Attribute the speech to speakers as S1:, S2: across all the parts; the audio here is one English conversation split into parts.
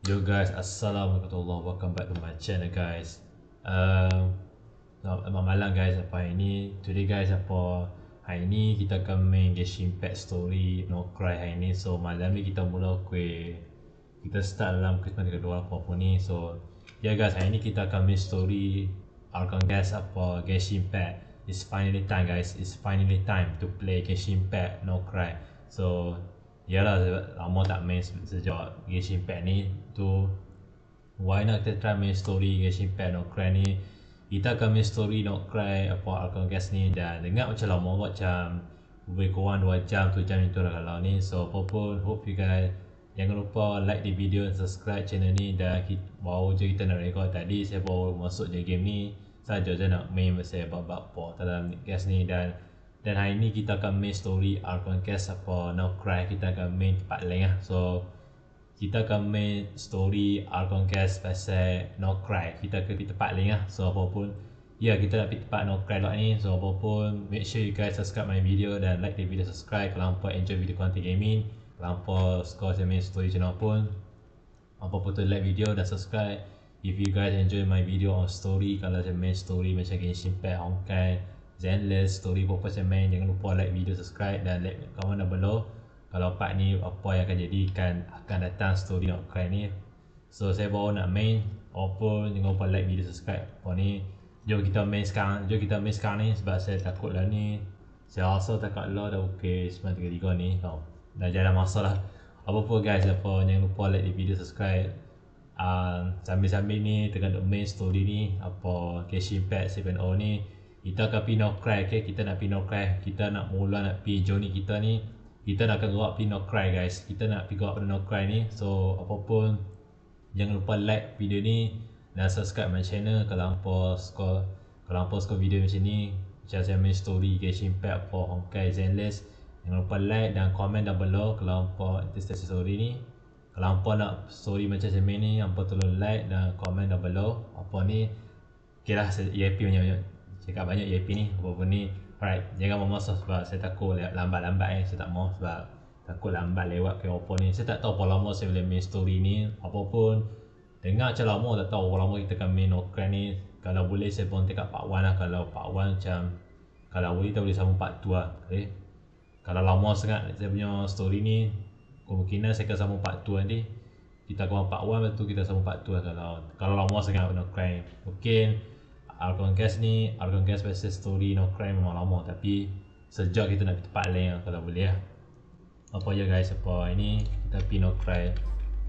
S1: Yo guys, assalamualaikum warahmatullahi wabarakatuh. Welcome back to my channel guys. Um, Selamat malam guys. Apa hari ni? Today guys, hari ni kita akan main Genshin Impact Story No Krai hari ni. So malam ni kita mula kita start dalam Christmas kedua apa ni. So guys, hari ni kita akan main story Archon Genshin Impact. It's finally time guys. It's finally time to play Genshin Impact No Krai. So yalah, lama tak main sejak Genshin Impact ni tu, why not kita try main story Genshin Impact No Krai ni. Kita akan main story No Krai Archon Gas ni, dan dengar macam lama macam lebih kurang 2 jam 3 jam itu lah kalau ni. So apapun, hope you guys jangan lupa like di video dan subscribe channel ni. Dan baru je kita nak record tadi, saya baru masuk je game ni saja je nak main saya bab-bab dalam gas ni. Dan hari ni kita akan main story Archon Gas No Krai. Kita akan main tempat lain lah. So kita akan main story Archon Gas pasal No Krai. Kita ke tempat lain lah. So apapun, kita nak pergi tempat No Krai lot ni. So apapun, make sure you guys subscribe my video dan like the video, subscribe kalau hampa enjoy video content gaming. Kalau hampa suka saya main story channel pun, hampa tu like video dan subscribe. If you guys enjoy my video on story, kalau saya main story macam Genshin Impact, Honkai, Zenless, story apa saya main, jangan lupa like video, subscribe dan like comment down below kalau part ni apa yang akan datang story No Krai ni. So saya baru nak main, apa jangan lupa like video, subscribe apa ni. Jom kita main sekarang ni, sebab saya takut lah ni, saya rasa takut lah dah ok 933 ni. Dah jalan masa lah. Apa pun guys, jangan lupa like video, subscribe. Sambil-sambil ni tengah nak main story ni Genshin Impact 7.0 ni. Kita akan pergi No Krai, okay? Kita nak pergi No Krai. Kita nak pergi journey kita ni. Kita nak akan gerak pergi No Krai guys. Kita nak pergi gerak pada No Krai ni. So apapun, jangan lupa like video ni dan subscribe my channel kalau hampa suka video macam ni, macam saya main story Genshin Impact Honkai Zenless. Jangan lupa like dan comment down below kalau hampa interested story ni. Kalau hampa nak story macam saya main ni, hampa tolong like dan comment down below. Apa ni, okay lah, EIP cakap banyak EIP ni. Apa ni, alright, jangan memasuk sebab saya takut lambat-lambat saya tak mau, sebab takut lambat lewat ke apa ni. Saya tak tahu berapa lama saya boleh main story ni. Apapun, dengar macam lama, tak tahu berapa lama kita akan main No Krai ni. Kalau boleh saya pun dekat part 1 lah. Kalau part 1 macam, kalau boleh kita boleh sambung part 2 lah, okay? Kalau lama sangat saya punya story ni, kemungkinan saya akan sambung part 2 nanti. Kita akan part 1, lepas tu kita sambung part 2 lah. Kalau lama sangat No Krai, mungkin Archon Gas pasal story No Krai memang lama, tapi sejak kita nak pergi tempat lain lah, kalau boleh lah. Apa je guys, ini kita pergi No Krai.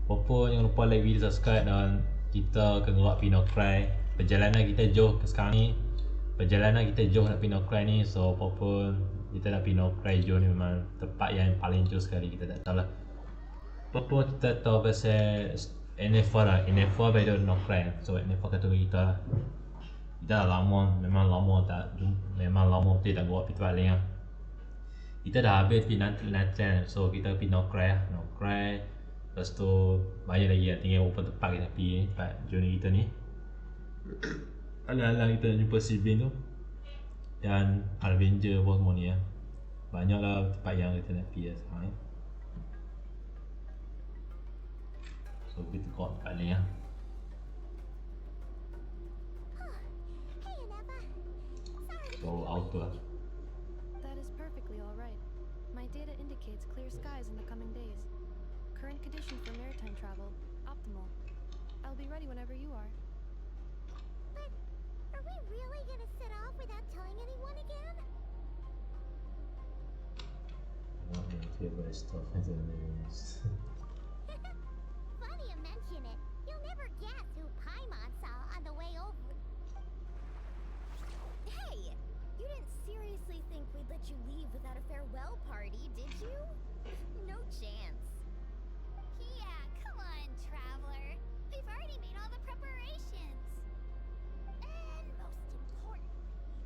S1: Apa jangan lupa like video, subscribe dan kita akan gerak pergi No Krai. Perjalanan kita jauh ke sekarang ni. Perjalanan kita jauh nak pergi No Krai ni. So apapun, kita nak pergi No Krai jauh ni memang tempat yang paling jauh sekali. Kita tak tahu lah. Apapun kita tahu pasal NF4 lah. NF4 by the No Krai. So NF4 kata kita lah. Kita dah lama, memang lama betul tak gerak pergi tempat lain lah. Kita dah habis pergi Nantian. So kita pergi No Krai lah. No Krai. Lepas tu banyak lagi lah, tinggal beberapa tempat kita pergi tempat journey kita ni. Alang-alang kita jumpa Sibin tu dan Avenger pun semua ni lah. Banyak lah tempat yang kita nak pergi lah sekarang ni. So kita gerak tempat lain lah. So auto lah.
S2: That is perfectly all right. My data indicates clear skies in the coming days. Current condition for maritime travel, optimal. I'll be ready whenever you are.
S3: But are we really gonna set off without telling anyone again?
S1: Not my favorite stuff as a news.
S3: Funny you mention it. You'll never guess who Paimon saw on the way over. Hey! You didn't seriously think we'd let you leave without a farewell party, did you? No chance. Yeah, come on, traveler. We've already made all the preparations. And most importantly,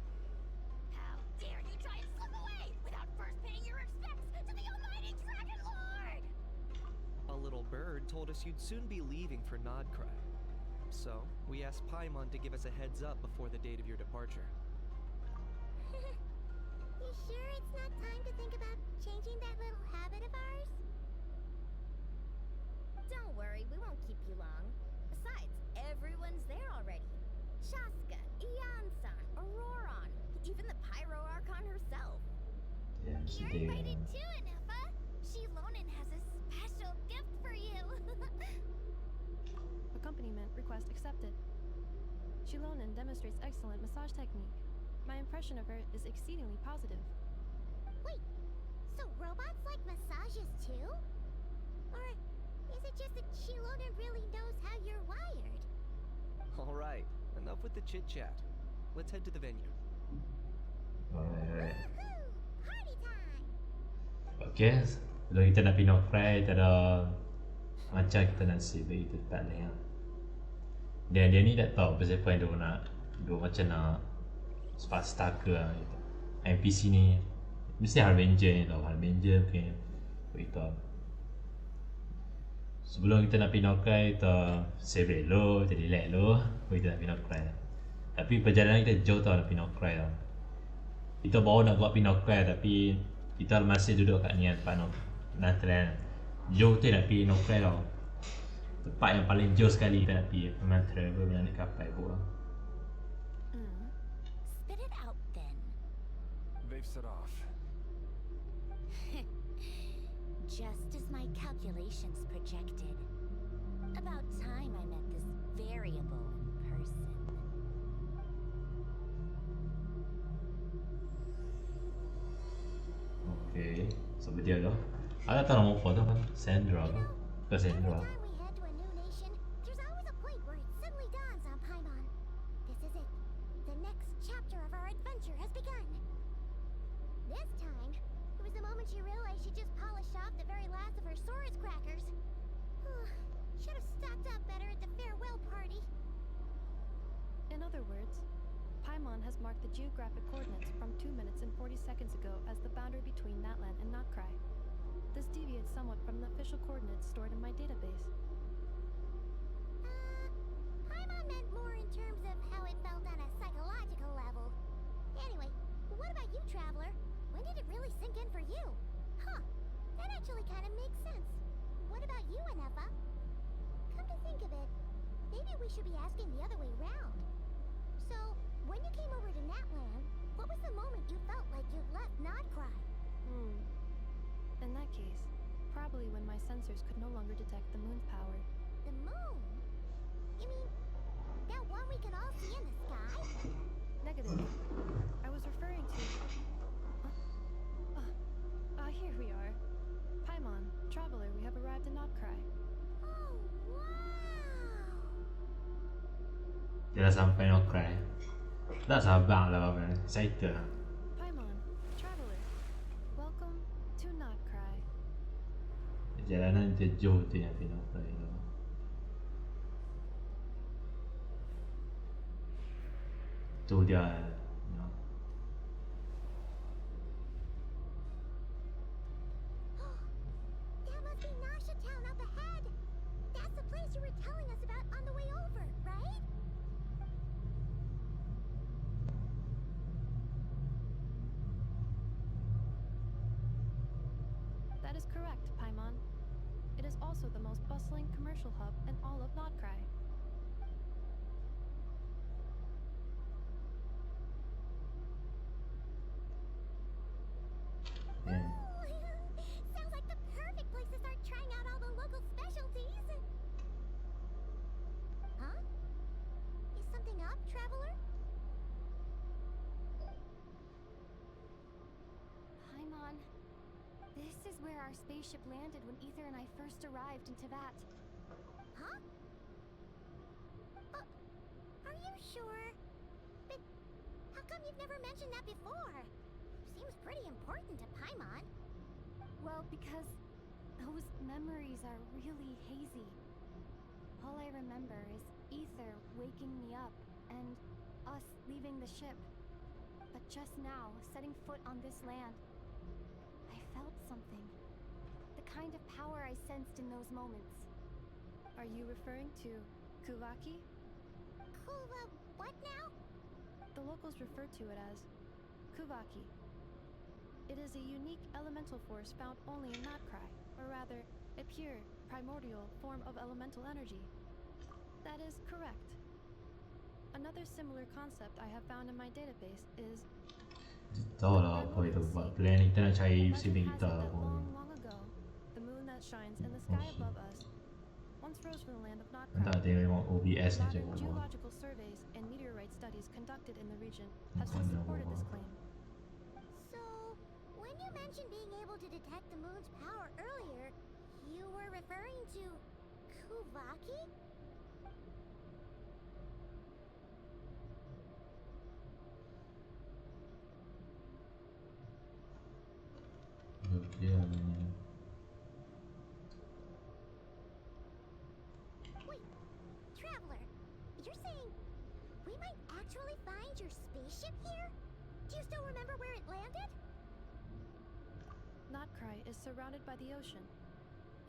S3: how dare you try and slip away without first paying your respects to the almighty Dragon Lord!
S4: A little bird told us you'd soon be leaving for Krai. So, we asked Paimon to give us a heads up before the date of your departure.
S3: You sure it's not time to think about changing that little habit of ours? Don't worry, we won't keep you long. Shaska, Iansan, Auroron, even the Pyro Archon herself.
S1: Ya,
S3: You're
S1: sedih.
S3: invited too, Anefa. Shilonen has a special gift for you.
S2: Accompaniment request accepted. Shilonen demonstrates excellent massage technique. My impression of her is exceedingly positive.
S3: Wait, so robots like massages too? Or is it just that Shilonen really knows how you're wired?
S4: Alright, enough with the chit chat. Let's head to the venue.
S1: Alright.
S3: Woohoo! Party time!
S1: Okay, sebelum kita nak pindah Krai, kita ada macam kita nak save itu tempat ni lah. Dia ni tak tahu pasal apa yang dia nak, dia macam nak spark-stalker lah gitu. NPC ni mesti Harbinger ni tau, Harbinger mungkin beritahu. Sebelum kita nak pindah Krai, kita save dulu, kita delete dulu, baru kita nak pindah Krai. Tapi perjalanan kita jauh tau nak pindah Krai tau. Kita baru nak buat pindah Krai tapi kita masih duduk kat ni tempat Natran. Jauh tu nak pergi pindah Krai tau. Tempat yang paling jauh sekali kita nak pergi. Memang travel dengan naik kapal pun.
S3: Spit it out then.
S5: They've set off.
S3: Just as my calculations projected. About time I met this variable in person.
S1: Okay, so dia tu. Ada tak nama apa tu kan? Sandra ke? Ke Sandra?
S3: Every time we head to a new nation, there's always a point where it suddenly dawns on Paimon. This is it. The next chapter of our adventure has begun. This time, it was the moment she realized she just polished off the very last of her Saurus crackers. Should have stocked up better at the farewell party.
S2: In other words, Paimon has marked the geographic coordinates from 2 minutes and 40 seconds ago as the boundary between Natlan and Notkrai. This deviates somewhat from the official coordinates stored in my database.
S3: Paimon meant more in terms of how it felt on a psychological level. Anyway, what about you, Traveler? When did it really sink in for you? Huh, that actually kind of makes sense. What about you, Anefa? Come to think of it, maybe we should be asking the other way round. So, when you came over to Natlan, what was the moment you felt like you'd left Notkrai?
S2: In that case, probably when my sensors could no longer detect the moon's power.
S3: The moon? You mean that one we can all see in the sky?
S2: Negative. I was referring to... here we are. Paimon, Traveler, we have arrived in Notkrai.
S3: Oh, wow!
S1: Dia dah sampai Notkrai. Tak sabar lah Bapa. Excited lah.
S2: Paimon, Traveler, welcome to Notkrai.
S1: Jalanan dia jauh tu yang pergi Notkrai tu. Tu dia.
S3: That must be Nasha Town up ahead. That's the place you were telling us about on the way over, right?
S2: That is correct, Paimon. It is also the most bustling commercial hub in all of Notkrai.
S1: Yeah.
S3: Sounds like the perfect place to start trying out all the local specialties. Huh? Is something up, Traveler?
S6: Paimon, this is where our spaceship landed when Ether and I first arrived in Teyvat.
S3: Huh? Are you sure? But how come you've never mentioned that before? Seems pretty important to Paimon.
S6: Well, because those memories are really hazy. All I remember is Ether waking me up and us leaving the ship. But just now, setting foot on this land, I felt something. The kind of power I sensed in those moments.
S2: Are you referring to Kuvaki?
S3: What now?
S2: The locals refer to it as Kuvaki. It is a unique elemental force found only in Notkrai, or rather, a pure, primordial form of elemental energy. That is correct. Another similar concept I have found in my database is
S1: Tahu lah apa kita buat plan ni, kita nak cari
S2: legend
S1: sibling
S2: has it
S1: kita
S2: that
S1: pun.
S2: long ago, the moon that shines in the sky
S1: shit.
S2: above us once rose from the land of
S1: Tak
S2: Notcraft.
S1: tengok OBS ni je
S2: Modern
S1: buat.
S2: geological surveys and meteorite studies conducted in the region have
S1: Bukan
S2: since
S1: yang
S2: supported this
S1: buat.
S2: claim.
S3: So, when you mentioned being able to detect the moon's power earlier, you were referring to Kuvaki?
S1: Dia
S3: Wait, Traveler, you're saying we might actually find your spaceship here? Do you still remember where it landed?
S2: Notcrai is surrounded by the ocean.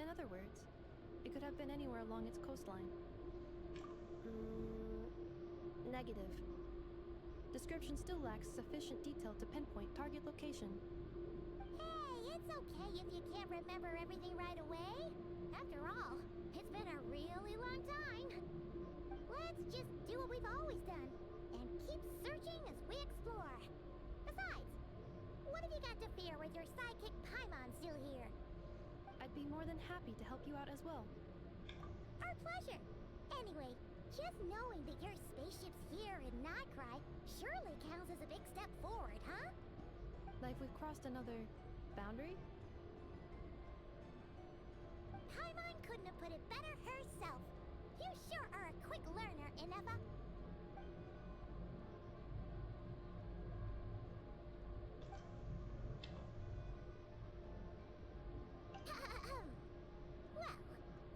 S2: In other words, it could have been anywhere along its coastline. Negative. Description still lacks sufficient detail to pinpoint target location.
S3: Hey, it's okay if you can't remember everything right away. After all, it's been a really long time. Let's just do what we've always done and keep searching as we explore. Besides, what have you got to fear with your sidekick Paimon still here?
S2: I'd be more than happy to help you out as well.
S3: Our pleasure. Anyway, just knowing that your spaceship's here in Notcrai surely counts as a big step forward, huh?
S2: Like we've crossed another boundary?
S3: Paimon couldn't have put it better herself. You sure are a quick learner, Ineva. Well,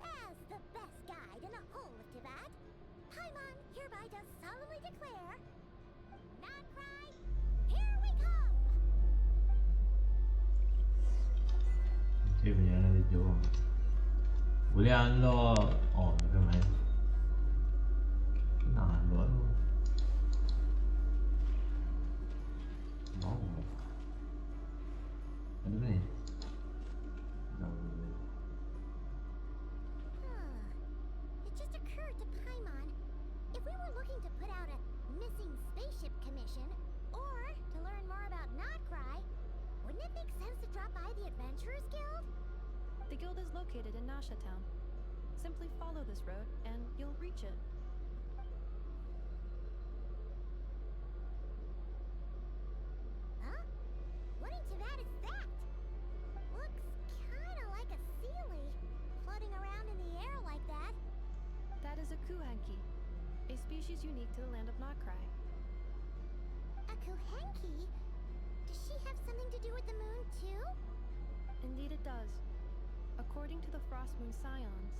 S3: as the best guide in the whole of Tibet, Paimon hereby does solemnly declare, Notcrai, here we come!
S1: Okay, perjalanan dia jauh. Boleh unlock. Oh, macam mana? Nak unlock tu. Mau. Ada ni.
S3: It just occurred to Paimon, if we were looking to put out a missing spaceship commission, or to learn more about Notcrai, wouldn't it make sense to drop by the Adventurers Guild?
S2: The guild is located in Nasha Town. Simply follow this road and you'll reach it.
S3: Huh? What in Tibet is that? Looks kinda like a sealy, floating around in the air like that.
S2: That is a kuhanki, a species unique to the land of Notcrai.
S3: A Kuhenki? Does she have something to do with the moon too?
S2: Indeed it does. According to the Frost Moon Scions,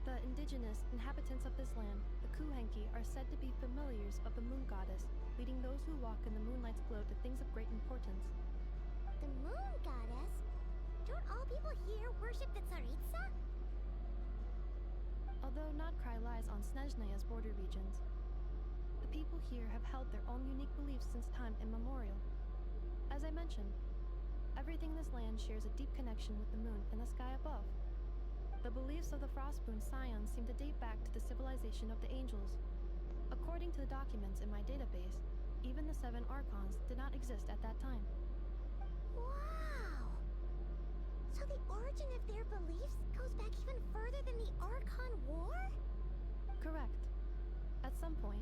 S2: the indigenous inhabitants of this land, the kuhanki, are said to be familiars of the moon goddess, leading those who walk in the moonlight's glow to things of great importance.
S3: The moon goddess? Don't all people here worship the Tsaritsa?
S2: Although Notcrai lies on Snezhneya's border regions, the people here have held their own unique beliefs since time immemorial. As I mentioned, everything in this land shares a deep connection with the moon and the sky above. The beliefs of the Frostmoon Scions seem to date back to the civilization of the angels. According to the documents in my database, even the 7 Archons did not exist at that time.
S3: Wow! So the origin of their beliefs goes back even further than the Archon War?
S2: Correct. At some point,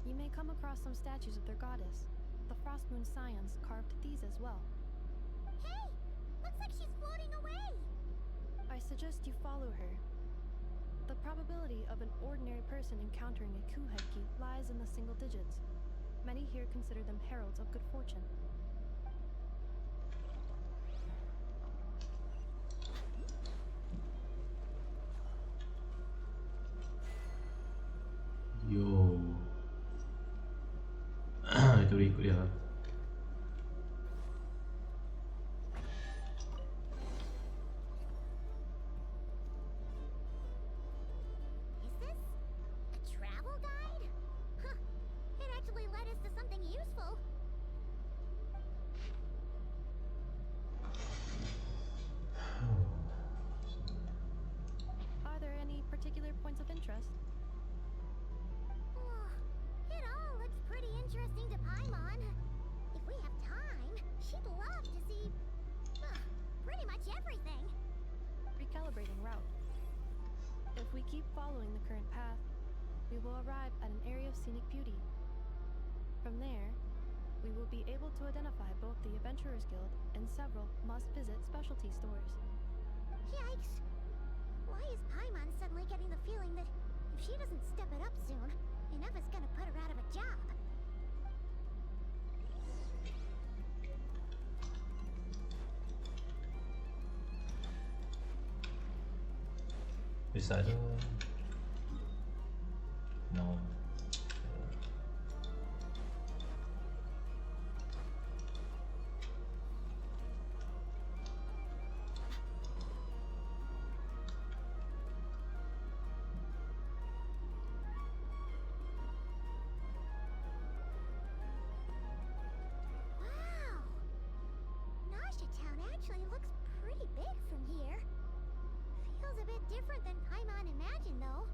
S2: you may come across some statues of their goddess. The Frostmoon Scions carved these as well.
S3: Hey! Looks like she's floating away!
S2: I suggest you follow her. The probability of an ordinary person encountering a kuhenki lies in the single digits. Many here consider them heralds of good fortune.
S1: Yo. Itu ikut dia.
S3: Is this a travel guide? Huh. It actually led us to something useful.
S2: Are there any particular points of interest? keep following the current path, we will arrive at an area of scenic beauty. From there, we will be able to identify both the Adventurers Guild and several must-visit specialty stores.
S3: Yikes! Why is Paimon suddenly getting the feeling that if she doesn't step it up soon, Ineva's gonna put her out of a job?
S1: Beside her? No.
S3: Wow! Nasha Town actually looks pretty big from here. Feels a bit different than Paimon imagined, though.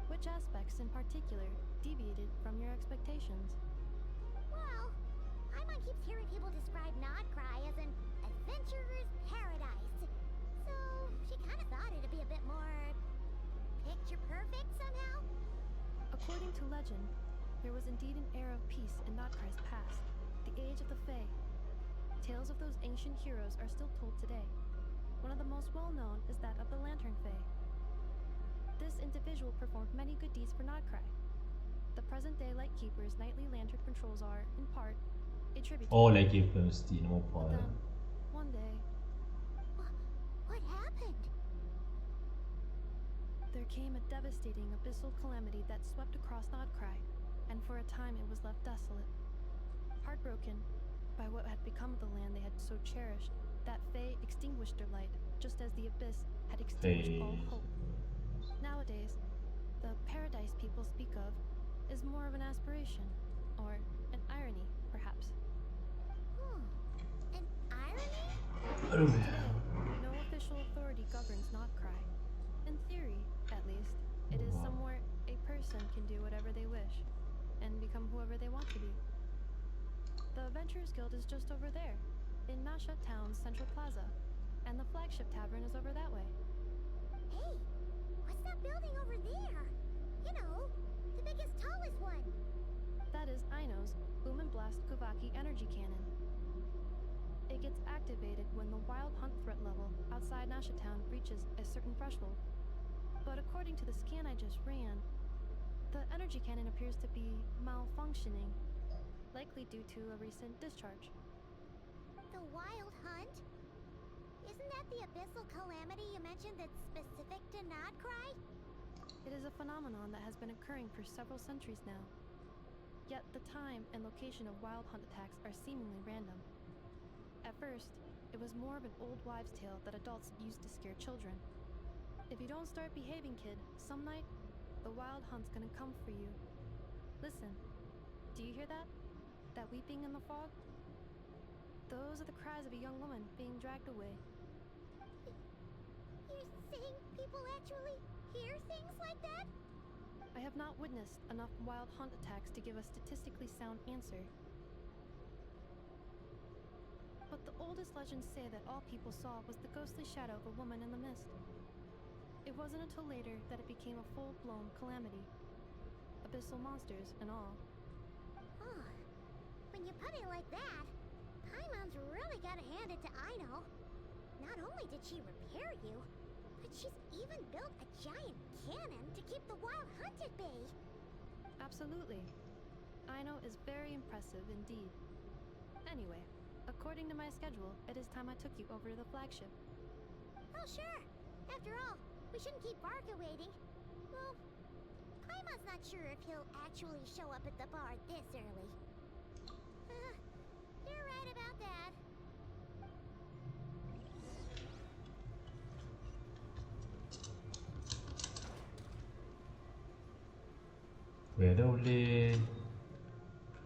S2: Which aspects in particular deviated from your expectations?
S3: Well, Paimon keeps hearing people describe Krai as an adventurer's paradise. So, she kind of thought it'd be a bit more picture perfect somehow.
S2: According to legend, there was indeed an era of peace in Krai's past, the Age of the Fae. Tales of those ancient heroes are still told today. One of the most well-known is that of the Lantern Fae. This individual performed many good deeds for Krai. The present-day Lightkeeper's nightly lantern patrols are, in part, a tribute to
S1: Oh,
S2: him.
S1: like you mesti no
S2: But
S1: point.
S2: then, one day,
S3: What happened?
S2: there came a devastating abyssal calamity that swept across Krai, and for a time it was left desolate. Heartbroken by what had become of the land they had so cherished, that Fae extinguished their light, just as the abyss had extinguished all
S1: Fae.
S2: hope. Nowadays, the paradise people speak of is more of an aspiration, or an irony, perhaps.
S3: An irony?
S1: Aduh.
S2: Today, no official authority governs Krai. In theory, at least, it is somewhere a person can do whatever they wish, and become whoever they want to be. The Adventurers Guild is just over there, in Nasha Town's Central Plaza, and the flagship tavern is over that way.
S3: Hey, what's that building over there? You know, the biggest, tallest one.
S2: That is Aino's Boom and Blast Kuvaki energy cannon. It gets activated when the wild hunt threat level outside Nasha Town reaches a certain threshold. But according to the scan I just ran, the energy cannon appears to be malfunctioning, likely due to a recent discharge.
S3: The wild hunt? Isn't that the abyssal calamity you mentioned that's specific to Krai?
S2: It is a phenomenon that has been occurring for several centuries now. Yet the time and location of wild hunt attacks are seemingly random. At first, it was more of an old wives' tale that adults used to scare children. If you don't start behaving, kid, some night, the wild hunt's gonna come for you. Listen, do you hear that? That weeping in the fog? Those are the cries of a young woman being dragged away.
S3: You're saying people actually hear things like that?
S2: I have not witnessed enough wild hunt attacks to give a statistically sound answer. But the oldest legends say that all people saw was the ghostly shadow of a woman in the mist. It wasn't until later that it became a full-blown calamity. Abyssal monsters and all.
S3: Oh, when you put it like that, Paimon's really gotta hand it to Aino. Not only did she repair you, but she's even built a giant cannon to keep the wild hunt at bay.
S2: Absolutely. Aino is very impressive indeed. Anyway, according to my schedule, it is time I took you over to the flagship.
S3: Oh, sure. After all, we shouldn't keep Varka waiting. Well, Paimon's not sure if he'll actually show up at the bar this early. You're right about that.
S1: Where boleh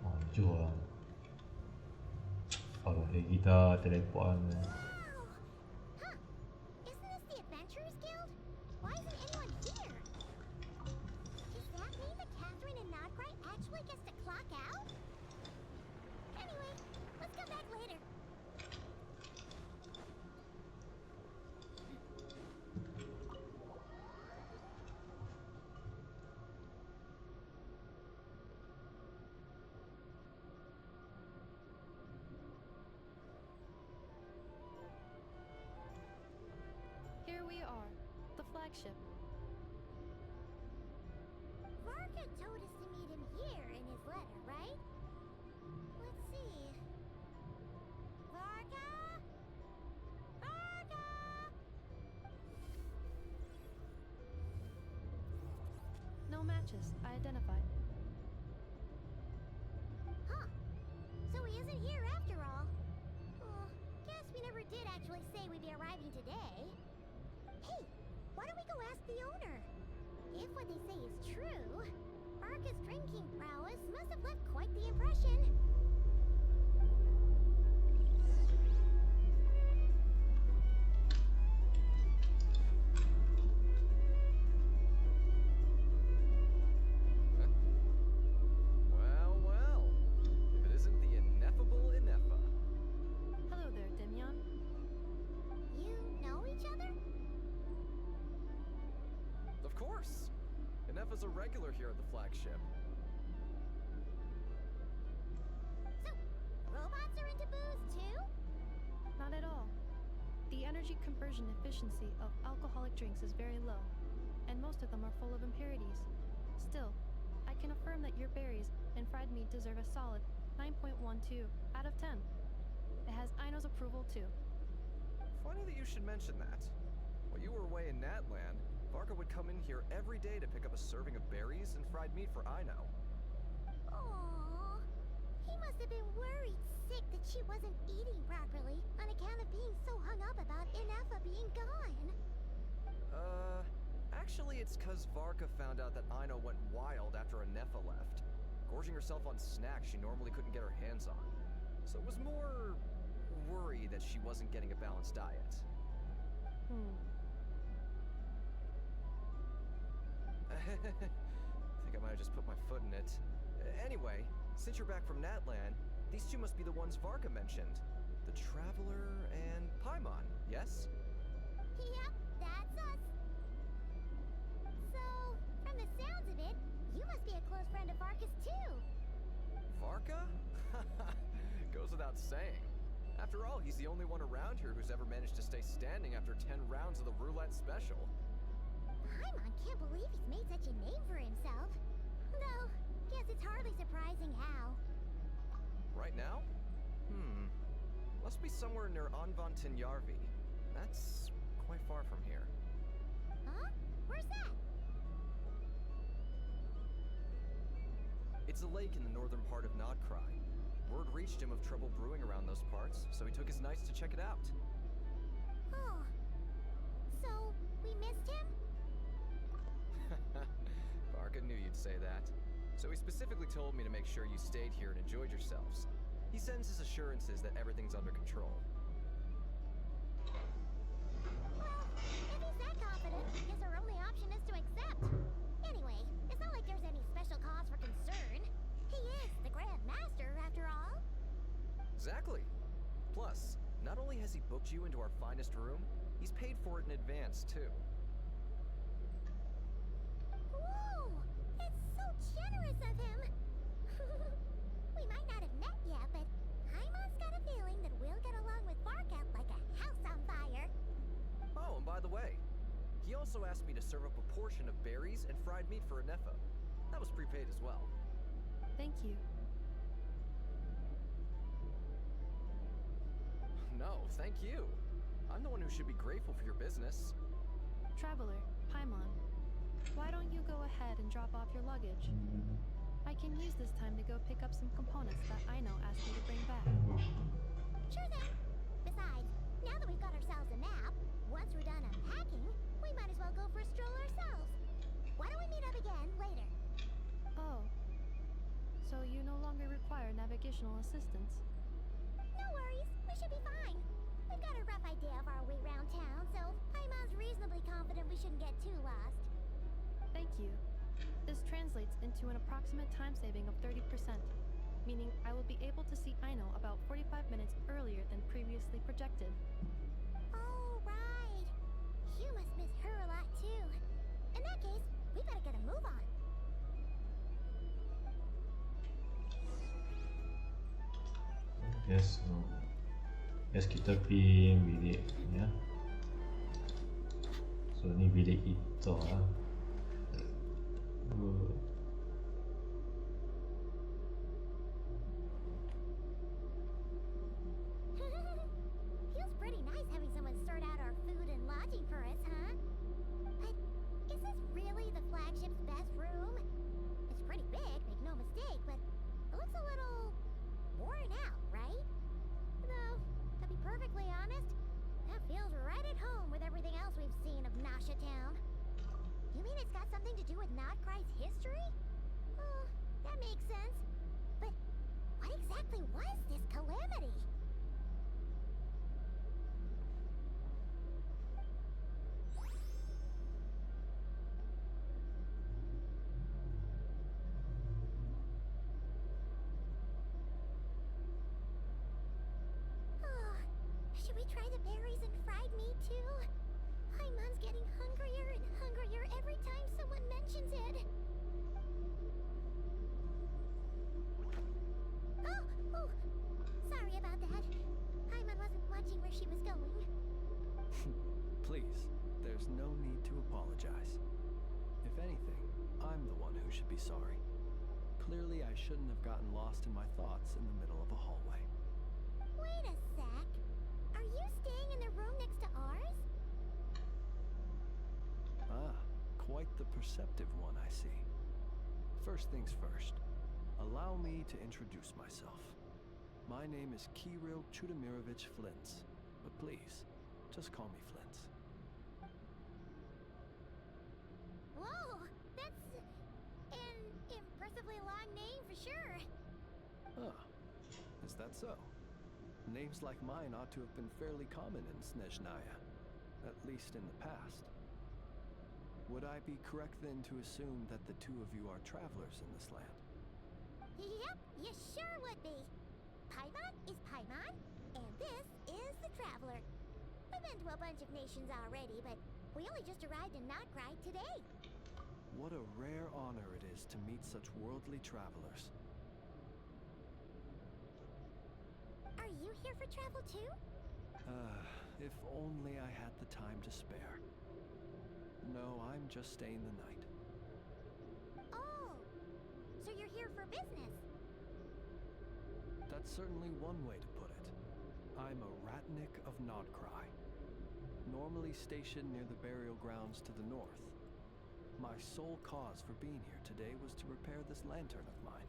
S1: maju lah. Kalau kita teleport kan.
S3: Wow! Huh. Isn't this the Adventurers Guild? Why isn't anyone here? Does that mean that Catherine and Krai actually gets to clock out? Anyway, let's come back later.
S2: No matches. I identified.
S3: Huh. So he isn't here after all. Oh, guess we never did actually say we'd be arriving today. Hey, why don't we go ask the owner? If what they say is true, Arca's drinking prowess must have left quite the impression.
S7: Well, if it isn't the ineffable Ineffa.
S2: Hello there, Demyon.
S3: You know each other?
S7: Of course. Ineffa's a regular here at the flagship.
S3: So, robots are into booze too?
S2: Not at all. The energy conversion efficiency of alcoholic drinks is very low, and most of them are full of impurities. Still, I can affirm that your berries and fried meat deserve a solid 9.12 out of 10. It has Aino's approval too.
S7: Funny that you should mention that. While you were away in Natland, Varka would come in here every day to pick up a serving of berries and fried meat for Aino.
S3: Aww. He must have been worried sick that she wasn't eating properly on account of being so hung up about Ineffa being gone.
S7: Actually it's cause Varka found out that Aino went wild after Ineffa left, gorging herself on snacks she normally couldn't get her hands on. So it was more worry that she wasn't getting a balanced diet. I think I might have just put my foot in it. Anyway, since you're back from Natland, these two must be the ones Varka mentioned. The Traveler and Paimon, yes?
S3: Yep, that's us. So, from the sounds of it, you must be a close friend of Varka's too.
S7: Varka? Goes without saying. After all, he's the only one around here who's ever managed to stay standing after 10 rounds of the roulette special.
S3: Paimon can't believe he's made such a name for himself. Though, guess it's hardly surprising how.
S7: Right now? Must be somewhere near Anvantinyarvi. That's quite far from here.
S3: Huh? Where's that?
S7: It's a lake in the northern part of Krai. Word reached him of trouble brewing around those parts, so he took his knights to check it out.
S3: Oh. So, we missed him?
S7: Varka knew you'd say that. So he specifically told me to make sure you stayed here and enjoyed yourselves. He sends his assurances that everything's under control.
S3: Well, if he's that confident, guess our only option is to accept. Anyway, it's not like there's any special cause for concern. He is the Grand Master, after all.
S7: Exactly. Plus, not only has he booked you into our finest room, he's paid for it in advance, too.
S3: Whoa! It's so generous of him! We might not have met yet, but Paimon's got a feeling that we'll get along with Varka like a house on fire.
S7: Oh, and by the way, he also asked me to serve up a portion of berries and fried meat for Ineffa. That was prepaid as well.
S2: Thank you.
S7: No, thank you. I'm the one who should be grateful for your business.
S2: Traveler, Paimon, why don't you go ahead and drop off your luggage? I can use this time to go pick up some components that Aino asked me to bring back.
S3: Sure thing. Besides, now that we've got ourselves a map, once we're done unpacking, we might as well go for a stroll ourselves. Why don't we meet up again later?
S2: Oh. So you no longer require navigational assistance?
S3: No worries, we should be fine. We've got a rough idea of our way around town, so Paimon's reasonably confident we shouldn't get too lost.
S2: Thank you. This translates into an approximate time saving of 30%, meaning I will be able to see Aino about 45 minutes earlier than previously projected.
S3: Oh, right. You must miss her a lot, too. In that case, we better get a move on.
S1: Yes, no. Yes, kita pergi bilik ya. So ni bilik kita lah.
S3: Feels pretty nice having someone sort out our food and lodging for us, huh? But is this really the flagship's best room? it's got something to do with Nodcry's history? Oh, that makes sense. But what exactly was this calamity? Oh, should we try the berries and fried meat too? Paimon's getting hungrier and hungrier every time someone mentions it. Oh, sorry about that. Paimon wasn't watching where she was going.
S8: Please, there's no need to apologize. If anything, I'm the one who should be sorry. Clearly, I shouldn't have gotten lost in my thoughts in the middle of a hallway.
S3: Wait a sec. Are you staying in the room next to ours?
S8: Ah, quite the perceptive one, I see. First things first, allow me to introduce myself. My name is Kirill Chudamirovich Flintz, but please, just call me Flintz.
S3: Whoa, that's an impressively long name for sure.
S8: Ah, is that so? Names like mine ought to have been fairly common in Snezhnaya, at least in the past. Would I be correct then to assume that the two of you are travelers in this land?
S3: Yep, you sure would be. Paimon is Paimon, and this is the Traveler. We've been to a bunch of nations already, but we only just arrived in Nodcry today.
S8: What a rare honor it is to meet such worldly travelers.
S3: Are you here for travel too?
S8: If only I had the time to spare. No, I'm just staying the night.
S3: Oh, so you're here for business?
S8: That's certainly one way to put it. I'm a Ratnik of Nodcry, normally stationed near the burial grounds to the north. My sole cause for being here today was to repair this lantern of mine.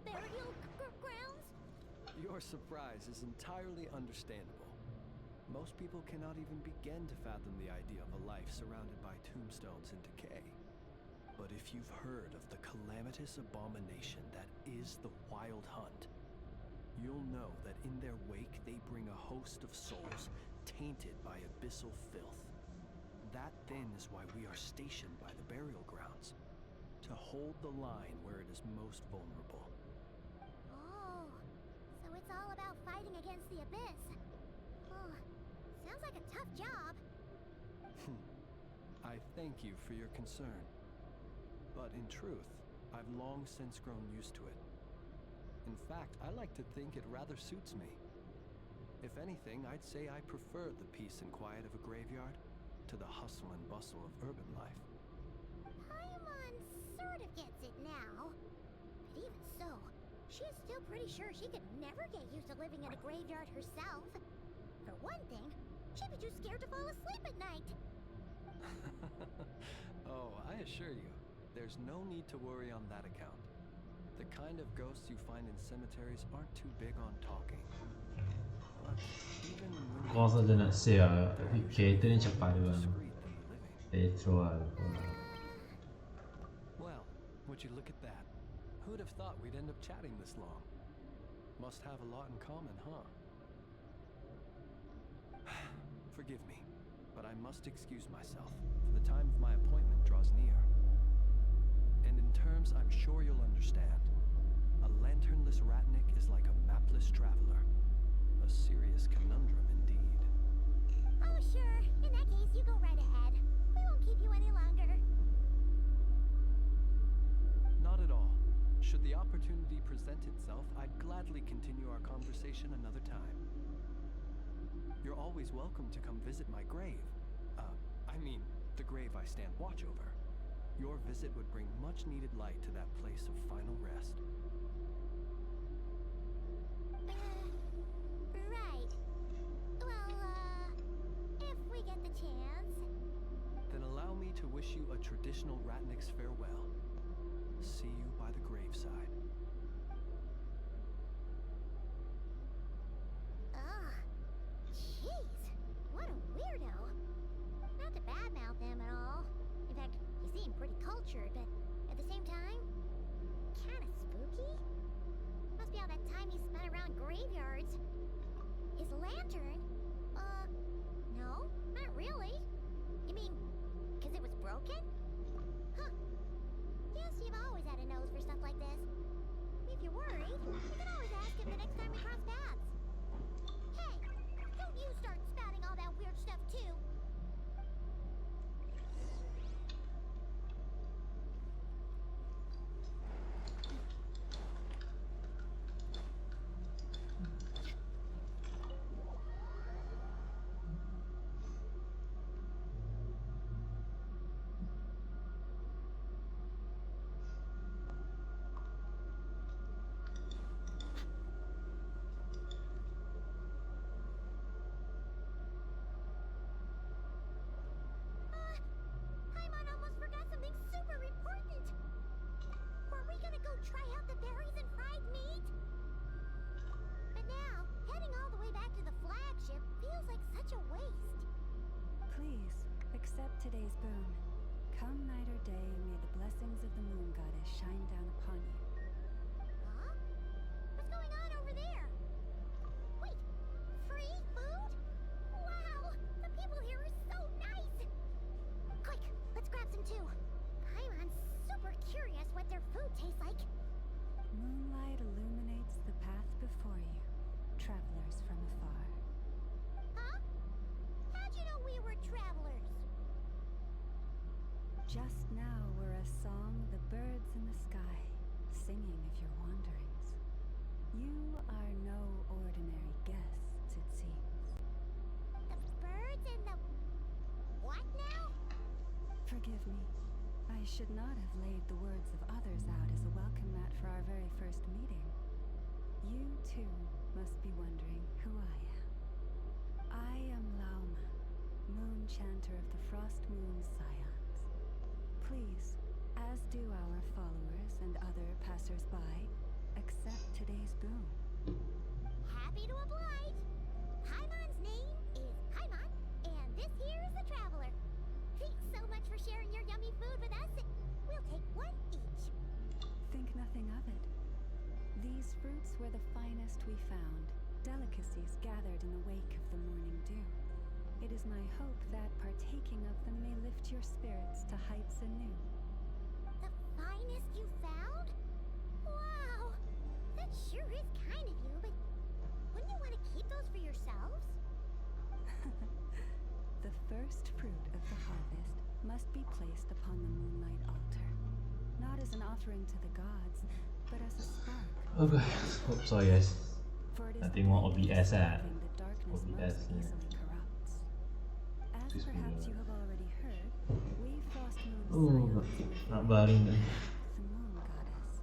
S3: Burial grounds?
S8: Your surprise is entirely understandable. Most people cannot even begin to fathom the idea of a life surrounded by tombstones and decay. But if you've heard of the calamitous abomination that is the Wild Hunt, you'll know that in their wake they bring a host of souls tainted by abyssal filth. That then is why we are stationed by the burial grounds, to hold the line where it is most vulnerable.
S3: Oh, so it's all about fighting against the abyss. Oh, sounds like a tough job.
S8: I thank you for your concern. But in truth, I've long since grown used to it. In fact, I like to think it rather suits me. If anything, I'd say I prefer the peace and quiet of a graveyard to the hustle and bustle of urban life.
S3: Paimon sort of gets it now. But even so, she's still pretty sure she could never get used to living in a graveyard herself. For one thing, she'd be too scared to fall asleep at night.
S8: Oh, I assure you, there's no need to worry on that account. The kind of ghosts you find in cemeteries aren't too big on talking. But even when
S1: Cosa della sera, che te ne ci appaiono? Petro
S8: Well, would you look at that? Who'd have thought we'd end up chatting this long? Must have a lot in common, huh? Forgive me, but I must excuse myself, for the time of my appointment draws near. And in terms I'm sure you'll understand, a lanternless Ratnik is like a mapless traveler. A serious conundrum indeed.
S3: Oh, sure. In that case, you go right ahead. We won't keep you any longer.
S8: Not at all. Should the opportunity present itself, I'd gladly continue our conversation another time. You're always welcome to come visit my grave. I mean, the grave I stand watch over. Your visit would bring much needed light to that place of final rest.
S3: Right. Well, if we get the chance.
S8: Then allow me to wish you a traditional Ratnik's farewell. See you by the graveside.
S3: Ugh. graveyards. His lantern? No, not really. You mean, because it was broken? Huh. Guess you've always had a nose for stuff like this. If you're worried, you can always ask him the next time we cross paths. Hey, don't you start spouting all that weird stuff too. Paimon almost forgot something super important. Were we gonna go try out the berries and fried meat? But now, heading all the way back to the flagship feels like such a waste.
S6: Please, accept today's boon. Come night or day, may the blessings of the moon goddess shine down upon you.
S3: Huh? What's going on over there? Wait, free food? Wow, the people here are so nice! Quick, let's grab some too. Paimon's super curious what their food tastes like.
S6: Moonlight illuminates the path before you, travelers from afar.
S3: Huh? How'd you know we were travelers?
S6: Just now were a song the birds in the sky, singing of your wanderings. You are no ordinary guests, it seems.
S3: The birds and the... what now?
S6: Forgive me. I should not have laid the words of others out as a welcome mat for our very first meeting. You, too, must be wondering who I am. I am Lauma, moon chanter of the Frost Moon's scions. Please, as do our followers and other passers-by, accept today's boon.
S3: Happy to oblige. Paimon's name is Paimon, and this here is the traveler. Thanks so much for sharing your yummy food with us. We'll take one each.
S6: Think nothing of it. These fruits were the finest we found, delicacies gathered in the wake of the morning dew. It is my hope that partaking of them may lift your spirits to heights anew.
S3: The finest you found? Wow! That sure is kind of you, but wouldn't you want to keep those for yourselves?
S6: The first fruit of the harvest must be placed upon the moonlight altar, not as an offering to the gods, but as a spark.
S1: Okay. Oops, sorry guys.
S6: For it is
S1: Nanti mau
S6: the
S1: OBS ah.
S6: flame that darkness
S1: OBS
S6: most
S1: ni.
S6: easily corrupts. As
S1: Just
S6: perhaps
S1: punya.
S6: you have already heard, we Frost Moon
S1: Oh,
S6: scions
S1: nak baring dah.
S6: the moon goddess.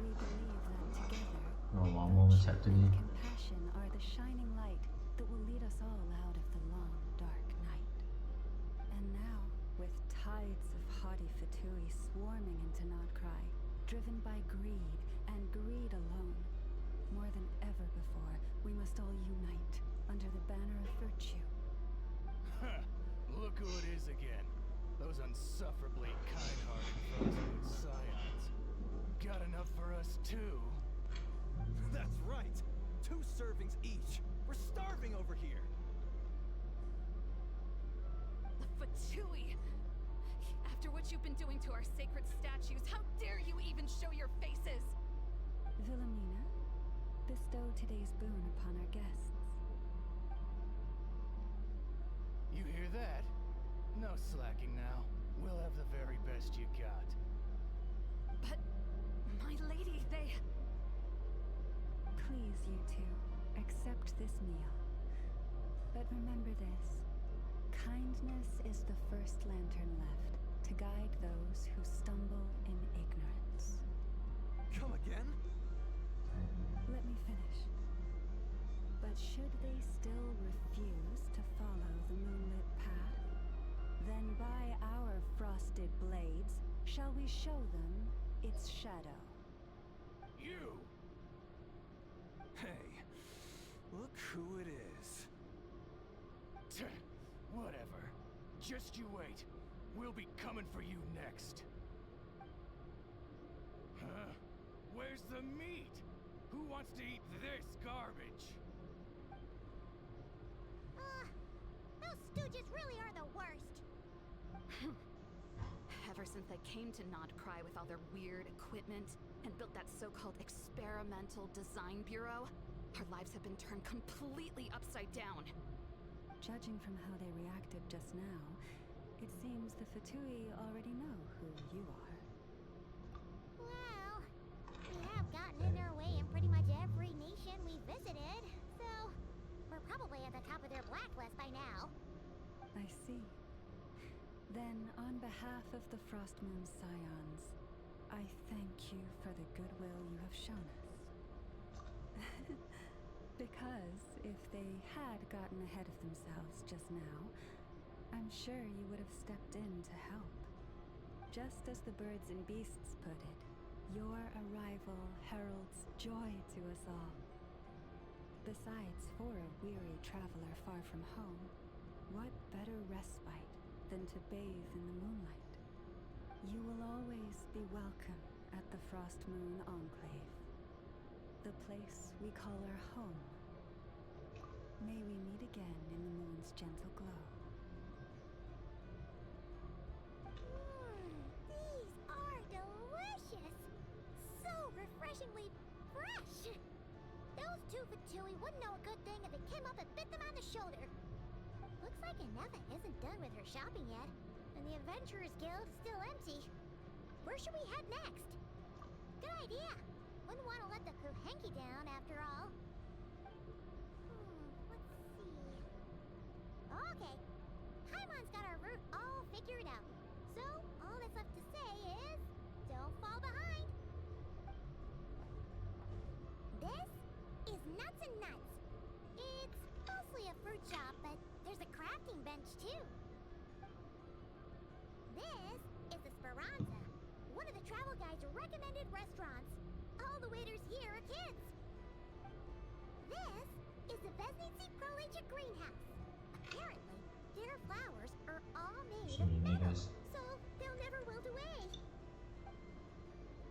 S6: We believe that together,
S1: Oh, lama macam tu ni.
S6: and compassion are the shining light that will lead us all out of the long, dark night. And now, with tides of haughty Fatui swarming into Krai, driven by greed and greed alone, more than ever before, we must all unite under the banner of virtue.
S9: Huh. Look who it is again. Those unsufferably kind-hearted Frostmoon scions. Got enough for us too?
S8: That's right! 2 servings each! We're starving over here!
S10: Fatui! After what you've been doing to our sacred statues, how dare you even show your faces?
S6: Wilhelmina, bestow today's boon upon our guests.
S9: You hear that? No slacking now. We'll have the very best you got.
S10: But, my lady, they...
S6: Please, you two, accept this meal. But remember this. Kindness is the first lantern left to guide those who stumble in ignorance.
S8: Come again?
S6: Let me finish. But should they still refuse to follow the moonlit path, then by our frosted blades shall we show them its shadow.
S9: You!
S8: Hey, look who it is.
S9: Whatever. Just you wait. We'll be coming for you next. Huh? Where's the meat? Who wants to eat this garbage?
S3: Those stooges really are the worst.
S10: Ever since they came to Krai with all their weird equipment and built that so-called experimental design bureau, our lives have been turned completely upside down.
S11: Judging from how they reacted just now, it seems the Fatui already know who you are.
S3: Well, we have gotten in their way in pretty much every nation we visited, so we're probably at the top of their blacklist by now.
S11: I see. Then, on behalf of the Frostmoon Scions, I thank you for the goodwill you have shown us. Because if they had gotten ahead of themselves just now, I'm sure you would have stepped in to help. Just as the birds and beasts put it, your arrival heralds joy to us all. Besides, for a weary traveler far from home, what better respite than to bathe in the moonlight? You will always be welcome at the Frostmoon Enclave, the place we call our home. May we meet again in the moon's gentle glow.
S3: These are delicious! So refreshingly fresh! Those two Fatui wouldn't know a good thing if it came up and bit them on the shoulder. Looks like Aneva isn't done with her shopping yet, and the Adventurers Guild is still empty. Where should we head next? Good idea! Wouldn't want to let the crew hanky down after all. Let's see. Okay, Paimon's got our route all figured out. So, all that's left to say is, don't fall behind. This is Nuts and Nuts. It's mostly a fruit shop, but there's a crafting bench too. This is the Speranza, one of the travel guide's recommended restaurants. All the waiters here are kids. This is the Vesnitsi Prolicha Greenhouse. Apparently, their flowers are all made of metal, so they'll never wilt away.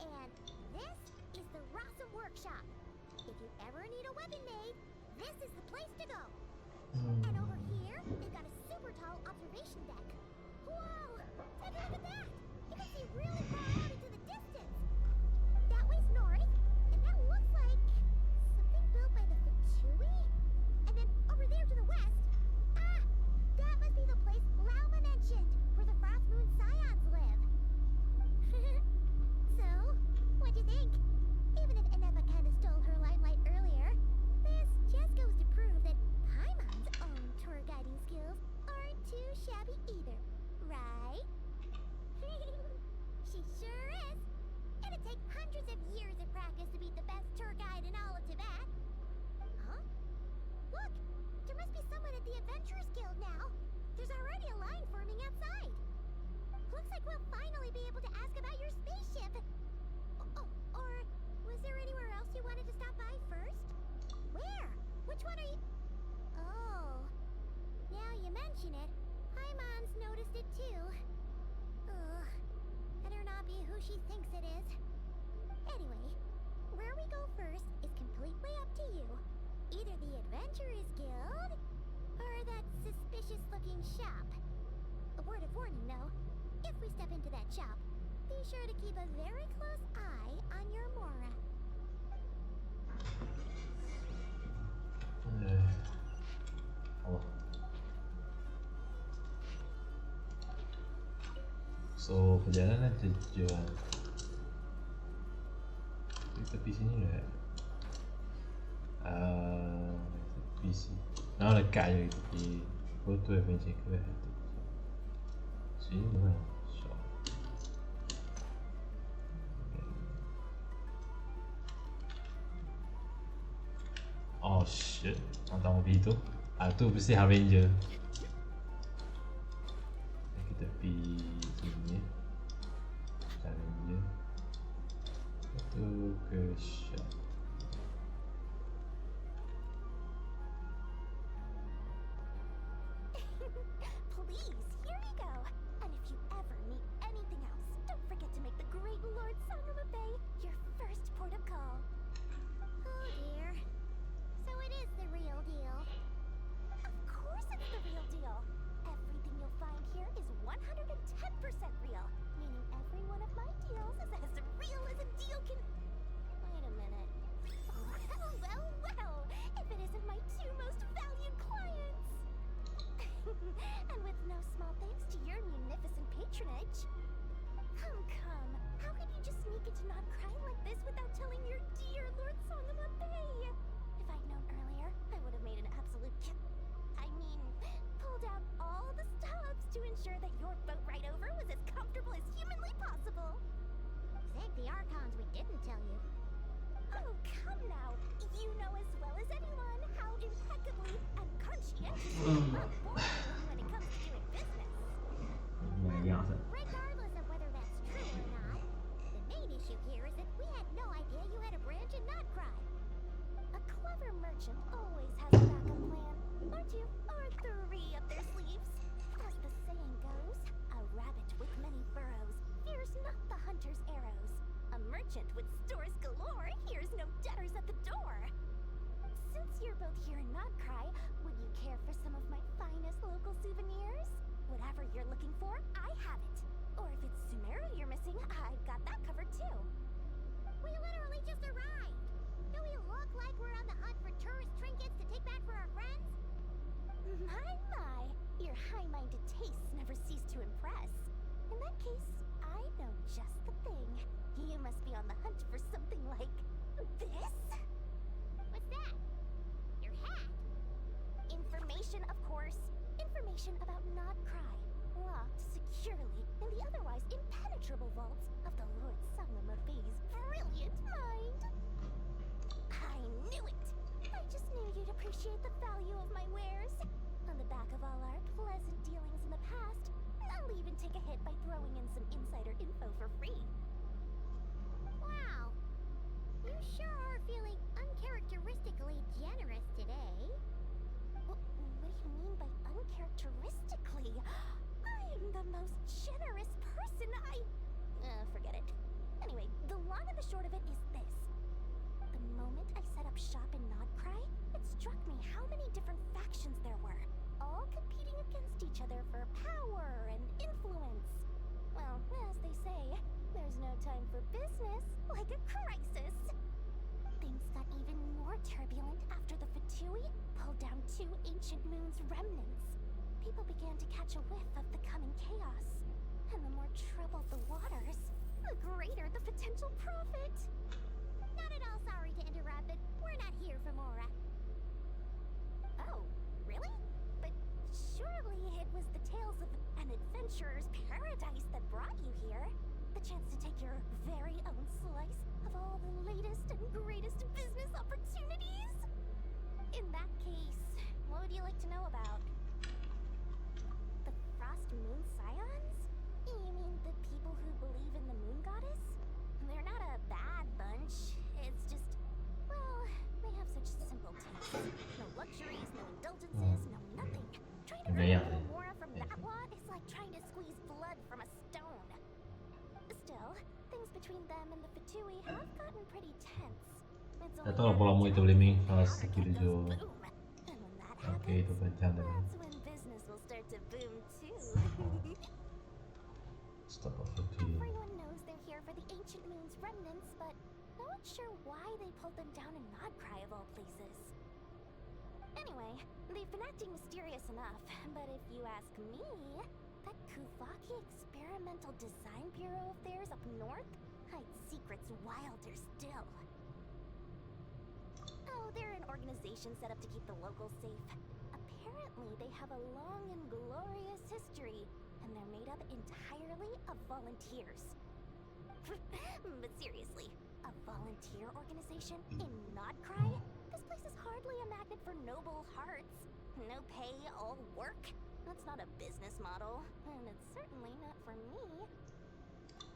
S3: And this is the Rossum Workshop. If you ever need a weapon made, this is the place to go. And over here, they've got a super tall observation deck. Whoa! Take a look at that! You can see really far out into the distance. That way's north, and that looks like something built by the Fatui? And then over there to the west, that must be the place Lauma mentioned, where the Frostmoon Scions live. So, what'd you think? Even if Aneva kinda stole her limelight earlier, this just goes to prove that Paimon's own tour guiding skills aren't too shabby either, right? She sure is. It'd take hundreds of years of practice to beat the best tour guide in all of Tibet. Huh? Look! There must be someone at the Adventurers Guild now. There's already a line forming outside. Looks like we'll finally be able to ask about your spaceship. Or was there anywhere else you wanted to stop by first? Where? Which one are you? Oh. Now you mention it, Paimon's noticed it too. Ugh. Better not be who she thinks it is. Anyway, where we go first is completely up to you. Either the Adventurers Guild, or that suspicious-looking shop. A word of warning, though. If we step into that shop, be sure to keep a very close eye on your Mora.
S1: Oh. So, perjalanan tujuan di tepi sini lah. Tepi sini. Nak dekat je tepi. Photo adventure ke sini mana? Shop. Oh shit, nampak mobil tu. Tu mesti Avenger. Kita pergi sini. Avenger. Itu ke shop.
S3: Please, here we go. And if you ever need anything else, don't forget to make the great Lord Sangama Bay your first port of call. no small thanks to your munificent patronage. Come. How could you just sneak into not crying like this without telling your dear Lord Sangama Bay? If I'd known earlier, I would have made an absolute pulled out all the stops to ensure that your boat ride over was as comfortable as humanly possible.
S12: Thank the Archons we didn't tell you.
S3: Oh, come now. You know as well as anyone how impeccably and conscientiously well born I am when it comes to doing business.
S12: Regardless of whether that's true or not, the main issue here is that we had no idea you had a branch in Notcry.
S3: A clever merchant always has a backup plan, or two, or three up their sleeves. As the saying goes, a rabbit with many burrows fears not the hunter's arrows. A merchant with stores galore hears no debtors at the door. Since you're both here in Notcry, would you care for some of my finest local souvenirs? Whatever you're looking for, I have it. Or if it's Sumeru you're missing, I've got that covered too.
S12: We literally just arrived. Do we look like we're on the hunt for tourist trinkets to take back for our friends?
S3: My. Your high-minded tastes never cease to impress. In that case, I know just the thing. You must be on the hunt for something like this?
S12: What's that? Your hat?
S3: Information, of course. Information about Notcry, locked securely in the otherwise impenetrable vaults of the Lord Sangama Bay's brilliant mind. I knew it! I just knew you'd appreciate the value of my wares. On the back of all our pleasant dealings in the past, I'll even take a hit by throwing in some insider info for free.
S12: Wow. You sure are feeling uncharacteristically generous today.
S3: What do you mean by uncharacteristically? I'm the most generous person forget it. Anyway, the long and the short of it is this. The moment I set up shop in Notcry, it struck me how many different factions there were, all competing against each other for power and influence. Well, as they say, there's no time for business like a crisis. Things got even more turbulent after the Fatui pulled down 2 ancient moon's remnants. People began to catch a whiff of the coming chaos. And the more troubled the waters, the greater the potential profit.
S12: Not at all sorry to interrupt, but we're not here for Mora.
S3: Oh, really? But surely it was the tales of an adventurer's paradise that brought you here. The chance to take your very own slice of all the latest and greatest business opportunities? In that case, what would you like to know about? The Frost Moon Scions? You mean the people who believe in the moon goddess? They're not a bad bunch. It's just, well, they have such simple tastes. No luxuries, no indulgences, no nothing. Trying to remove Mora from that lot is like trying to squeeze blood from a stone. Still, things between them and the Fatui have gotten pretty tense. It's only
S1: Tahu pola mu itu bliming kelas skill jo.
S3: and when that happens,
S1: Oke, itu pencang dan
S3: that's when business will start to boom too.
S1: stop of it.
S3: Everyone knows they're here for the ancient moon's remnants, but no one's sure why they pulled them down in Notcry of all places. Anyway, they've been acting mysterious enough, but if you ask me, that Kuvaki Experimental Design Bureau of theirs up north hides secrets wilder still. Oh, they're an organization set up to keep the locals safe. Apparently, they have a long and glorious history, and they're made up entirely of volunteers. But seriously, a volunteer organization in Notcry? This place is hardly a magnet for noble hearts. No pay, all work? That's not a business model, and it's certainly not for me.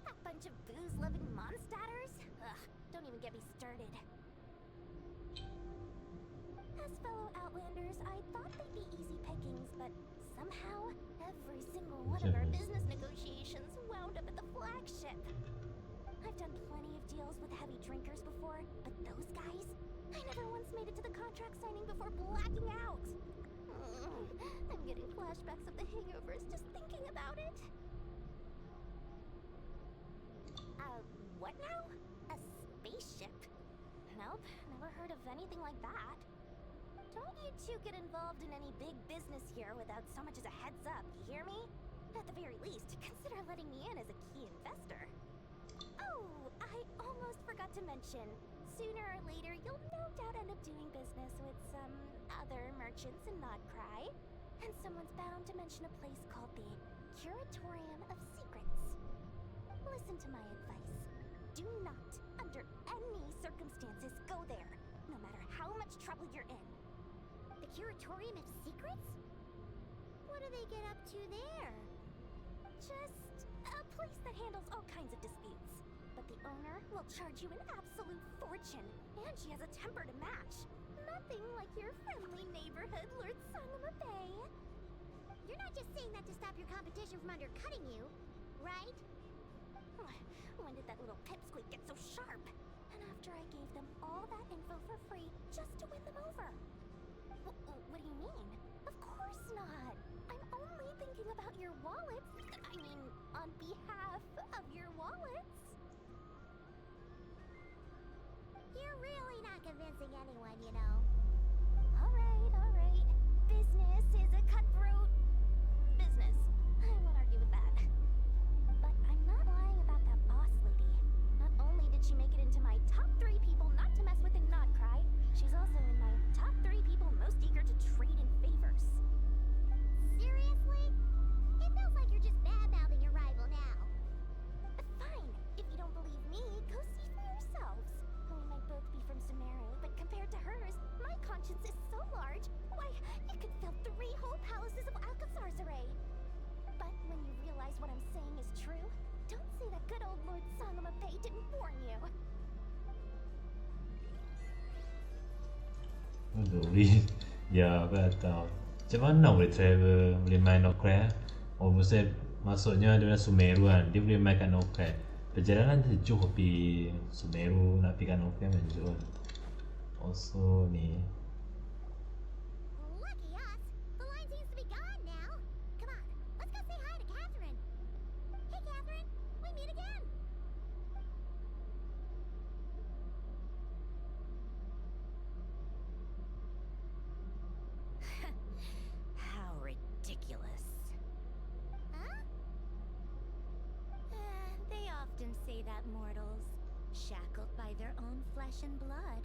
S3: That bunch of booze-loving monsters? Ugh, don't even get me started. As fellow Outlanders, I thought they'd be easy pickings, but somehow, every single one of our business negotiations wound up at the flagship. I've done plenty of deals with heavy drinkers before, but those guys? I never once made it to the contract signing before blacking out. I'm getting flashbacks of the hangovers just thinking about it. What now? A spaceship? Nope, never heard of anything like that. Don't you two get involved in any big business here without so much as a heads up, you hear me? At the very least, consider letting me in as a key investor. Oh, I almost forgot to mention. Sooner or later, you'll no doubt end up doing business with some other merchants in Nodcry. And someone's bound to mention a place called the Curatorium of Secrets. Listen to my advice. Do not, under any circumstances, go there, no matter how much trouble you're in.
S12: The Curatorium of Secrets? What do they get up to there?
S3: Just a place that handles all kinds of disputes. But the owner will charge you an absolute fortune, and she has a temper to match. Nothing like your friendly neighborhood, Lord Sangama Bay.
S12: You're not just saying that to stop your competition from undercutting you, right?
S3: When did that little pipsqueak get so sharp? And after I gave them all that info for free just to win them over. What do you mean? Of course not. I'm only thinking about your wallets. I mean, on behalf of your wallets.
S12: You're really not convincing anyone, you know.
S3: All right. Business is a cutthroat business. I won't argue with that. But I'm not lying about that boss lady. Not only did she make it into my top 3 people not to mess with in Nodcry, she's also in my top 3 people most eager to trade in favors.
S12: Seriously? It feels like you're just bad-mouthing your rival now.
S3: Fine. If you don't believe me, go see for yourselves. We might both be from Sumeru, but compared to hers, my conscience is so large, why, you could fill 3 whole palaces of Alcazar's array. But when you realize what I'm saying is true, don't say that good old Lord Sangama Bay didn't warn you.
S1: Aduh, ya aku tak tahu. Macam mana boleh travel, boleh main Nocrate? Oh, maksudnya dia orang Sumeru kan, dia boleh main kat Nocrate. Perjalanan dia jauh pergi Sumeru, nak pergi kat Nocrate macam jauh. Also ni.
S12: Lucky us. The line seems to be gone now. Come on, let's go say hi to Catherine. Hey, Catherine, we meet again.
S3: How ridiculous.
S12: Huh?
S3: They often say that mortals, shackled by their own flesh and blood,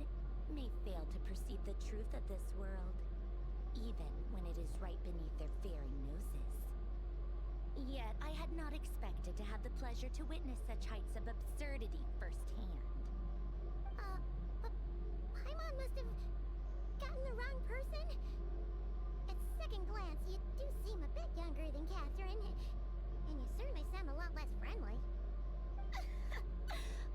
S3: may fail to perceive the truth of this world, even when it is right beneath their very noses. Yet I had not expected to have the pleasure to witness such heights of absurdity firsthand.
S12: Paimon must have gotten the wrong person. At second glance, you do seem a bit younger than Catherine, and you certainly sound a lot less friendly.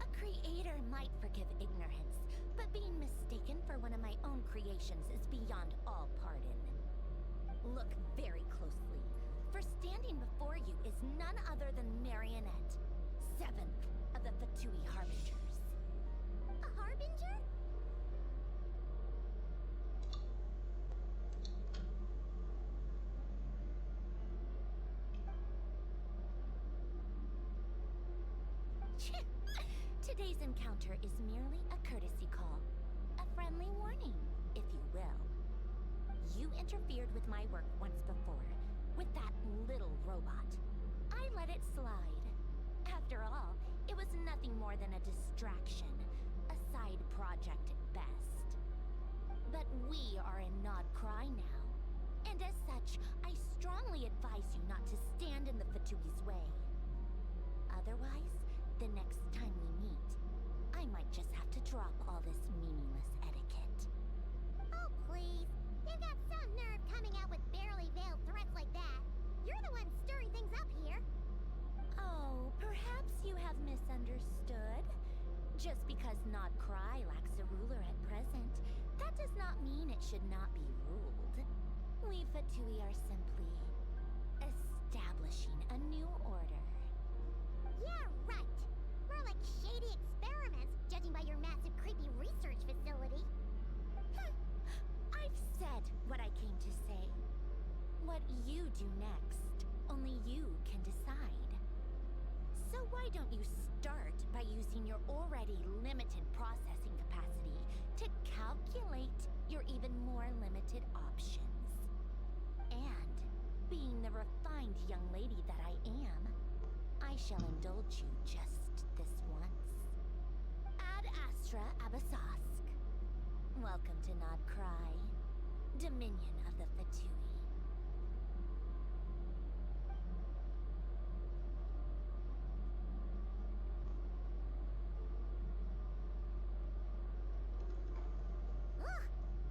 S3: A creator might forgive ignorance, but being mistaken for one of my own creations is beyond all pardon. Look very closely, for standing before you is none other than Marionette, 7th of the Fatui Harbingers.
S12: A harbinger?
S3: Today's encounter is merely a courtesy call. A friendly warning, if you will. You interfered with my work once before, with that little robot. I let it slide. After all, it was nothing more than a distraction, a side project at best. But we are in Nodcry now, and as such, I strongly advise you not to stand in the Fatui's way. Otherwise, the next time we meet, I might just have to drop all this meaningless etiquette.
S12: Oh, please. You've got some nerve coming out with barely veiled threats like that. You're the one stirring things up here.
S3: Oh, perhaps you have misunderstood. Just because Nodcry lacks a ruler at present, that does not mean it should not be ruled. We Fatui are simply establishing a new order.
S12: Yeah, right. More like shady experiments, judging by your massive creepy research facility.
S3: I've said what I came to say. What you do next, only you can decide. So why don't you start by using your already limited processing capacity to calculate your even more limited options. And, being the refined young lady that I am, I shall indulge you just this once. Ad Astra Abyssosk. Welcome to Nod Krai, Dominion of the Fatui. Ugh!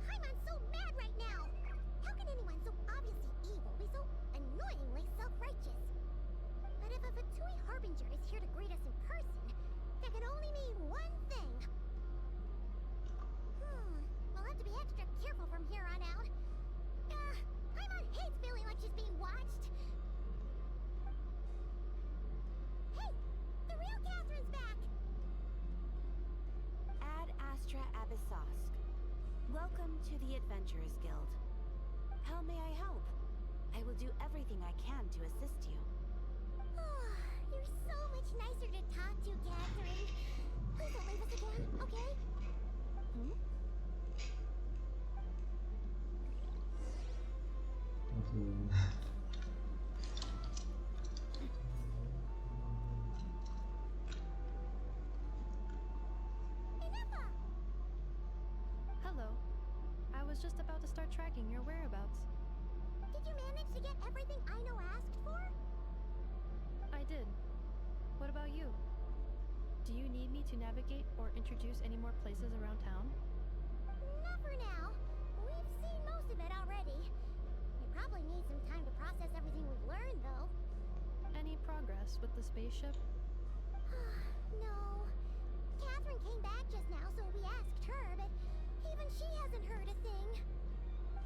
S3: Paimon's so mad right now! How can anyone so obviously evil be so annoyingly self-righteous? But if a Fatui Harbinger is here to greet us in person, that can only mean one thing. We'll have to be extra careful from here on out. Paimon hates feeling like she's being watched. Hey! The real Catherine's back!
S13: Ad Astra Abyssosk. Welcome to the Adventurers Guild. How may I help? I will do everything I can to assist you.
S3: You're so much nicer to talk to, Catherine. Please don't leave us again, okay?
S2: Hello. I was just about to start tracking your whereabouts.
S3: Did you manage to get everything Aino asked for?
S2: I did. What about you? Do you need me to navigate or introduce any more places around town?
S3: Not for now. We've seen most of it already. You probably need some time to process everything we've learned, though.
S2: Any progress with the spaceship?
S3: No. Catherine came back just now, so we asked her, but even she hasn't heard a thing.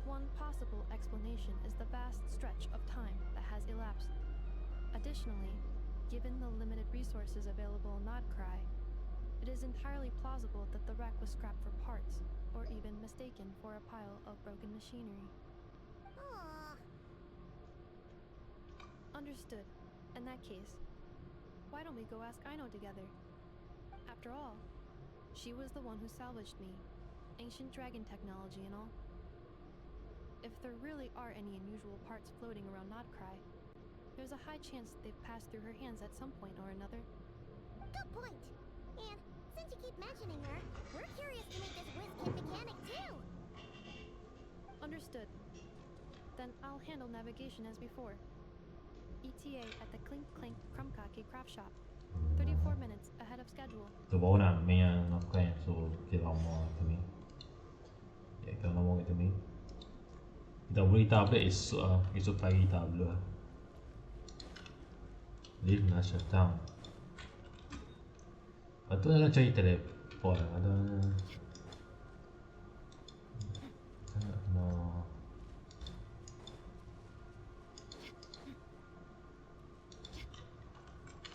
S2: One possible explanation is the vast stretch of time that has elapsed. Additionally, given the limited resources available in Nod Krai, it is entirely plausible that the wreck was scrapped for parts, or even mistaken for a pile of broken machinery. Understood. In that case, why don't we go ask Aino together? After all, she was the one who salvaged me, ancient dragon technology and all. If there really are any unusual parts floating around Nod Krai, there's a high chance they've passed through her hands at some point or another.
S3: Good point. And since you keep mentioning her, we're curious to meet this whiz-kid mechanic too.
S2: Understood. Then I'll handle navigation as before. ETA at the Clink Clink Krumkake craft shop. 34 minutes ahead of schedule.
S1: Tu bawa nak main nak kan so kita lama tu ni. Ya kita lama kita ni. Kita boleh tablet esok pagi tablet. Leave nak shutdown. Lepas tu nak cari teleport ada. No.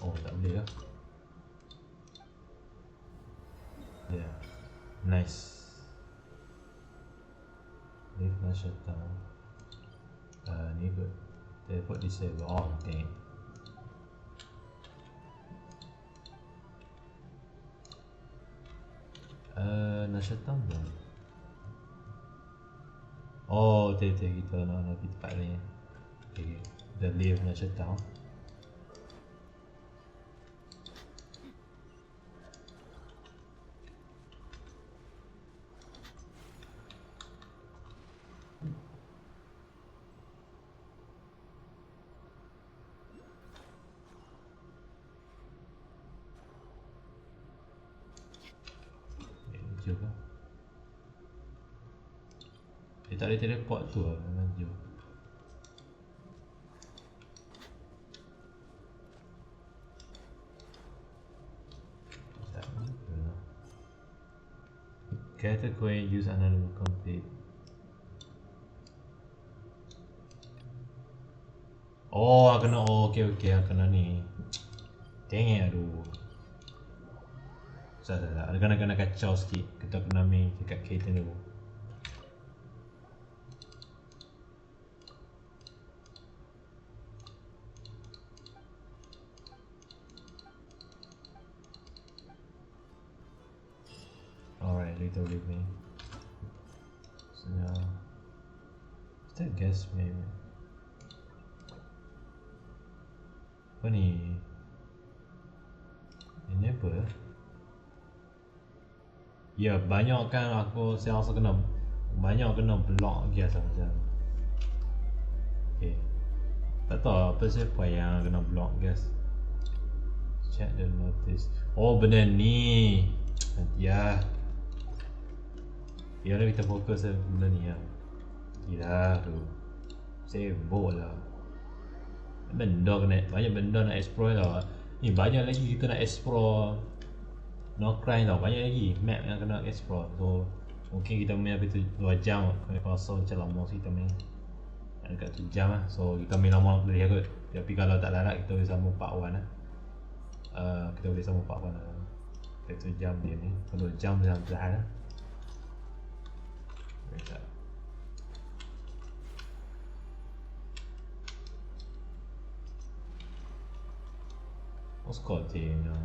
S1: Oh tak boleh lah. Yeah, nice. Leave nak shutdown. Ni good. Teleport disable. Oh, okay. Nak shutdown dah. Oh, betul kita nak pergi tempat lain. Okay, the leave nak shutdown. Juga. Dia tak ada teleport tu lah, memang jauh. Tak mana. Character coin use another complete. Oh, kena okay, kena ni. Tengok aduh. Salah. Ada kena kacau sikit. Kita kena main dekat kereta dulu. Alright, later kita boleh main. Sebenarnya kita guess main. Apa ni? Ini apa? Ya, banyak kan aku saya rasa kena banyak kena block guess macam. Okay. Tak tahu apa siapa yang kena block guys. Check the notice. Oh benda ni. Ya. Ya kita fokus benda ni ya. Gila tu. Sibuk lah. Benda kena banyak benda nak explore tau. Ni banyak lagi kita nak explore. No Krai tau. Banyak lagi map yang kena explore. So mungkin kita main apa tu 2 jam. Kalau rasa macam lama sih kita main. Dekat 7 jam lah. So kita main lama boleh kot. Tapi kalau tak larat kita boleh sambung part 1 lah. Kita boleh sambung part 1 lah. 1 jam dia ni. 2 jam dalam perlahan lah. Sekejap. Oh Scotty no.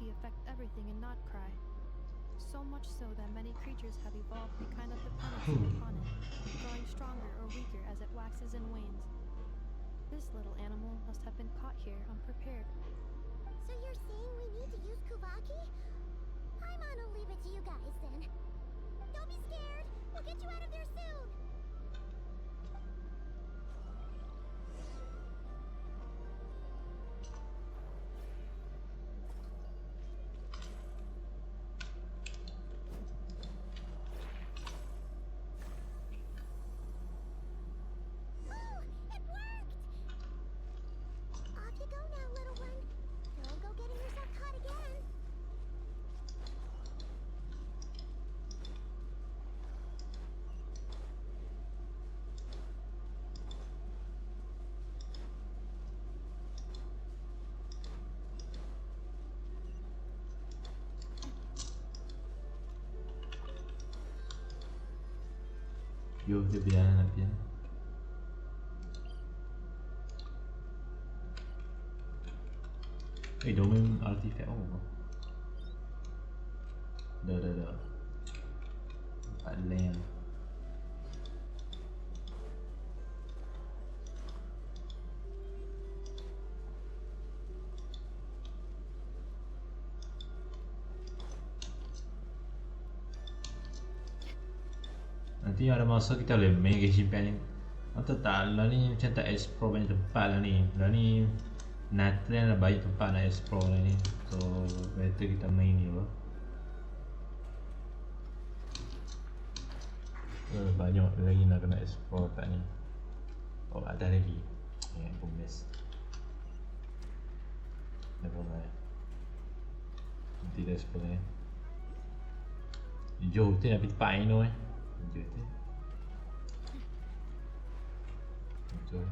S2: Affect everything in Not Krai. So much so that many creatures have evolved a kind of dependency upon it, growing stronger or weaker as it waxes and wanes. This little animal must have been caught here unprepared.
S12: So you're saying we need to use Kuvaki? Paimon will leave it to you guys then. Don't be scared. We'll get you out of there soon.
S1: Yo, dia berjalan nak pian. Domain artifact dah. Tempat land. Nanti ada masa kita boleh main Genshin ni. Atau tak lah ni macam tak explore banyak tempat lah ni. Lah ni Nathan ada banyak tempat nak explore lah ni. So better kita main ni apa. Banyak lagi nak kena explore kat ni. Oh ada lagi. Bonus. Never mind. Nanti dah explore ni. Jom kita nak pergi tempat ni tu Betul.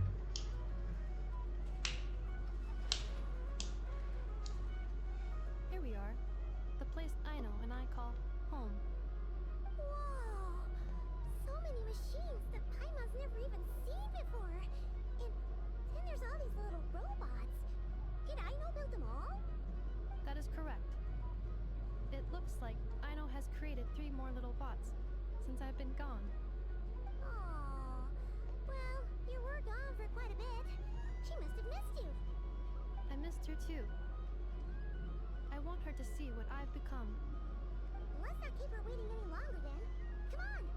S2: Here we are. The place I know and I call home.
S12: Whoa! So many machines that Paimon's never even seen before. And then there's all these little robots. Did Aino build them all?
S2: That is correct. It looks like Aino has created 3 more little bots since I've been gone.
S12: Aww. Well, you were gone for quite a bit. She must have missed you.
S2: I missed her too. I want her to see what I've become.
S12: Let's not keep her waiting any longer then. Come on!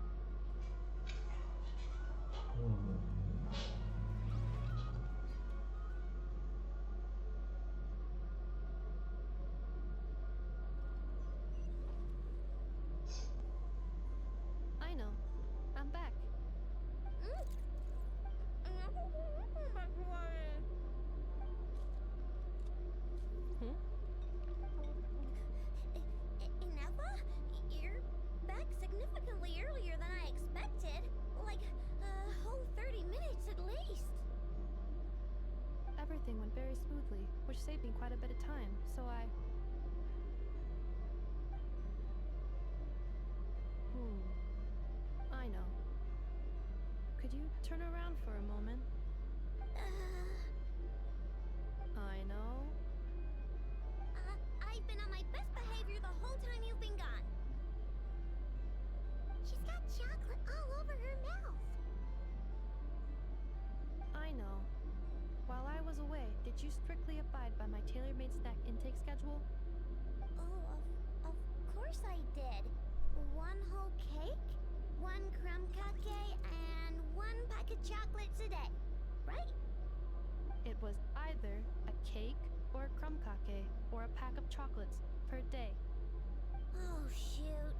S2: I know. I'm back.
S12: Inappa? You're back significantly earlier
S2: Turn around for a moment. I know.
S12: I've been on my best behavior the whole time you've been gone. She's got chocolate all over her mouth.
S2: I know. While I was away, did you strictly abide by my tailor-made snack intake schedule?
S12: Oh, of course I did. One whole cake, one crumb cake, and one pack of chocolates a day, right?
S2: It was either a cake or a crumb cake or a pack of chocolates per day.
S12: Oh, shoot.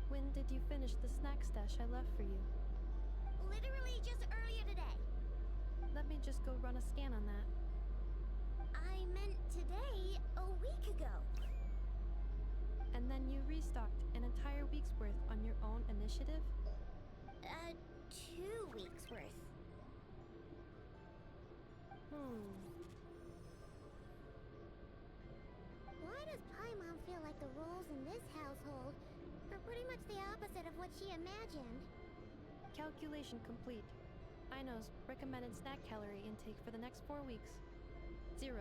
S2: When did you finish the snack stash I left for you?
S12: Literally just earlier today.
S2: Let me just go run a scan on that.
S12: I meant today, a week ago.
S2: And then you restocked an entire week's worth on your own initiative?
S12: 2 weeks worth. Why does Paimon feel like the rules in this household are pretty much the opposite of what she imagined?
S2: Calculation complete. Aino's recommended snack calorie intake for the next 4 weeks. 0.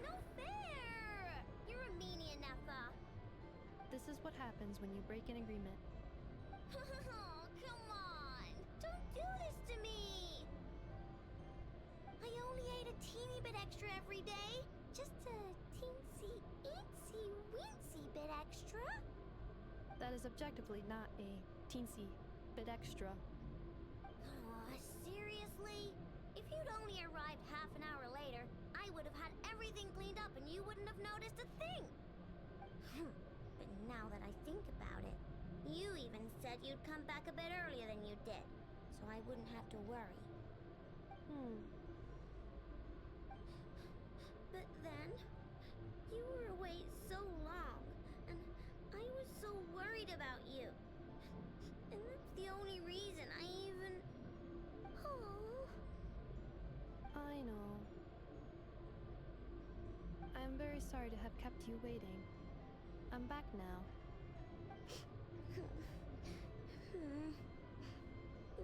S12: No fair! You're a meanie, Nefa.
S2: This is what happens when you break an agreement.
S12: Oh, come on! Don't do this to me! I only ate a teeny bit extra every day. Just a teensy, eensy, weensy bit extra.
S2: That is objectively not a teensy bit extra.
S12: Seriously? If you'd only arrived half an hour later, I would have had everything cleaned up and you wouldn't have noticed a thing. But now that I think about it, you even said you'd come back a bit earlier than you did, so I wouldn't have to worry. But then, you were away so long, and I was so worried about you. And that's the only reason I even... Oh.
S2: I know. I'm very sorry to have kept you waiting. I'm back now.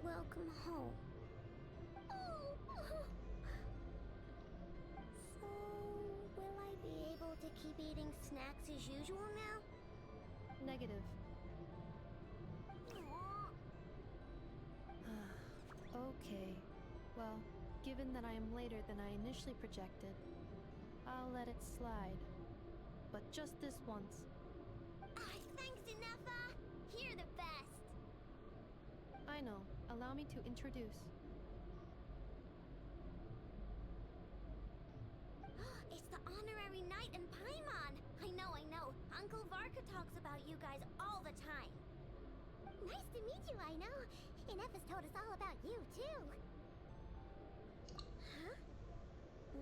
S12: Welcome home. So, will I be able to keep eating snacks as usual now?
S2: Negative. Okay. Well, given that I am later than I initially projected, I'll let it slide. But just this once.
S12: Thanks, Nefa! You're the best!
S2: I know. Allow me to introduce.
S12: It's the honorary knight in Paimon! I know. Uncle Varka talks about you guys all the time. Nice to meet you, I know. And Nefa's told us all about you, too. Huh?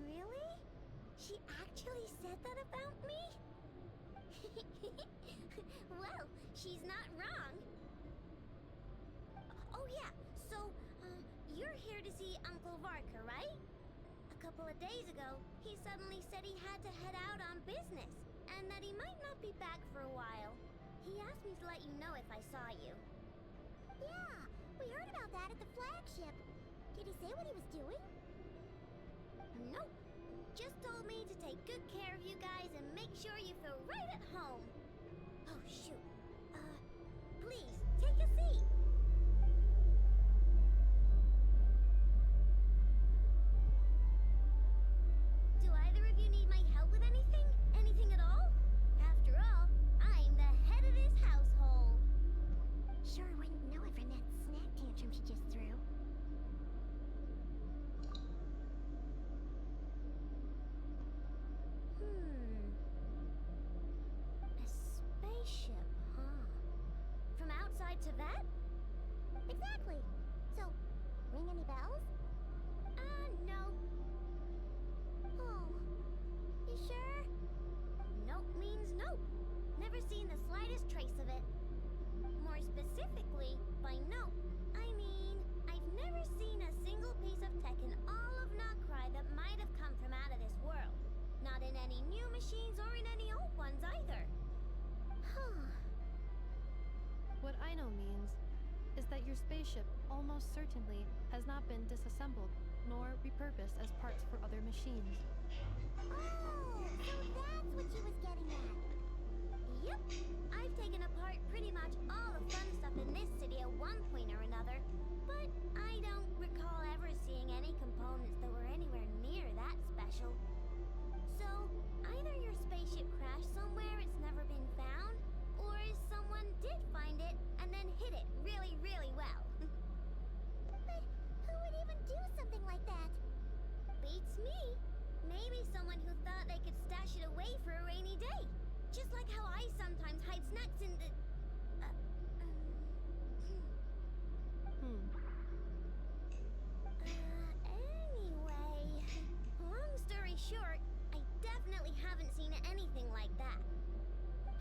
S12: Really? She actually said that about me? Well, she's not wrong. Oh yeah, so, you're here to see Uncle Varka, right? A couple of days ago, he suddenly said he had to head out on business, and that he might not be back for a while. He asked me to let you know if I saw you. Yeah, we heard about that at the flagship. Did he say what he was doing? Nope. Just told me to take good care of you guys and make sure you feel right at home. Oh, shoot. Please, take a seat. Do either of you need my help with anything? Anything at all? After all, I'm the head of this household. Sure wouldn't know it from that snack tantrum she just threw. A spaceship, huh? From outside
S2: Your spaceship almost certainly has not been disassembled nor repurposed as parts for other machines.
S12: Oh, so that's what she was getting at. Yep, I've taken apart pretty much all the fun stuff in this city at one point or another, but I don't recall ever seeing any components that were anywhere near that special. So, either your spaceship crashed somewhere it's never been found, or someone did find it and then hid it really, really well. But who would even do something like that? Beats me. Maybe someone who thought they could stash it away for a rainy day. Just like how I sometimes hide snacks in the... Anyway... Long story short, I definitely haven't seen anything like that.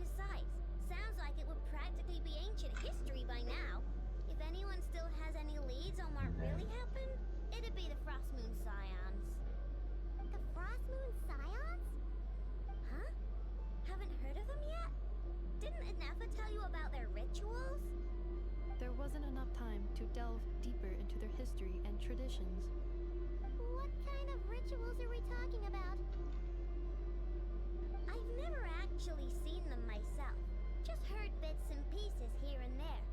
S12: Besides, sounds like it would practically be ancient history by now. If anyone still has any leads on what really happened, it'd be the Frost Moon Scions. The Frost Moon Scions? Huh? Haven't heard of them yet? Didn't Anefa tell you about their rituals?
S2: There wasn't enough time to delve deeper into their history and traditions.
S12: What kind of rituals are we talking about? I've never actually seen them myself, just heard bits and pieces here and there.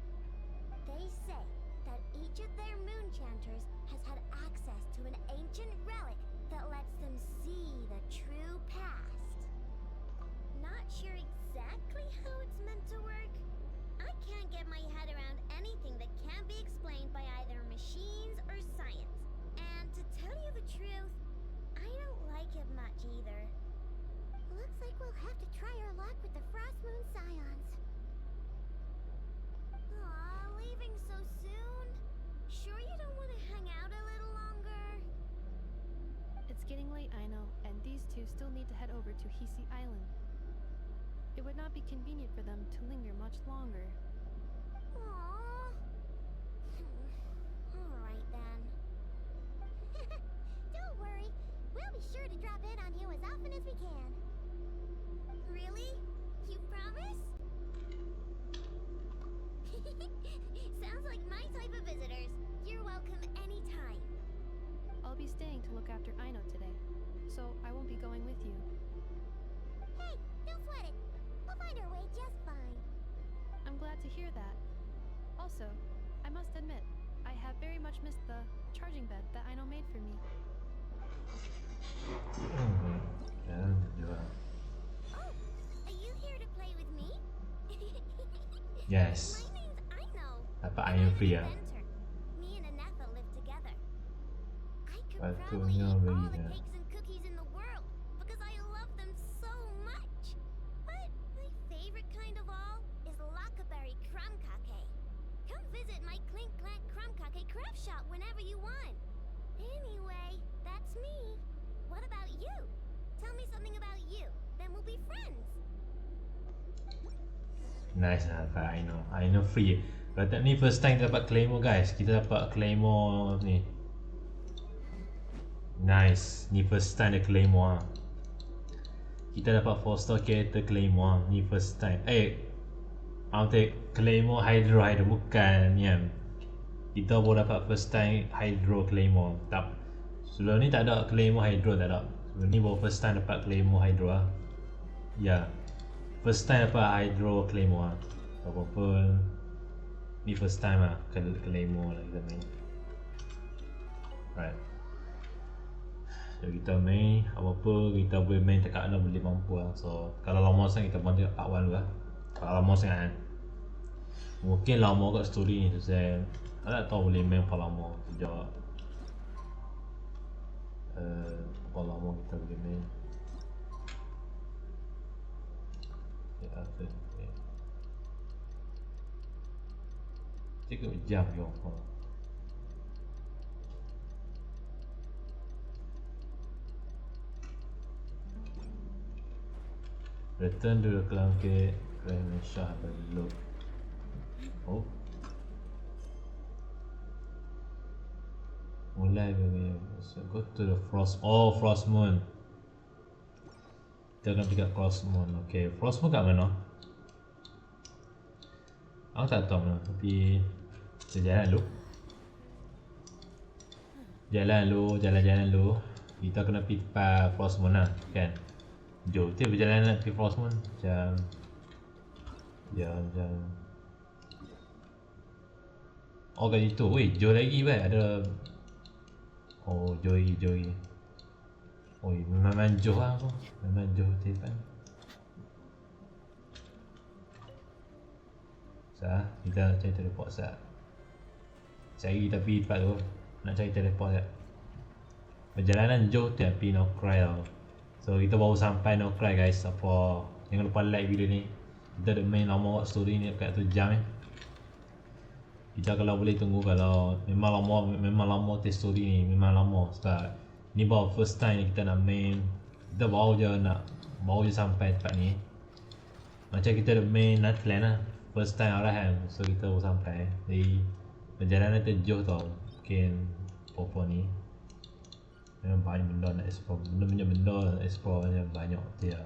S12: They say that each of their moon chanters has had access to an ancient relic that lets them see the true past. Not sure exactly how it's meant to work. I can't get my head around anything that can't be explained by either machines or science. And to tell you the truth, I don't like it much either. Looks like we'll have to try our luck with the Frost Moon Scions. Aw, leaving so soon? Sure you don't want to hang out a little longer?
S2: It's getting late, I know, and these two still need to head over to Hisi Island. It would not be convenient for them to linger much longer.
S12: Aww. Alright then. Don't worry. We'll be sure to drop in on you as often as we can. Really? You promise? Sounds like my type of visitors. You're welcome anytime.
S2: I'll be staying to look after Aino today, so I won't be going with you.
S12: Hey, don't sweat it. We'll find our way just fine.
S2: I'm glad to hear that. Also, I must admit, I have very much missed the charging bed that Aino made for me.
S12: Oh, are you here to play with me?
S1: Yes.
S12: My name's Aino.
S1: Dapat
S12: I'm
S1: Aino
S12: an
S1: free ah.
S12: inventor. Me and Anefa live together. I could
S1: Patutnya
S12: probably eat all the
S1: beli dah.
S12: cakes and cookies in the world because I love them so much. But my favorite kind of all is Lockaberry Crumb Cake. Come visit my Clink Clank Crumb Cake craft shop whenever you want. Anyway, that's me. What about you? Tell me something about you, then we'll be friends.
S1: Nice lah dapat Aino. Aino free. Kata ni first time kita dapat Claymore guys. Kita dapat Claymore ni. Nice. Ni first time ada Claymore ah. Kita dapat 4-star character Claymore. Ni first time. Claymore Hydro bukan ni kan. Kita baru dapat first time Hydro Claymore. Tak. Sebelum ni tak ada Claymore Hydro, tak ada. Sebelum ni baru first time dapat Claymore Hydro ah. Ya. First time dapat Hydro Claymore ah. Apa-apa. Ni first time lah Claymore lah kita main. Right. So kita main apa-apa kita boleh main dekat mana boleh mampu lah. So kalau lama sangat kita bantu part 1 dulu lah. Kalau lama sangat kan. Mungkin lama kat story ni tu saya tak tahu boleh main berapa lama. Sekejap. Berapa lama kita boleh main. Ya, okay. 这个一样用哦。Return to the clan ke Shah have a look. Oh. Mulai so go to the Frost. Oh, Frost Moon. Kita akan pergi kat Frost Moon. Okay, Frost Moon kat mana? Aku tak tahu mana, tapi Kita jalan dulu. Jalan dulu. Kita kena pergi Frostmourne lah kan. Jom kita berjalan nak pergi Frostmourne. Jam. Oh kat situ. Weh, jauh lagi ada. Oh, Joy. Oh, memang jauh lah tu. Memang jauh tepan. Kita nak cari teleport cari kita pergi tempat tu. Nak cari teleport perjalanan jauh tu nak pergi Krai tau. So kita baru sampai Krai guys. Jangan lupa like video ni. Kita ada main lama story ni dekat 1 jam Kita kalau boleh tunggu, kalau memang lama test story ni, memang lama sebab ni baru first time kita nak main. Kita baru je sampai tempat ni. Macam kita ada main Natlan lah, first time arahan. So kita baru sampai. Jadi perjalanan tu jauh tau. Mungkin Popo ni memang banyak benda nak explore. Benda nak explore banyak dia.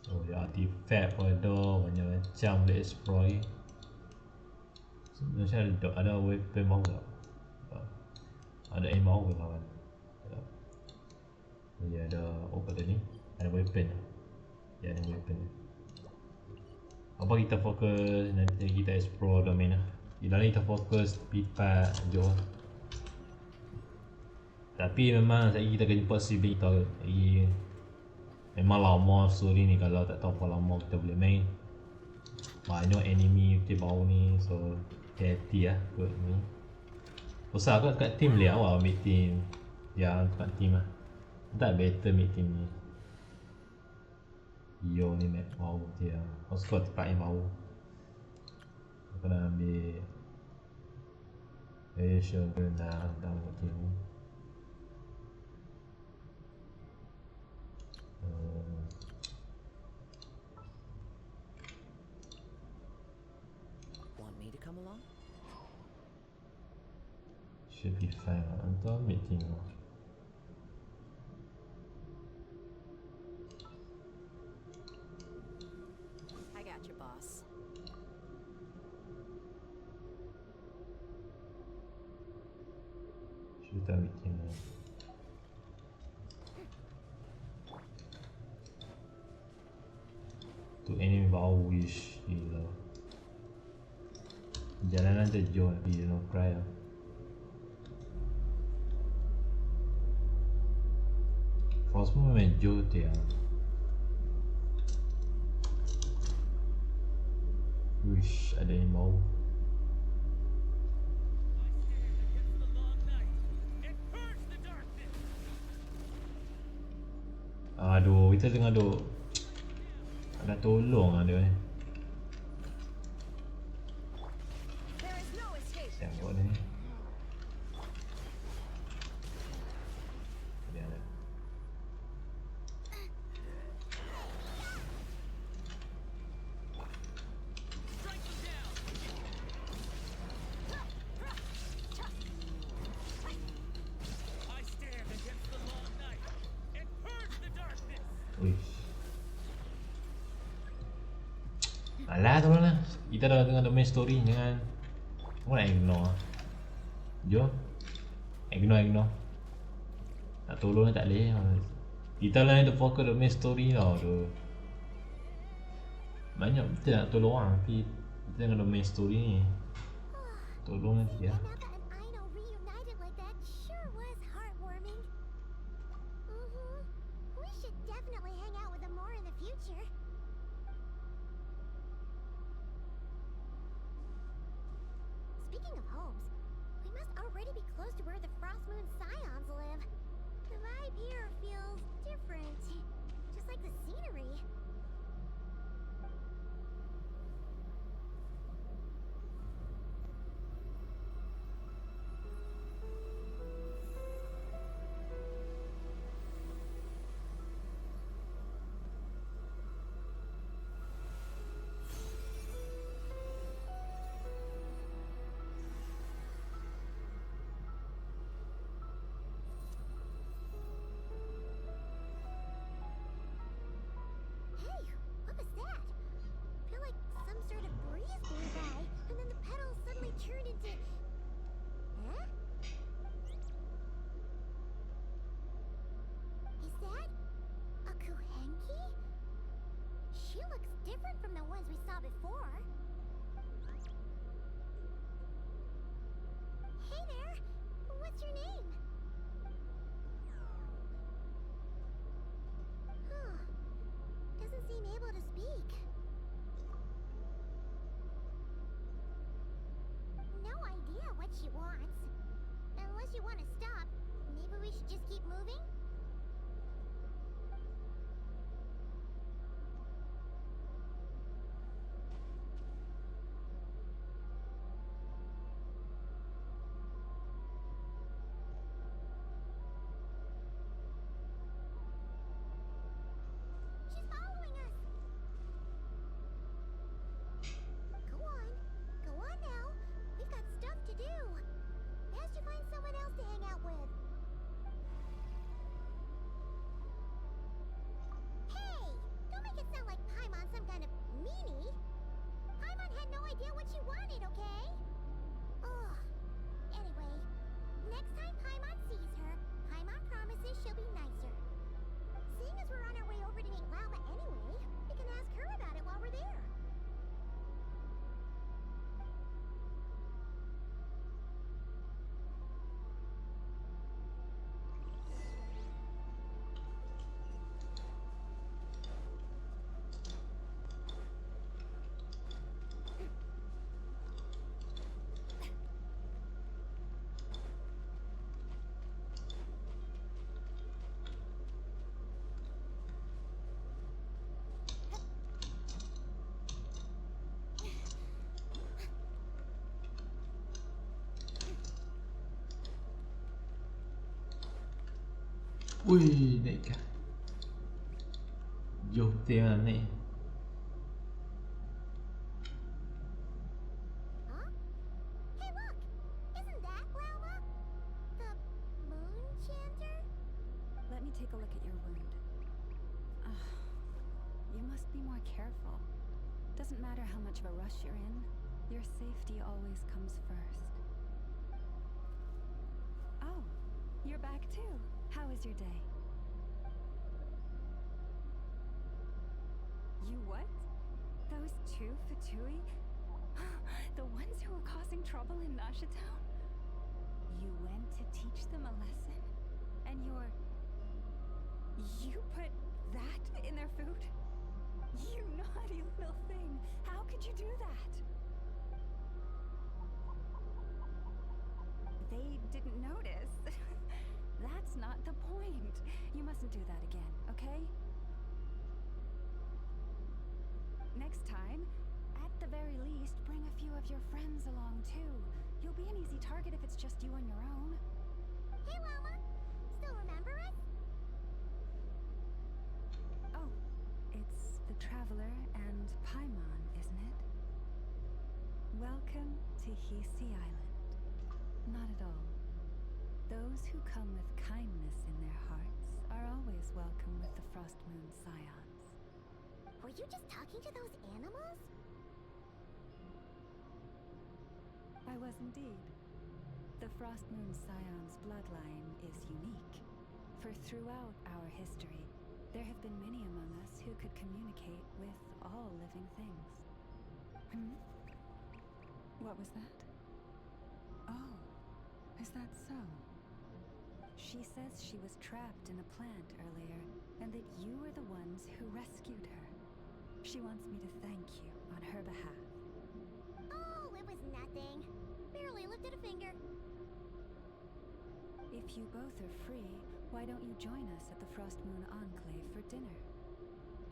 S1: Oh, artifact pun ada, banyak macam boleh explore lagi. Macam ada weapon baru tak? Ada aim baru ke kawan? Ya ada, kat ni ada weapon. Ya ada weapon. Apa kita fokus, nanti kita explore domain lah. Kita fokus pipa jauh. Tapi memang saya kita akan jumpa si Big Tall. Memang lama story ni, kalau tak tahu apa lama kita boleh main. Banyak enemy kita baru ni, so hati lah kot ni. Usah kot kat team dia awal ambil team. Ya kat team lah. Tak better ambil team ni. Yo ni map baru dia. Kau tempat yang baru. Kena ambil sure kena down team ni.
S7: Want me to come along?
S1: Should be fine lah. Untuk ambil team lah.
S10: I got you, boss.
S1: Should ambil team lah. Tu enemy baru wish gila. Jalanan terjauh nak pergi Krai lah. Frostmourne memang jauh dia. Wish ada yang baru. Aduh, kita tengah duk nak tolong lah dia ni. Siap buat ni. Dia ada. Wish. Alah tolong lah. Kita dah tengah main story, jangan. Kau nak ignore. Jom. Ignore. Nak tolong tak boleh. Kita lah ni fokus dah main story tau tu. Banyak kita nak tolong orang, tapi kita tengah main story ni. Tolong nanti lah.
S12: Speaking of homes, we must already be close to where the Frostmoon Scions live. The vibe here feels different, just like the scenery. saw before. Hey there! What's your name? Huh. Doesn't seem able to speak. No idea what she wants. Unless you want to stop, maybe we should just keep moving? She's following us! Go on. Go on now. We've got stuff to do. Best you find someone else to hang out with. Hey! Don't make it sound like Paimon's some kind of meanie. Paimon had no idea what she wanted, okay? Ugh. Anyway, next time Paimon sees her, Paimon promises she'll be nicer. Seeing as we're on our way over to meet Lama anyway, we can ask her about it while we're there.
S1: Wih, naik kah? Jauh tengah naik.
S12: Huh? Hey, look! Isn't that Lama? The moon chanter?
S11: Let me take a look at your wound. You must be more careful. Doesn't matter how much of a rush you're in, your safety always comes first. Oh, you're back too. How was your day? You what? Those two Fatui? The ones who were causing trouble in Nasha Town? You went to teach them a lesson? And you put that in their food? You naughty little thing! How could you do that? They didn't notice. That's not the point. You mustn't do that again, okay? Next time, at the very least, bring a few of your friends along too. You'll be an easy target if it's just you on your own.
S12: Hey, Lama! Still remember us?
S11: Oh, it's the Traveler and Paimon, isn't it? Welcome to Hisi Island. Not at all. Those who come with kindness in their hearts are always welcome with the Frost Moon Scions.
S12: Were you just talking to those animals?
S11: I was indeed. The Frost Moon Scions bloodline is unique, for throughout our history, there have been many among us who could communicate with all living things. What was that? Oh, is that so? She says she was trapped in a plant earlier, and that you were the ones who rescued her. She wants me to thank you on her behalf.
S12: Oh, it was nothing. Barely lifted a finger.
S11: If you both are free, why don't you join us at the Frost Moon Enclave for dinner?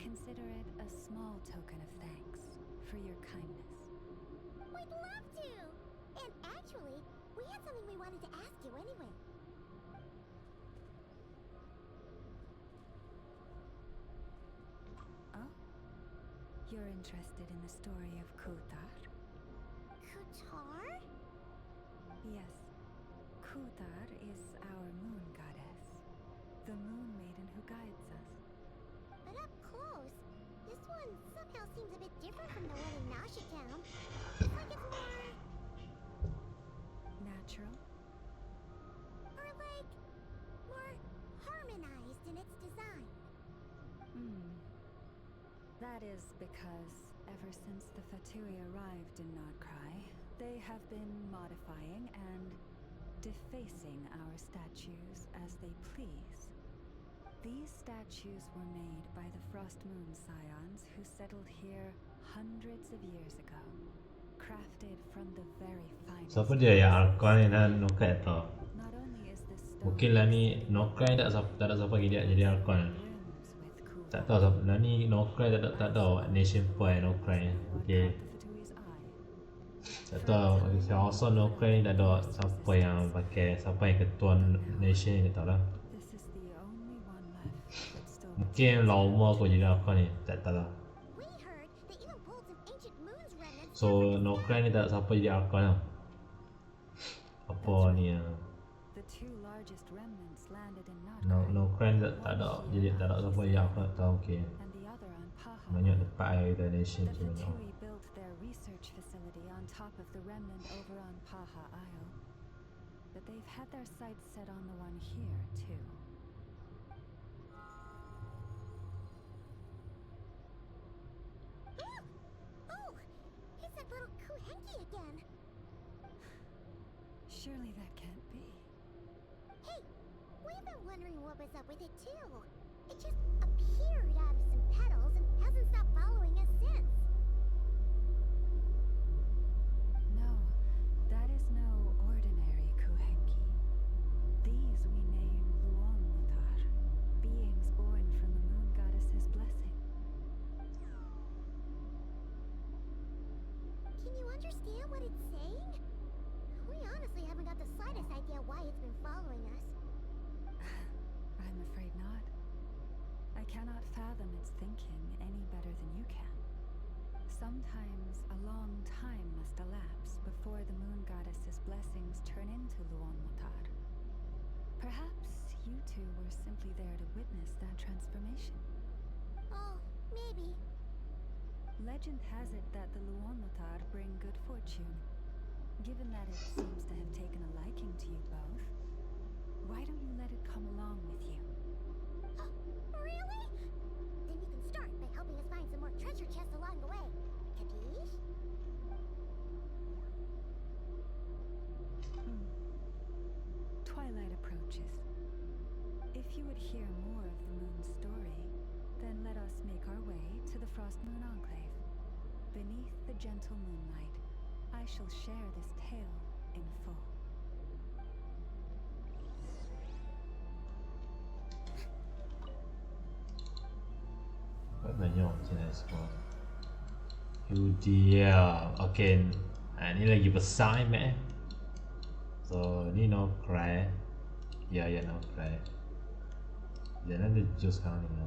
S11: Consider it a small token of thanks for your kindness.
S12: We'd love to! And actually, we had something we wanted to ask you anyway.
S11: Oh? You're interested in the story of Kuthar?
S12: Kutar?
S11: Yes. Kuthar is our moon goddess. The moon maiden who guides us.
S12: But up close, this one somehow seems a bit different from the one in Nasha Town. Like it's more...
S11: natural?
S12: Or like... more harmonized in its design.
S11: That is because ever since the Fatui arrived in Nodkrai, they have been modifying and defacing our statues as they please. These statues were made by the Frost Moon Scions who settled here hundreds of years ago, crafted from the very finest.
S1: Siapa dia yang Archon ni dan Nokai tak tahu.
S11: Not only is this stone
S1: Mungkin lah ni Nokai tak ada siapa lagi dia jadi Archon. Tak tahu siapa lah ni Nokai tak tahu Nation Point Nokai. Okay. Tak tahu saya rasa Nokai ni tak ada siapa yang pakai, siapa yang ketua Nation ni tak tahu lah. Mungkin lama aku jadi Archon ni, tak tahu lah. So Nokai ni tak siapa jadi Archon lah. Apa ni Nokai ni tak ada, jadi tak ada siapa jadi Archon, tak tahu. Okay. Banyak tempat air kita Nation tu banyak.
S11: Top of the remnant over on Paha Isle, but they've had their sights set on the one here too.
S12: Oh, it's that little Kuhenki again.
S11: Surely that can't be.
S12: Hey, we've been wondering what was up with it too. It just appeared out of some petals and hasn't stopped following us since.
S11: That is no ordinary Kuhenki. These we name Luon Mutar, beings born from the moon goddess's blessing.
S12: Can you understand what it's saying? We honestly haven't got the slightest idea why it's been following us.
S11: I'm afraid not. I cannot fathom its thinking any better than you can. Sometimes a long time must elapse before the moon goddess's blessings turn into Luon Mutar. Perhaps you two were simply there to witness that transformation.
S12: Oh, maybe.
S11: Legend has it that the Luon Mutar bring good fortune. Given that it seems to have taken a liking to you both, why don't you let it come along with you?
S12: Really? Then you can start by helping us find some more treasure chests along the way. Capiche?
S11: Twilight approaches. If you would hear more of the moon's story, then let us make our way to the Frost Moon Enclave. Beneath the gentle moonlight, I shall share this tale in full.
S1: Banyak jenis semua. Itu dia. Okay, ni lagi besar ni Mac. So ni no Krai. Ya no Krai. Jangan ada jus sekarang ni.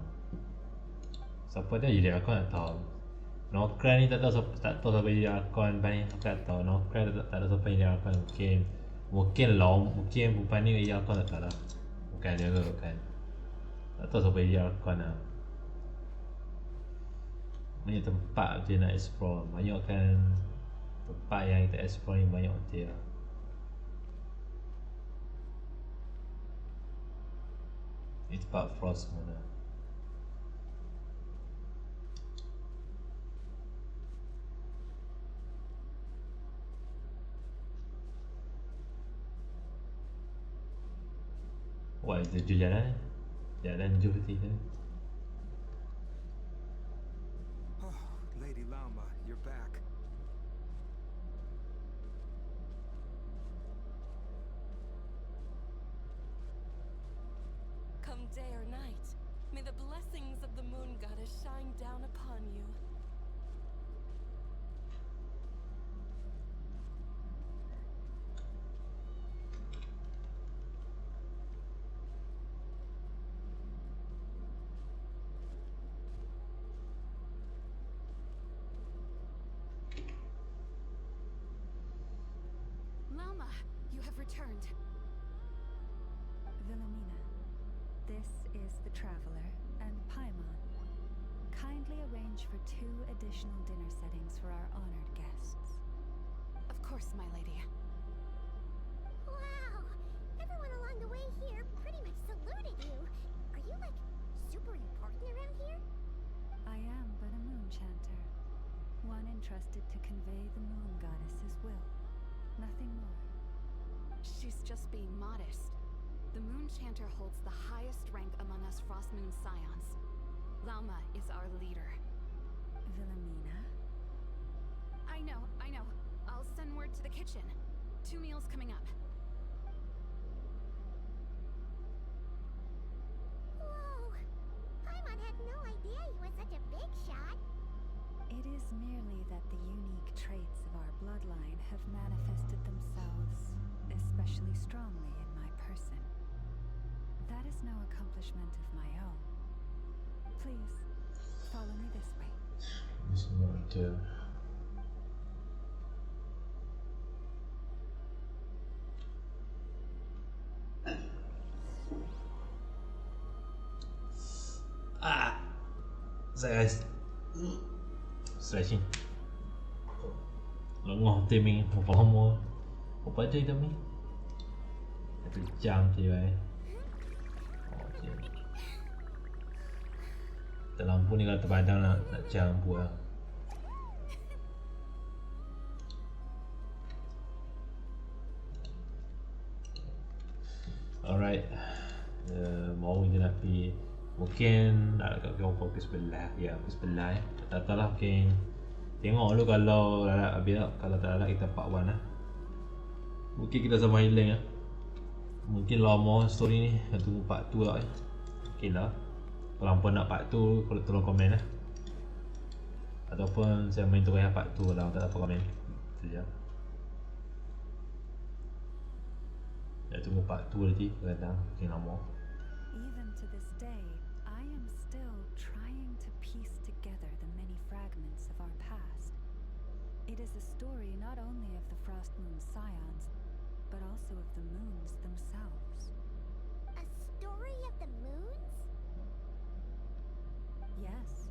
S1: Siapa dia jadi Archon tak tahu. No Krai ni tak tahu siapa jadi Archon ni. Aku tak tahu. No Krai tak ada siapa jadi Archon. Mungkin perempuan ni jadi Archon tak tahu lah. Bukan dia ke bukan. Tak tahu siapa jadi Archon lah. Banyak tempat dia nak explore. Banyak kan tempat yang kita explore ni banyak dia. Ini tempat Frost Moon lah. Wah, itu jalan. Jalan jauh putih kan.
S5: Lady Lauma, you're back.
S14: Come day or night, may the blessings of the moon goddess shine down upon you.
S10: Lauma, you have returned.
S11: Wilhelmina, this is the Traveler and Paimon. Kindly arrange for 2 additional dinner settings for our honored guests.
S10: Of course, my lady.
S12: Wow! Everyone along the way here pretty much saluted you. Are you, like, super important around here?
S11: I am but a moon chanter. entrusted to convey the moon goddess's will. Nothing more.
S10: She's just being modest. The Moon Chanter holds the highest rank among us Frost Moon Scions. Lauma is our leader.
S11: Wilhelmina?
S10: I know. I'll send word to the kitchen. 2 meals coming up.
S12: Whoa! Paimon had no idea he was such a big shot.
S11: It is merely that the unique traits of our bloodline have manifested themselves especially strongly in my person. That is no accomplishment of my own. Please, follow me this way.
S1: This is what I do. Guys, stretching. Lengah timing, apa lama? Apa aja itu ni? 1 jam je eh. Okay. Lampu ni kalau terpadam nak campur lah. Alright, mau je nak pergi. Mungkin nak kat pukul 11. Ya, pukul 11 Tak tahu lah, mungkin tengok dulu kalau habis tak. Kalau tak ada kita part 1 lah. Mungkin kita sama healing lah. Mungkin lama story ni, nak tunggu part 2 lah. Okay lah. Kalau hampa nak part 2, tolong komen lah. Ataupun saya main terus part 2 lah, tak apa komen. Itu je. Nak tunggu part 2 nanti, kadang mungkin lama.
S11: Even to this day, I am still trying to piece together the many fragments of our past. It is a story not only of the Frost Moon Scions, but also of the moons themselves.
S12: A story of the moons?
S11: Yes.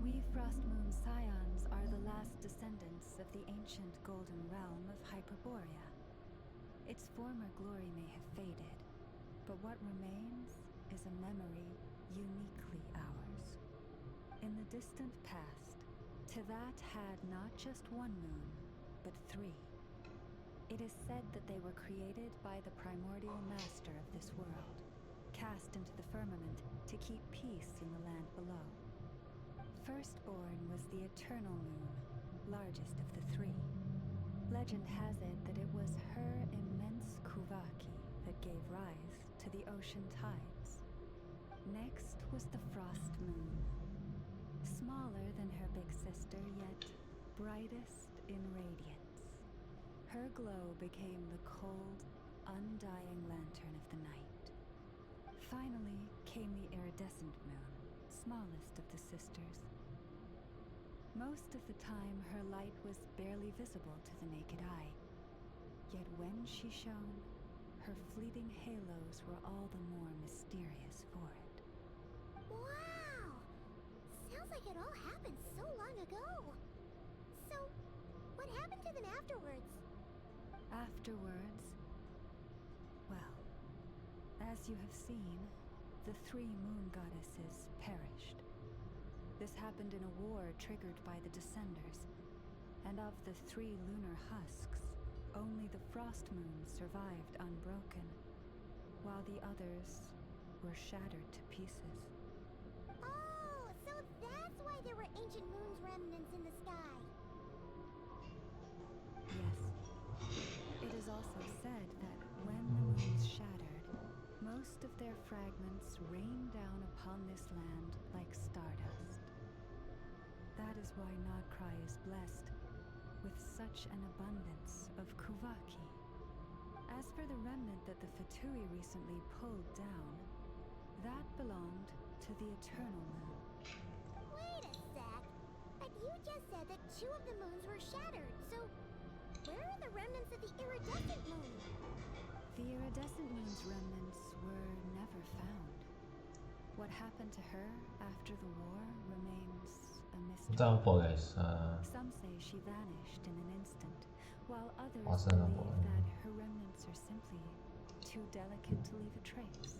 S11: We Frost Moon Scions are the last descendants of the ancient golden realm of Hyperborea. Its former glory may have faded, but what remains is a memory uniquely ours. In the distant past, Tivat had not just 1 moon, but 3. It is said that they were created by the primordial master of this world, cast into the firmament to keep peace in the land below. Firstborn was the eternal moon, largest of the 3. Legend has it that it was her immense kuvaki that gave rise to the ocean tides. Next was the Frost Moon. Smaller than her big sister, yet brightest in radiance. Her glow became the cold, undying lantern of the night. Finally came the iridescent moon, smallest of the sisters. Most of the time, her light was barely visible to the naked eye. Yet when she shone, her fleeting halos were all the more mysterious for it.
S12: Wow! Sounds like it all happened so long ago. So, what happened to them afterwards?
S11: Afterwards, well, as you have seen, the 3 moon goddesses perished. This happened in a war triggered by the Descenders, and of the 3 lunar husks, only the Frost Moon survived unbroken, while the others were shattered to pieces.
S12: Oh, so that's why there were ancient moon's remnants in the sky.
S11: Yes. It is also said that when the moons shattered, most of their fragments rained down upon this land like stardust. That is why Krai is blessed with such an abundance of kuvaki. As for the remnant that the Fatui recently pulled down, that belonged to the Eternal Moon.
S12: Wait a sec. But you just said that 2 of the moons were shattered, so where are the remnants of the iridescent moon?
S11: The iridescent moon's remnants were never found. What happened to her after the war remains a mystery.
S1: Guys.
S11: Some say she vanished in an instant, while others
S1: Awesome.
S11: believe that her remnants are simply too delicate to leave a trace.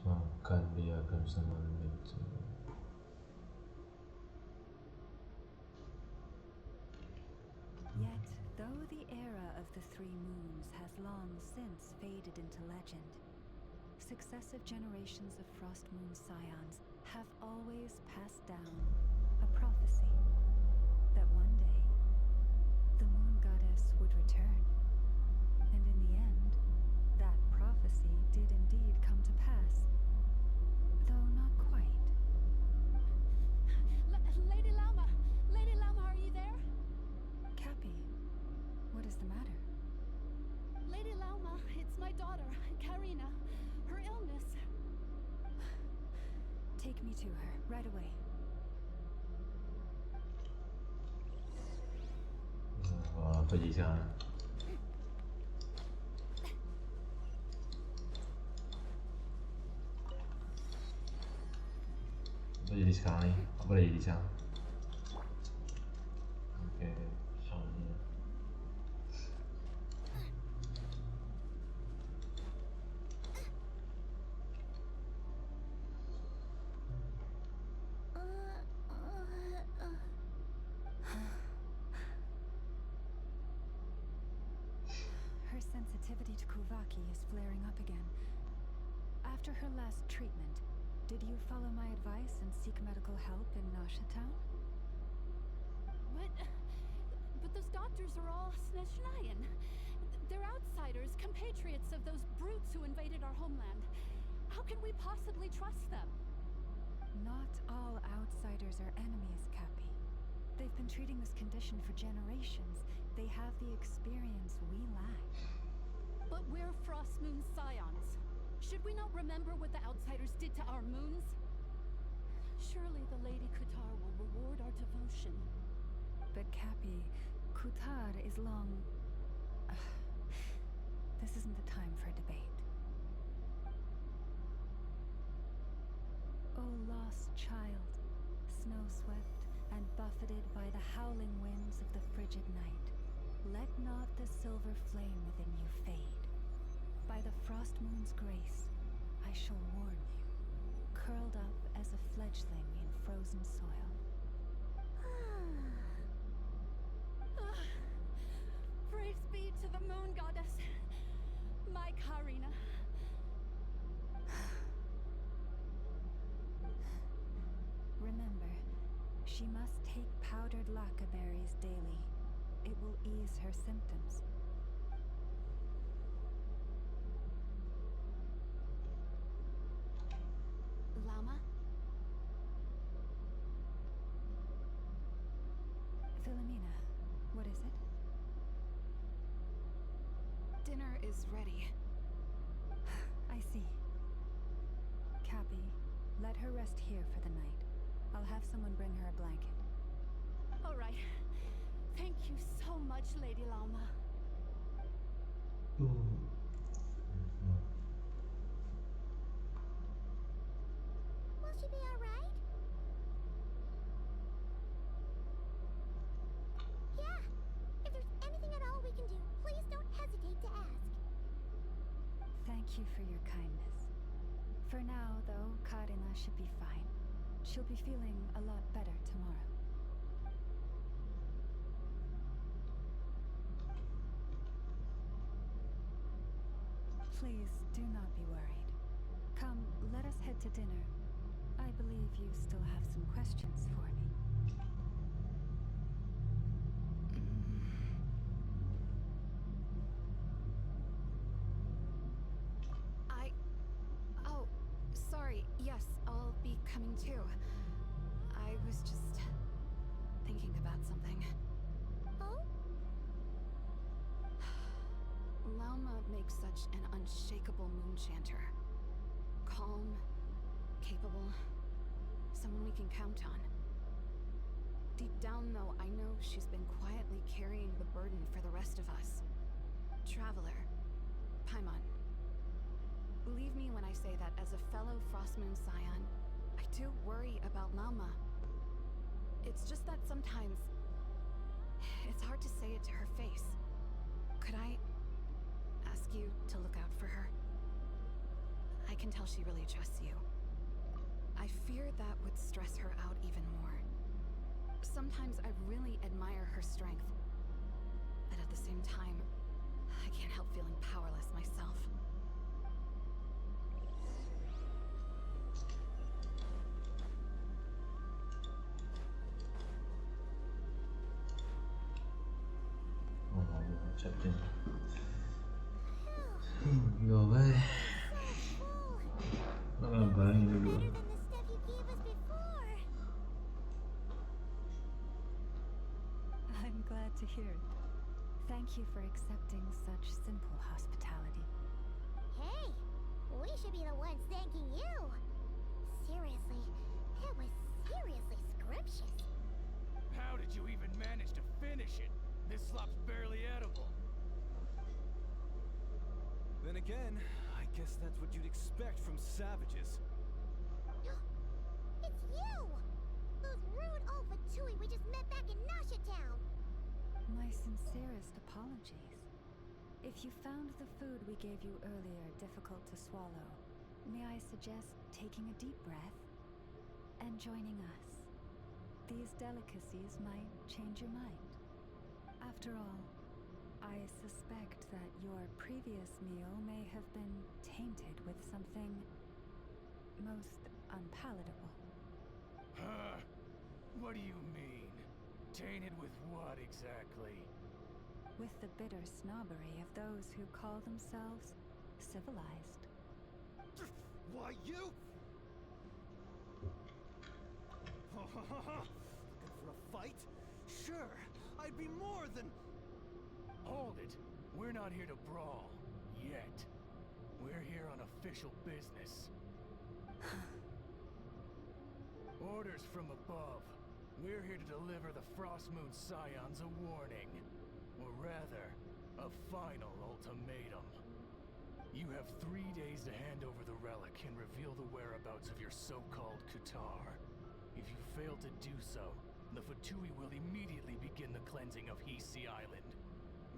S1: Makan dia akan sama itu.
S11: Though the era of the Three Moons has long since faded into legend, successive generations of Frost Moon Scions have always passed down a prophecy that one day the Moon Goddess would return. And in the end, that prophecy did indeed come to pass, though not quite.
S6: Lady Lama! Lady Lama, are you there?
S11: Cappy, what is the matter?
S6: Lady Lama, it's my daughter, Karina. Her illness.
S11: Take me to her, right away.
S1: Apa jadi sekarang? Apa jadi sekarang ni? Apa dah jadi sekarang? Okay, soalnya.
S11: Her sensitivity to Kuvaki is flaring up again. After her last treatment, did you follow my advice and seek medical help in Nasha Town?
S6: But those doctors are all Snezhnayan. They're outsiders, compatriots of those brutes who invaded our homeland. How can we possibly trust them?
S11: Not all outsiders are enemies, Cappy. They've been treating this condition for generations. They have the experience we lack.
S6: But we're Frost Moon Scions. Should we not remember what the outsiders did to our moons? Surely the Lady Kutar will reward our devotion.
S11: But Cappy, Kutar is long... This isn't the time for a debate. O lost child, snow-swept and buffeted by the howling winds of the frigid night, let not the silver flame within you fade. By the frost moon's grace, I shall warm you, curled up as a fledgling in frozen soil.
S6: Praise be to the Moon Goddess, my Karina.
S11: Remember, she must take powdered lacca berries daily. It will ease her symptoms.
S10: Lama?
S11: Philomena, what is it?
S10: Dinner is ready.
S11: I see. Cappy, let her rest here for the night. I'll have someone bring her a blanket.
S6: All right. Thank you so much, Lady Lama.
S12: Will she be alright? Yeah. If there's anything at all we can do, please don't hesitate to ask.
S11: Thank you for your kindness. For now, though, Karina should be fine. She'll be feeling a lot better tomorrow. Please do not be worried. Come, let us head to dinner. I believe you still have some questions for me.
S10: Oh, sorry. Yes, I'll be coming too. I was just thinking about something.
S12: Oh?
S10: Lauma makes such an unshakable moon chanter. Calm, capable, someone we can count on. Deep down, though, I know she's been quietly carrying the burden for the rest of us. Traveler, Paimon. Believe me when I say that as a fellow Frostmoon Scion, I do worry about Lauma. It's just that sometimes it's hard to say it to her face. Could I ask you to look out for her? I can tell she really trusts you. I fear that would stress her out even more. Sometimes I really admire her strength, but at the same feeling powerless myself.
S1: Oh my god, chapter. Go away. Bang dulu.
S12: Better than the stuff you gave us before.
S11: I'm glad to hear it. Thank you for accepting such simple hospitality.
S12: Hey, we should be the ones thanking you. Seriously, it was seriously scrumptious.
S9: How did you even manage to finish it? This slop's barely edible.
S8: Then again, I guess that's what you'd expect from savages.
S12: It's you! Those rude old Fatui we just met back in Nasha Town.
S11: My sincerest apologies. If you found the food we gave you earlier difficult to swallow, may I suggest taking a deep breath and joining us? These delicacies might change your mind. After all, I suspect that your previous meal may have been tainted with something most unpalatable.
S9: Huh? What do you mean? Tainted with what exactly?
S11: With the bitter snobbery of those who call themselves civilized.
S8: Why, you? Looking for a fight? Sure, I'd be more than...
S9: Hold it. We're not here to brawl. Yet. We're here on official business. Orders from above. We're here to deliver the Frostmoon Scions a warning. Or rather, a final ultimatum. You have 3 days to hand over the relic and reveal the whereabouts of your so-called Kutar. If you fail to do so, the Fatui will immediately begin the cleansing of Hisi Island.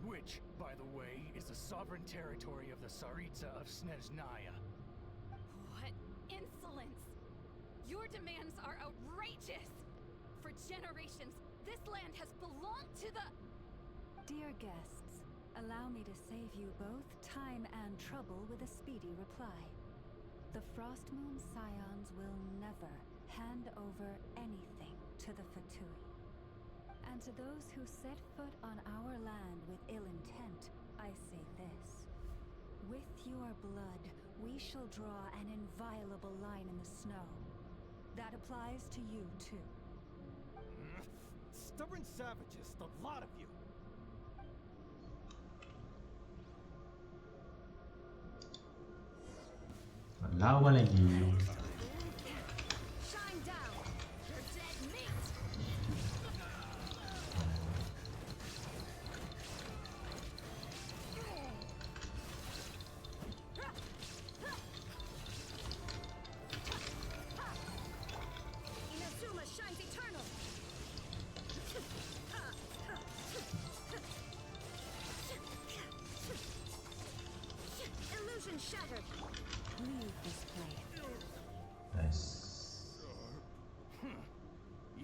S9: Which, by the way, is the sovereign territory of the Tsaritsa of Snezhnaya.
S10: What insolence! Your demands are outrageous! For generations, this land has belonged to the...
S11: Dear guests, allow me to save you both time and trouble with a speedy reply. The Frostmoon Scions will never hand over anything to the Fatui. And to those who set foot on our land with ill intent, I say this. With your blood, we shall draw an inviolable line in the snow. That applies to you, too.
S8: Stubborn savages, the lot of you!
S1: Lawan lagi.
S10: Shine down! You're dead meat! Inazuma shines eternal! Illusion shattered!
S11: Leave this place.
S1: Nice.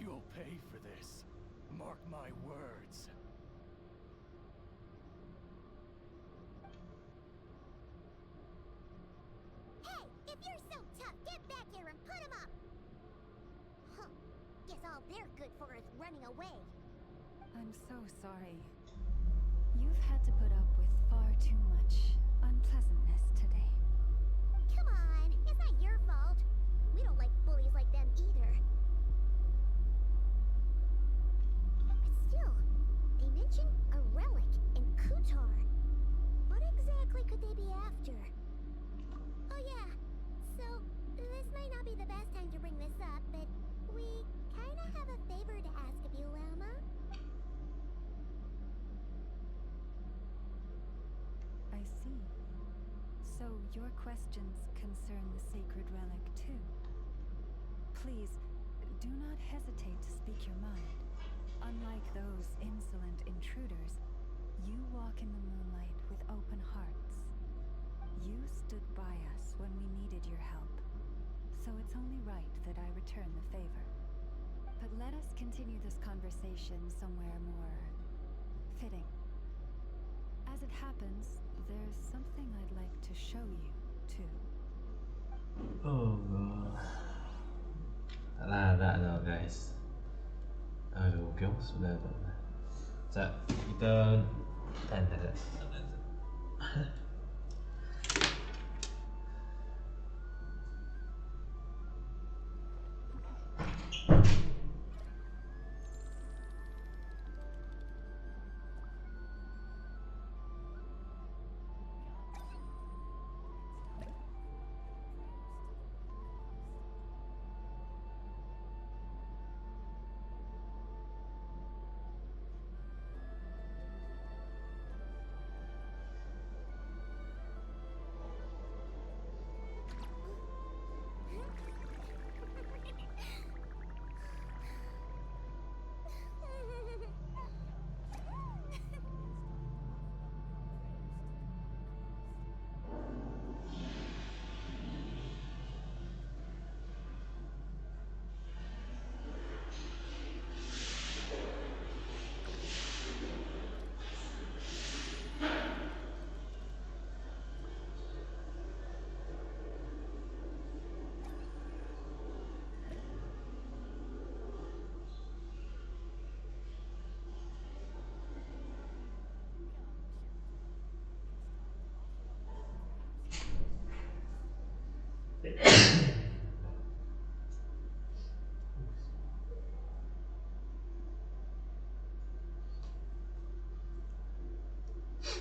S9: You'll pay for this. Mark my words.
S12: Hey, if you're so tough, get back here and put him up! Huh. Guess all they're good for is running away.
S11: I'm so sorry. You've had to put up with far too much unpleasantness today.
S12: Come on, it's not your fault. We don't like bullies like them either. But still, they mentioned a relic and Kutar. What exactly could they be after? Oh yeah, so this might not be the best time to bring this up, but we kinda have a favor to ask of you, Lama.
S11: I see. So your questions concern the sacred relic too. Please, do not hesitate to speak your mind. Unlike those insolent intruders, you walk in the moonlight with open hearts. You stood by us when we needed your help, so it's only right that I return the favor. But let us continue this conversation somewhere more fitting. As it happens, there's something I'd like to show you, too.
S1: Oh god. Tak larat tau guys. Aduh, okay, sudah tak. Sekejap, kita tak.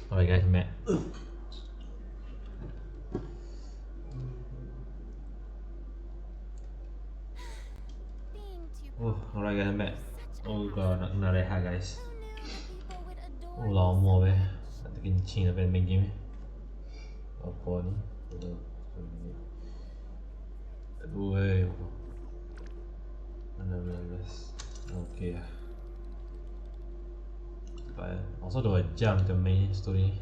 S1: Alright guys, I'm back. Alright guys, I'm back. Oh god, nak kena rehat guys. Oh lama weh. Nak terkencing sampai main game. Apa ni? Aduh weh. Mana guys. Okay lah. Also 2 jam kita main story.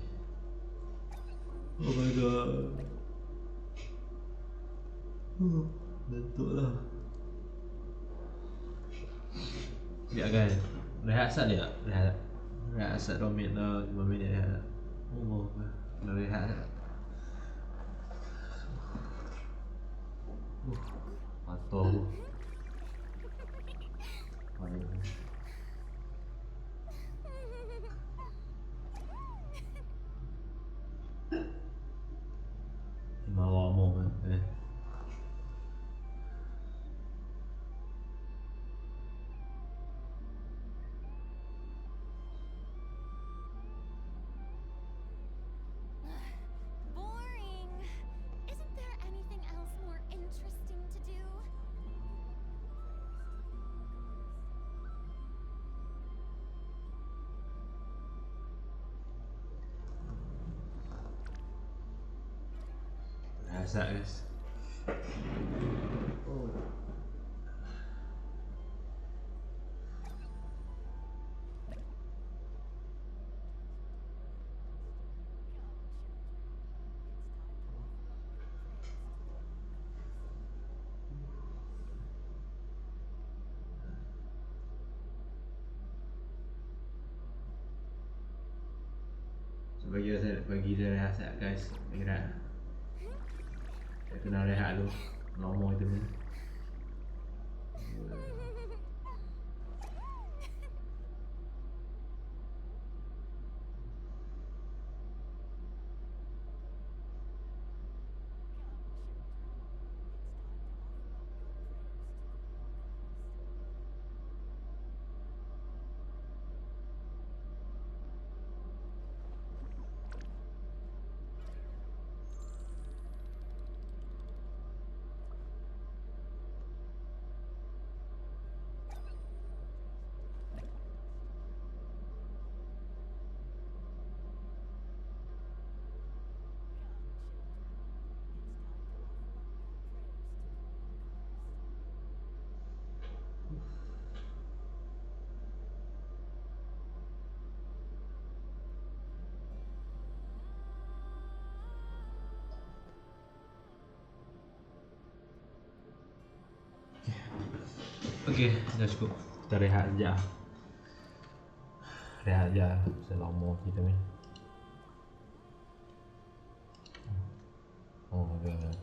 S1: Oh my god. Bentuk lah. Lihat kan. Rehat sat dia. Rehat sat 2 minit lah, 5 minit rehat. Oh, kena rehat sat. Patah. Memang lama kan.
S3: Boring. Isn't there anything else more interesting to do?
S1: Rehat guys. Oh. So bagi dia rehat guys. Bagi rehat. Saya kena rehat dulu. Lama kita ni. Okey, dah cukup. Kita rehat sekejap. Rehat sekejap. Selama kita main. Oh my god.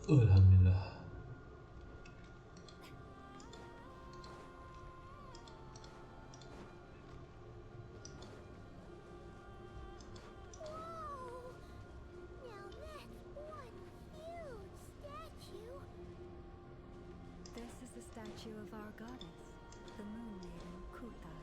S1: Alhamdulillah.
S11: This is the statue of our goddess, the moon maiden Kutar.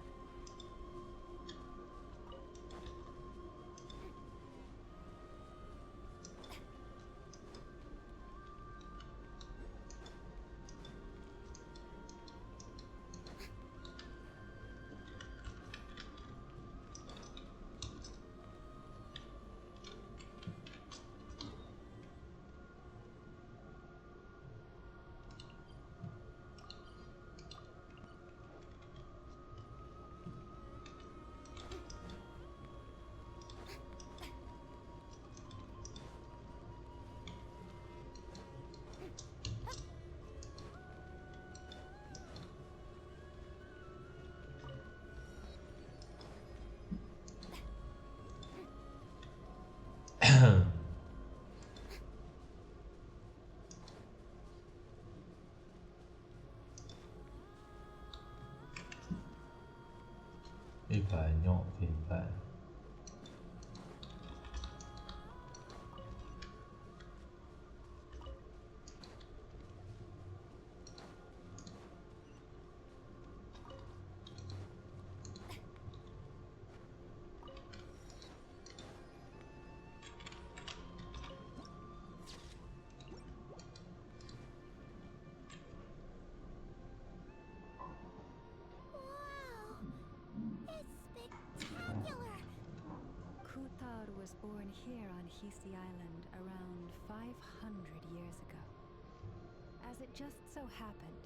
S11: Banyak timpan. Kutar was born here on Hisi Island around 500 years ago. As it just so happened,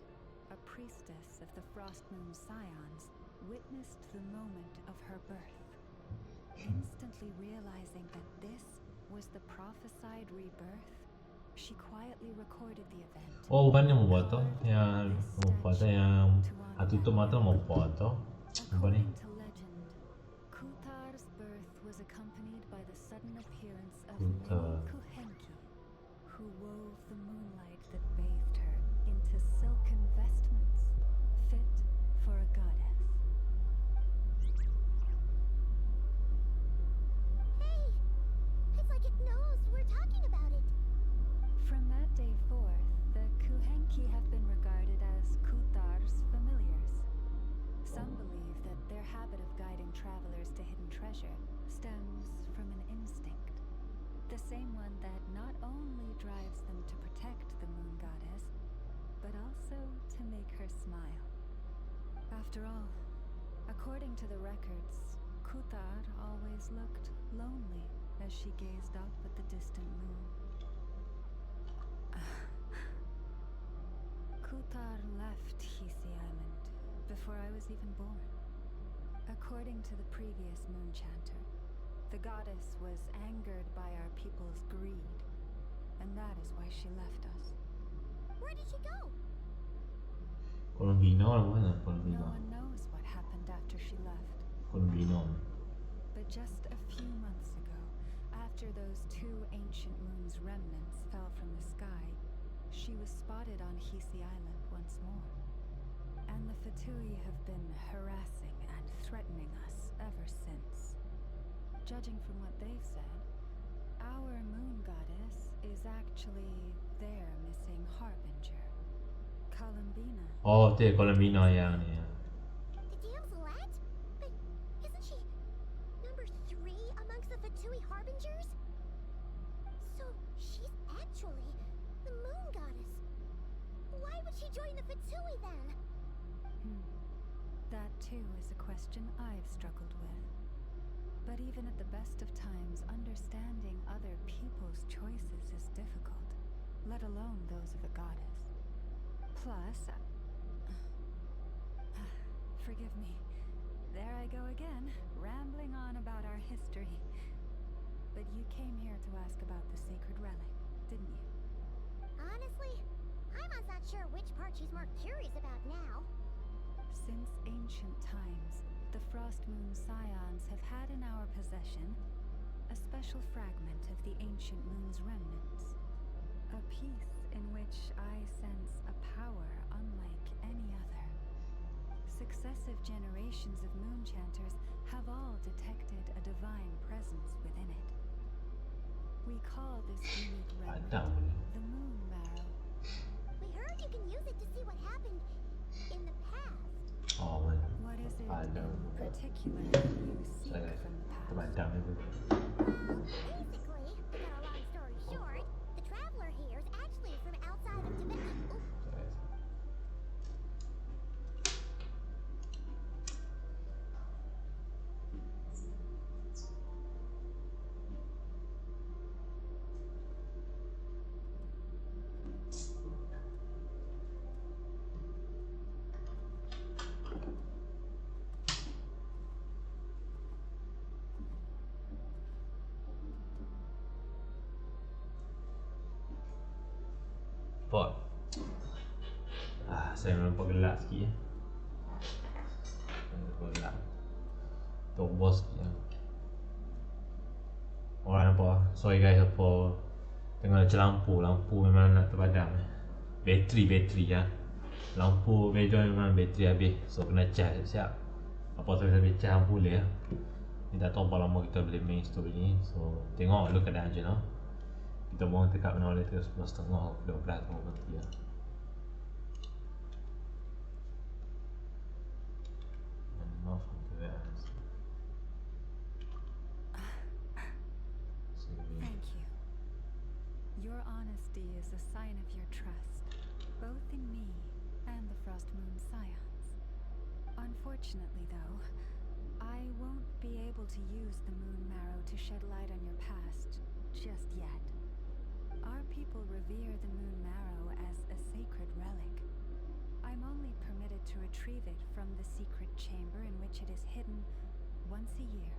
S11: a priestess of the Frost Moon Scions witnessed the moment of her birth. Instantly realizing that this was the prophesied rebirth, she quietly recorded the event.
S1: Oh, bukannya mau foto? Yang mau foto yang tutup mata mau foto? Apa nih?
S11: According to legend, Kutar's birth was accompanied by the sudden appearance of
S1: Kutar.
S11: many Kuhenki, who wove the moonlight that bathed her into silken vestments fit for a goddess.
S12: Hey! It's like it knows we're talking about it.
S11: From that day forth, the Kuhenki have been regarded as Kutar's familiars. Some believe that their habit of guiding travelers to hidden treasure stems from an instinct. The same one that not only drives them to protect the moon goddess, but also to make her smile. After all, according to the records, Kutar always looked lonely as she gazed up at the distant moon. Kutar left Hisi Island before I was even born. According to the previous moon chanter, the goddess was angered by our people's greed, and that is why she left us.
S12: Where did she go?
S1: Colombino or mana?
S11: No
S1: Colombino.
S11: one knows what happened after she left.
S1: Colombino.
S11: But just a few months ago, after those two ancient moon's remnants fell from the sky, she was spotted on Hisi Island once more. And the Fatui have been harassing and threatening us ever since. Judging from what they've said, our moon goddess is actually their missing harbinger, Columbina.
S1: Oh, itu Colombino yang ni.
S12: The damselette? But isn't she number 3 amongst the Fatui Harbingers? So she's actually the moon goddess. Why would she join the Fatui then?
S11: That too is a question I've struggled with. But even at the best of times, understanding other people's choices is difficult, let alone those of a goddess. Plus, forgive me, there I go again, rambling on about our history. But you came here to ask about the sacred relic, didn't you?
S12: Honestly, Paimon's not more curious about now.
S11: Since ancient times, the Frost Moon Scions have had in our possession a special fragment of the ancient moon's remnants. A piece in which I sense a power unlike any other. Successive generations of moonchanters have all detected a divine presence within it. We call this unique remnant the Moon Marrow.
S12: We heard you can use it to see what happened in the past.
S1: Oh man.
S11: What is it
S1: I
S11: in
S1: know.
S11: particular that you seek
S1: Saya
S11: from the past?
S1: terpandang itu.
S12: Basically, to cut a long story short, the traveler here is actually from outside of Tibet. Ooh,
S1: Pot. Saya nampak gelap sikit ya. Nampak gelap. Tombol sikit ya. Orang nampak. Sorry guys apa tengah macam lampu memang nak terpadam. Bateri ya. Lampu background memang bateri habis. So kena charge siap. Apa sampai charge lampu boleh ya. Ni tak tahu berapa lama kita boleh main story ni. So tengok dulu keadaan je lah. Kita mohon dekat mana boleh 11.30 12 baru berhenti ya. Enough of that.
S11: Thank you. Your honesty is a sign of your trust, both in me and the Frost Moon Scions. Unfortunately, though, I won't be able to use the Moon Marrow to shed light on your past just yet. Our people revere the Moon Marrow as a sacred relic. I'm only permitted to retrieve it from the secret chamber in which it is hidden once a year,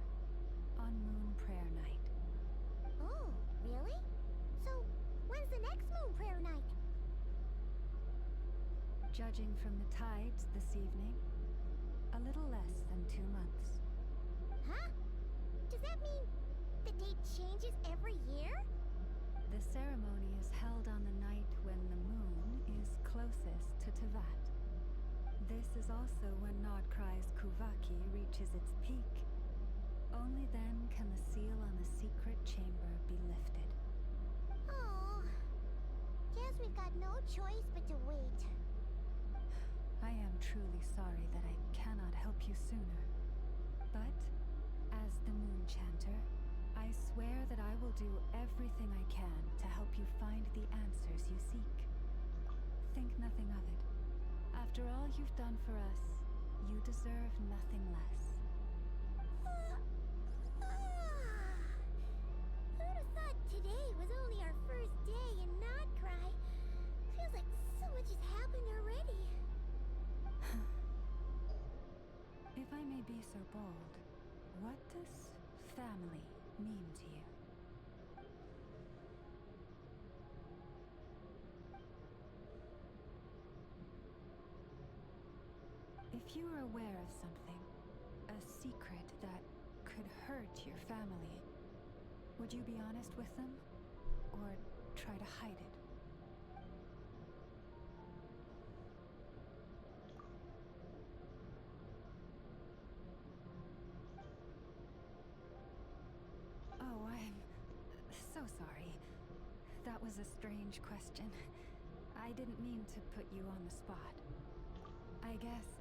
S11: on Moon Prayer Night.
S12: oh, really? So, when's the next moon prayer night?
S11: Judging from the tides this evening, a little less than 2 months.
S12: Huh? Does that mean the date changes every year?
S11: The ceremony is held on the night when the moon is closest to Tevat. This is also when Nodkrai's Kuvaki reaches its peak. Only then can the seal on the secret chamber be lifted.
S12: Oh, guess we've got no choice but to wait.
S11: I am truly sorry that I cannot help you sooner. But, as the Moon Chanter, I swear that I will do everything I can to help you find the answers you seek. Think nothing of it. After all you've done for us, you deserve nothing less.
S12: Who'd have thought today was only our first day in Nodkrai? Feels like so much has happened already.
S11: If I may be so bold, what does family mean to you? If you are aware of something, a secret that could hurt your family, would you be honest with them? Or try to hide it? Oh, I'm so sorry. That was a strange question. I didn't mean to put you on the spot. I guess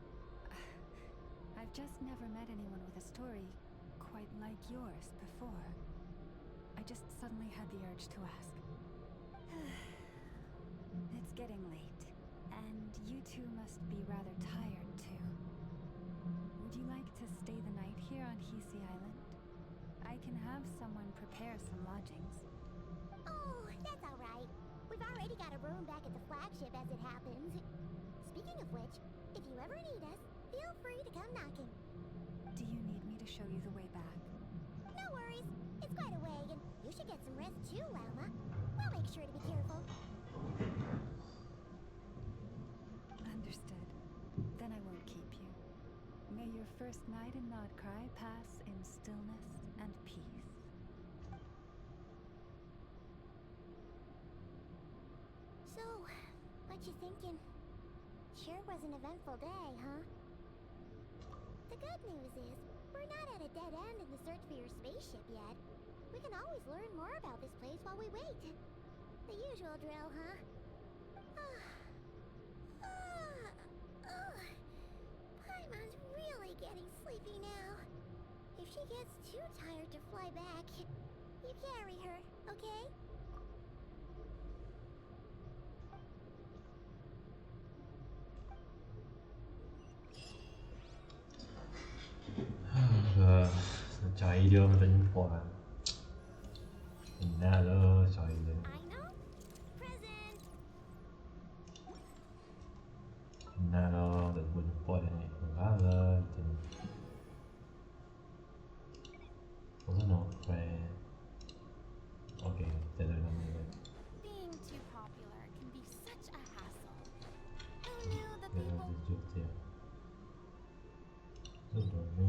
S11: I've just never met anyone with a story quite like yours before. I just suddenly had the urge to ask. It's getting late, and you two must be rather tired too. Would you like to stay the night here on Hisi Island? I can have someone prepare some lodgings.
S12: Oh, that's alright. We've already got a room back at the flagship as it happens. Speaking of which, if you ever need us, feel free to come knocking.
S11: Do you need me to show you the way back?
S12: No worries. It's quite a way, and you should get some rest too, Lalma. We'll make sure to be careful.
S11: And May your first night in Krai pass in stillness and peace.
S12: So, what you thinking? Sure was an eventful day, huh? The good news is, we're not at a dead end in the search for your spaceship yet. We can always learn more about this place while we wait. The usual drill, huh? Paimon's really getting sleepy now. If she gets too tired to fly back, you carry her, okay?
S1: Cari dia macam jumpa kan. Ingat lah cari dia. Ingat lah dah jumpa dia ni. Ingat lah macam ni. Masa nak try. Okay, kita dah nama dia.
S6: Being too popular can be such a hassle. Who
S1: Dia
S6: knew the
S1: dah
S6: people...
S1: jujur dia. Sudah ni.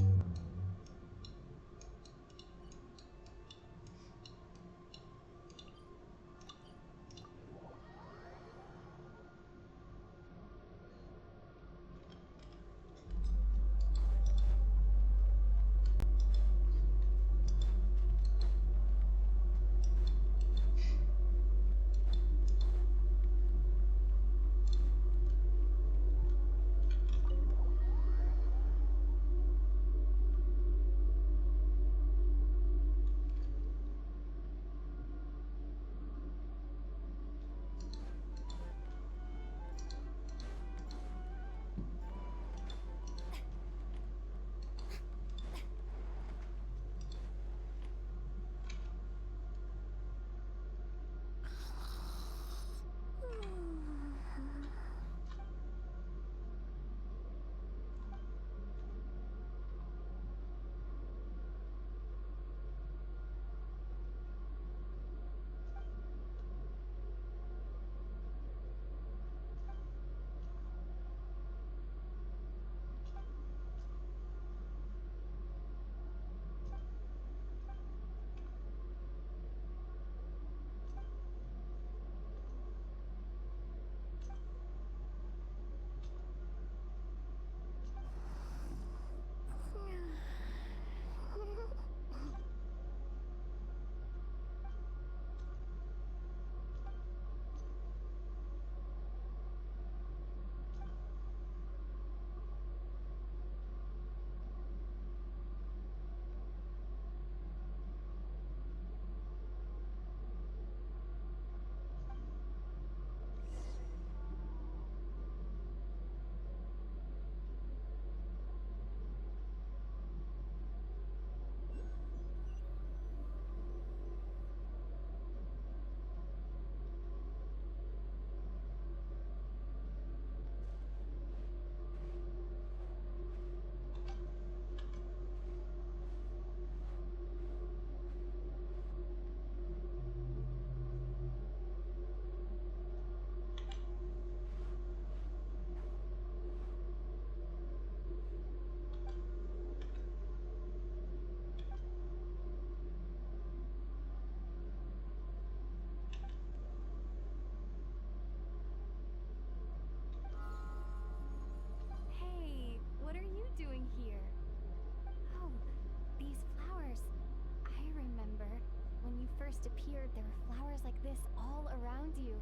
S6: appeared, there were flowers like this all around you.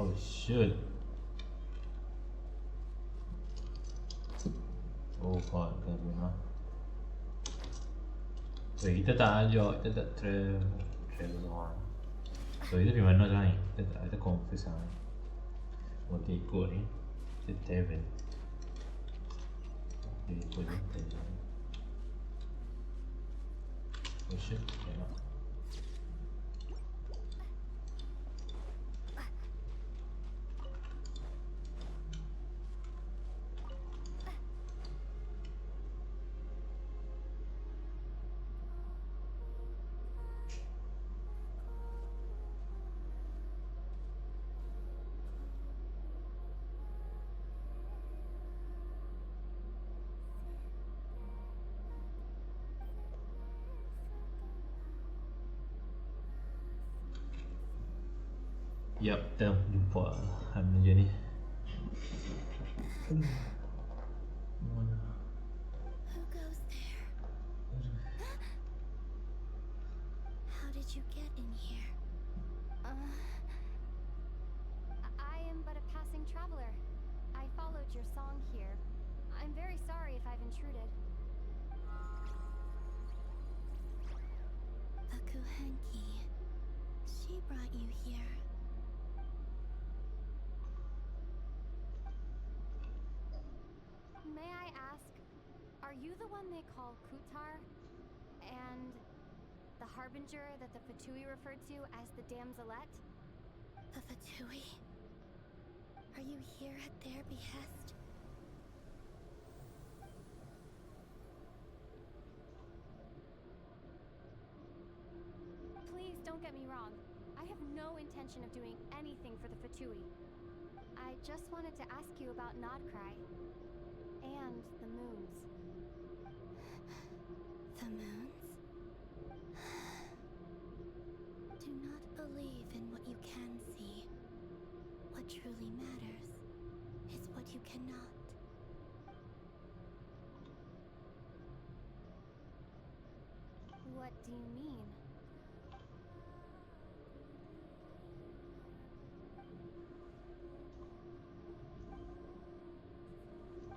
S1: Oh shit. Oh god, kena guna. Weh, kita tak ajak, kita tak travel on. So kita pergi mana sekarang ni? Kita confuse sekarang ni. Oh kita ikut ni. Kita tavern. Kita ikut je tavern. Oh shit, tengok. Yup, kita jumpa macam ni. Mana?
S3: Who goes there? How did you get in here?
S6: I am but a passing traveler. I followed your song here. I'm very sorry if I've intruded.
S3: The Kuhenki. She brought you here.
S6: May I ask, are you the one they call Kutar? And the harbinger that the Fatui referred to as the Damselette?
S3: The Fatui? Are you here at their behest?
S6: Please don't get me wrong. I have no intention of doing anything for the Fatui. I just wanted to ask you about Nodcry. And the moons.
S3: The moons? Do not believe in what you can see. What truly matters is what you cannot.
S6: What do you mean?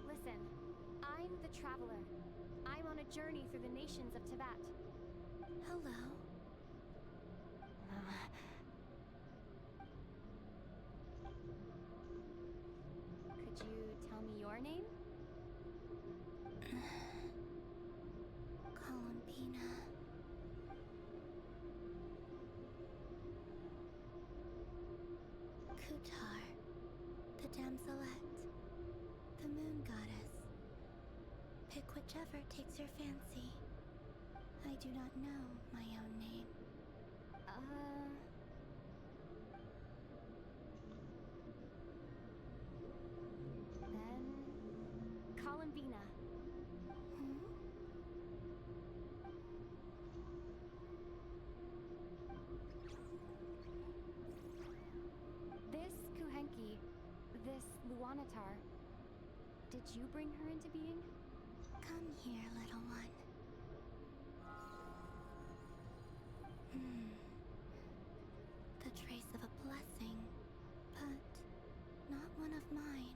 S6: Listen, I'm the Traveler. I'm on a journey through the nations of Tibet.
S3: Hello.
S6: Could you tell me your name?
S3: Columbina. Kutar, the Damselette, the moon goddess. Pick whichever takes your fancy. I do not know my own name.
S6: Then Columbina. This Kuhenki, this Luanatar, did you bring her into being?
S3: Come here, little one. The trace of a blessing, but not one of mine.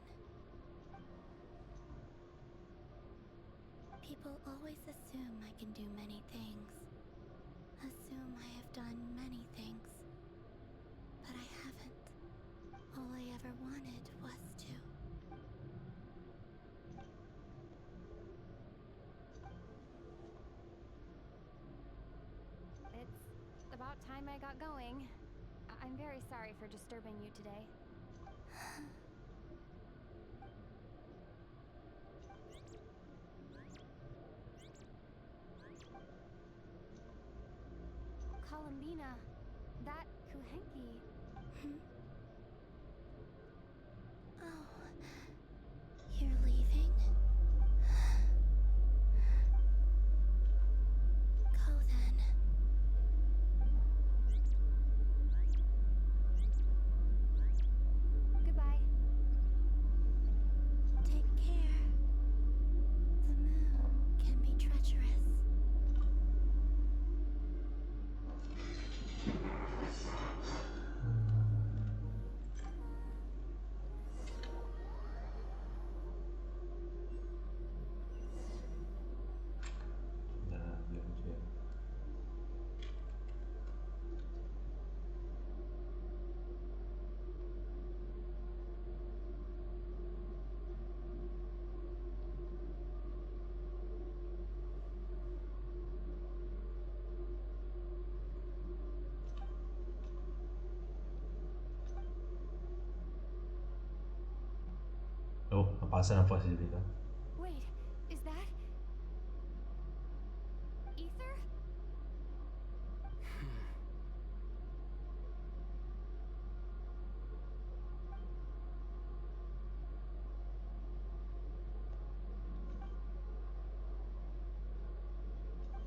S3: People always assume I can do many things. Assume I have done many things. But I haven't. All I ever wanted was to.
S6: It's about time I got going. I'm very sorry for disturbing you today. Columbina, that Kuhenki.
S3: Oh, you're leaving? Go then.
S6: Goodbye.
S3: Take care. The moon can be treacherous.
S1: passa na possibilità.
S6: Wait, is that ether?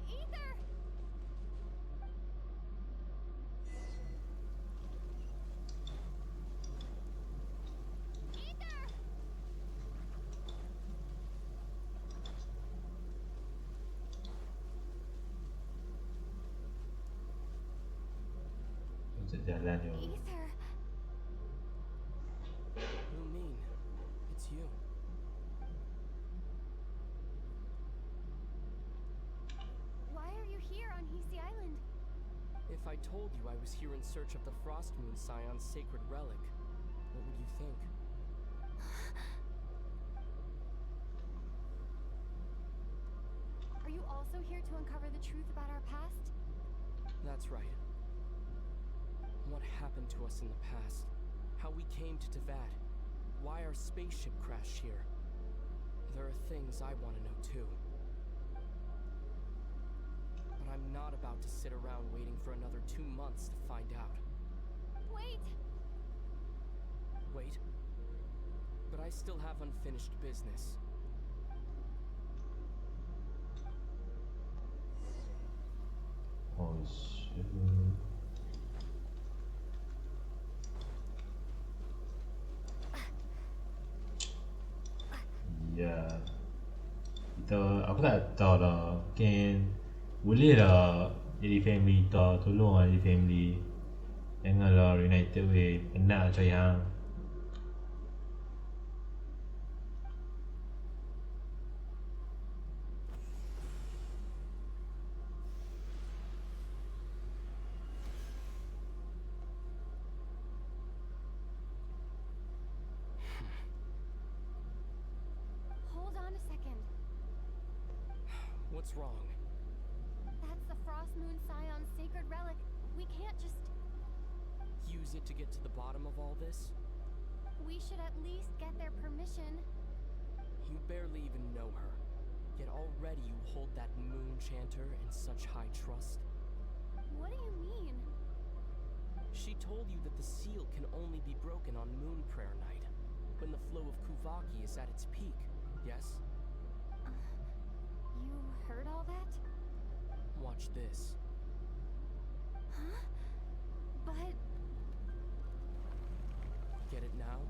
S6: Ether! Ether!
S1: Untuk jalan yo.
S6: Ether!
S15: Lumine, it's you.
S6: Why are you here on Hisi Island?
S15: If I told you I was here in search of the Frost Moon Scion's sacred relic, what would you think?
S6: Are you also here to uncover the truth about our past?
S15: That's right. What happened to us in the past? How we came to Teyvat? Why our spaceship crashed here? There are things I want to know too. But I'm not about to sit around waiting for another 2 months to find out.
S6: Wait!
S15: Wait. But I still have unfinished business.
S1: Oh shit. Ya. Aku tak tahu lah. Mungkin boleh lah jadi family kita, tolong lah jadi family. Janganlah reunited weh. Penat macam yang.
S6: Hold on a second.
S15: What's wrong?
S6: That's the Frost Moon Scion's sacred relic. We can't just...
S15: Use it to get to the bottom of all this?
S6: We should at least get their permission.
S15: You barely even know her. Yet already you hold that moon chanter in such high trust.
S6: What do you mean?
S15: She told you that the seal can only be broken on Moon Prayer Night, when the flow of Kuvaki is at its peak, yes?
S6: You heard all that?
S15: Watch this.
S6: Huh? But...
S15: Get it now?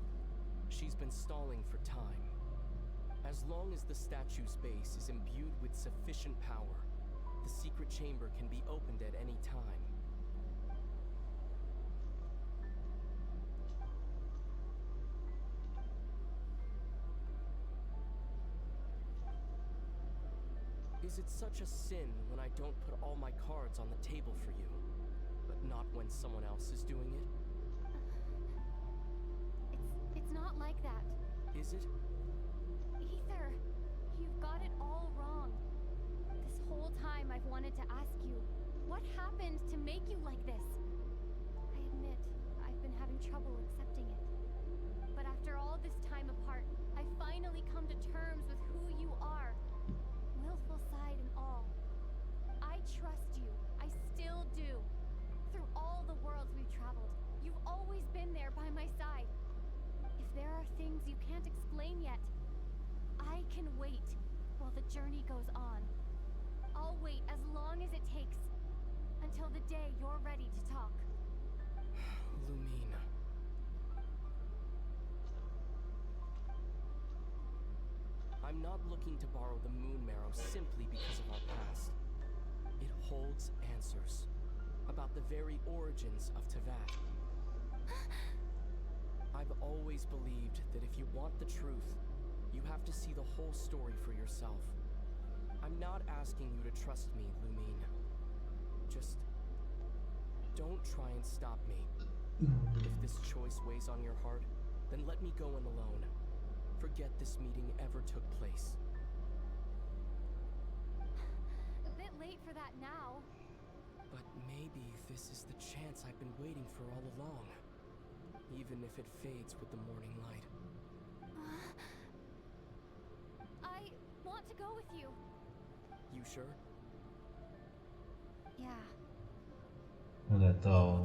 S15: She's been stalling for time. As long as the statue's base is imbued with sufficient power, the secret chamber can be opened at any time. Is it such a sin when I don't put all my cards on the table for you, but not when someone else is doing it?
S6: It's not like that.
S15: Is it?
S6: Ether, you've got it all wrong. This whole time I've wanted to ask you, what happened to make you like this? I admit, I've been having trouble accepting it. But after all this time apart, I finally come to terms with who you are. Willful side and all. I trust you. I still do. Through all the worlds we've traveled, you've always been there by my side. If there are things you can't explain yet, I can wait while the journey goes on. I'll wait as long as it takes, until the day you're ready to talk.
S15: Lumine. I'm not looking to borrow the moon marrow simply because of our past. It holds answers about the very origins of Teyvat. I've always believed that if you want the truth, you have to see the whole story for yourself. I'm not asking you to trust me, Lumine. Just don't try and stop me. If this choice weighs on your heart, then let me go in alone. Forget this meeting ever took place.
S6: A bit late for that now.
S15: But maybe this is the chance I've been waiting for all along. Even if it fades with the morning light.
S6: want to go with you.
S15: You sure?
S6: Yeah.
S1: Aku tak tahu.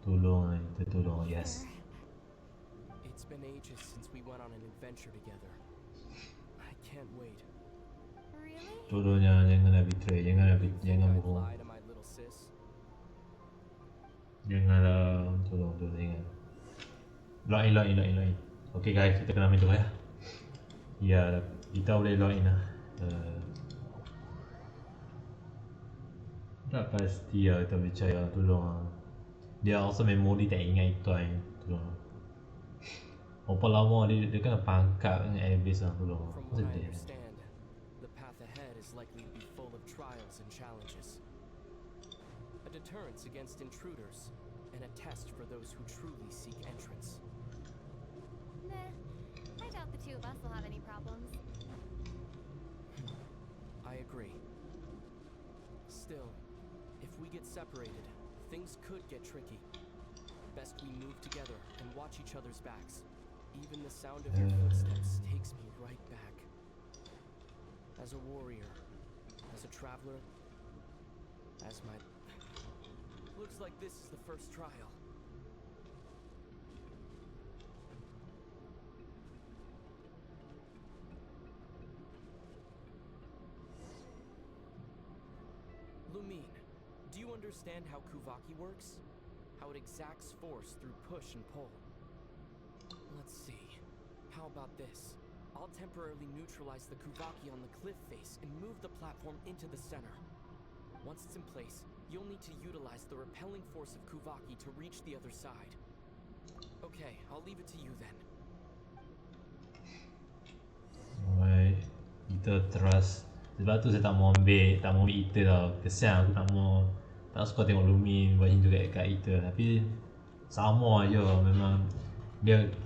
S1: Tolong, kita tolong, yes.
S15: It's been ages since we went on an adventure together. I can't wait.
S6: Really?
S1: Tolong jangan betray, jangan bohong.
S15: Lie to my little sis.
S1: Janganlah, tolong jangan. Login. Okay guys, kita kena main tu ya. Ya, kita boleh login lah. Tak pasti lah kita percaya, tolong lah. Dia also memori tak ingat itu kan, tolong lah. Berapa lama dia kena pangkat dengan airbase lah, tolong lah.
S15: From what I understand, the path ahead is likely to be full of trials and challenges. A deterrence against intruders, and a test for those who truly seek entrance.
S6: Nah, I doubt the two of us will have any problems.
S15: I agree. Still, if we get separated, things could get tricky. Best we move together and watch each other's backs. Even the sound of your footsteps takes me right back. As a warrior, as a traveler, as my... Looks like this is the first trial. Lumine, do you understand how Kuvaki works? How it exacts force through push and pull? Let's see. How about this? I'll temporarily neutralize the Kuvaki on the cliff face and move the platform into the center. Once it's in place, you'll need to utilize the repelling force of Kuvaki to reach the other side. Okay, I'll leave it to you then.
S1: Alright, kita trust. Sebab tu saya tak mau ambil Ita tau. Kesian aku tak suka tengok Lumin buat macam tu kat Ita. Tapi sama je, memang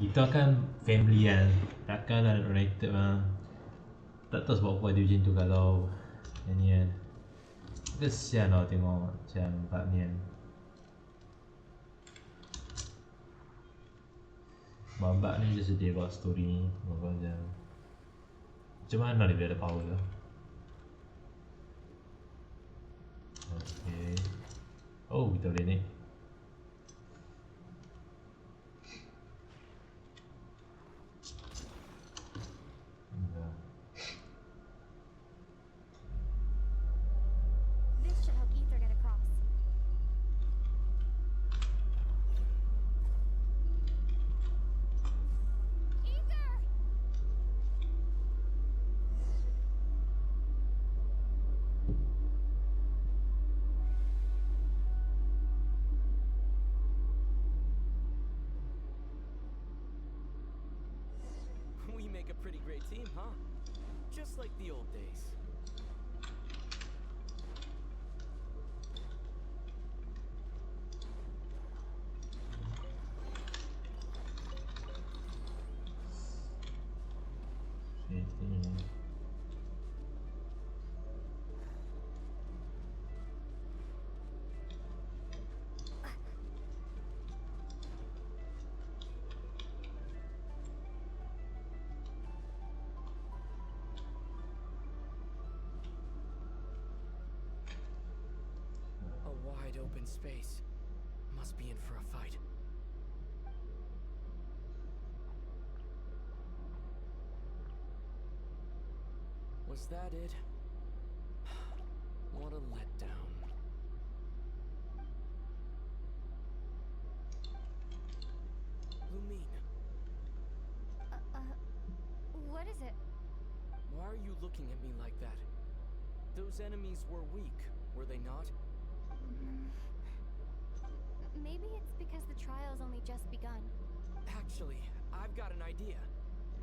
S1: kita kan family kan. Takkan lah united lah. Tak tahu sebab apa dia macam tu kalau ni kan. Kesian lah tengok macam Pak ni kan. Babak ni je sedih buat story ni. Macam mana dia boleh ada power lah. Okay. Oh, kita boleh ni.
S6: This should help Ether get across. Ether!
S15: We make a pretty great team, huh? Just like the old days. A wide open space. Must be in for a fight. Was that it? What a letdown. Lumine,
S6: What is it?
S15: why are you looking at me like that? Those enemies were weak, were they not?
S6: Maybe it's because the trial's only just begun.
S15: Actually, I've got an idea.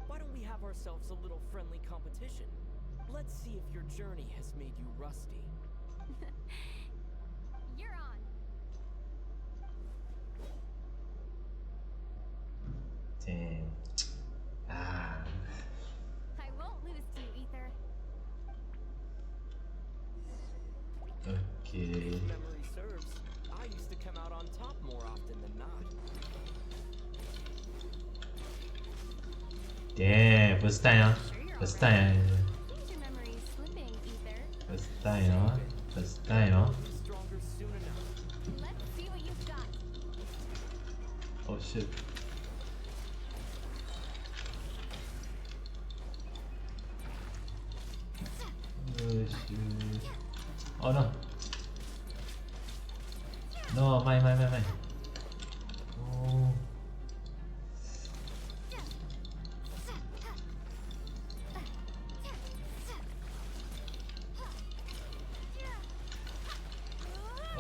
S15: Why don't we have ourselves a little friendly competition? Let's see if your journey has made you rusty.
S6: You're on.
S1: Damn.
S6: I won't lose to you, Ether.
S1: Okay.
S15: If memory serves, I used to come out on top more often than not.
S1: Damn, first time ah.
S6: Sure you're
S1: First time.
S6: Future memories slipping, Ether.
S1: First time, huh? First time, huh?
S15: Stronger soon enough.
S6: Let's see what you've got.
S1: Oh shit. Oh shit. Oh no. No, mine. Oh.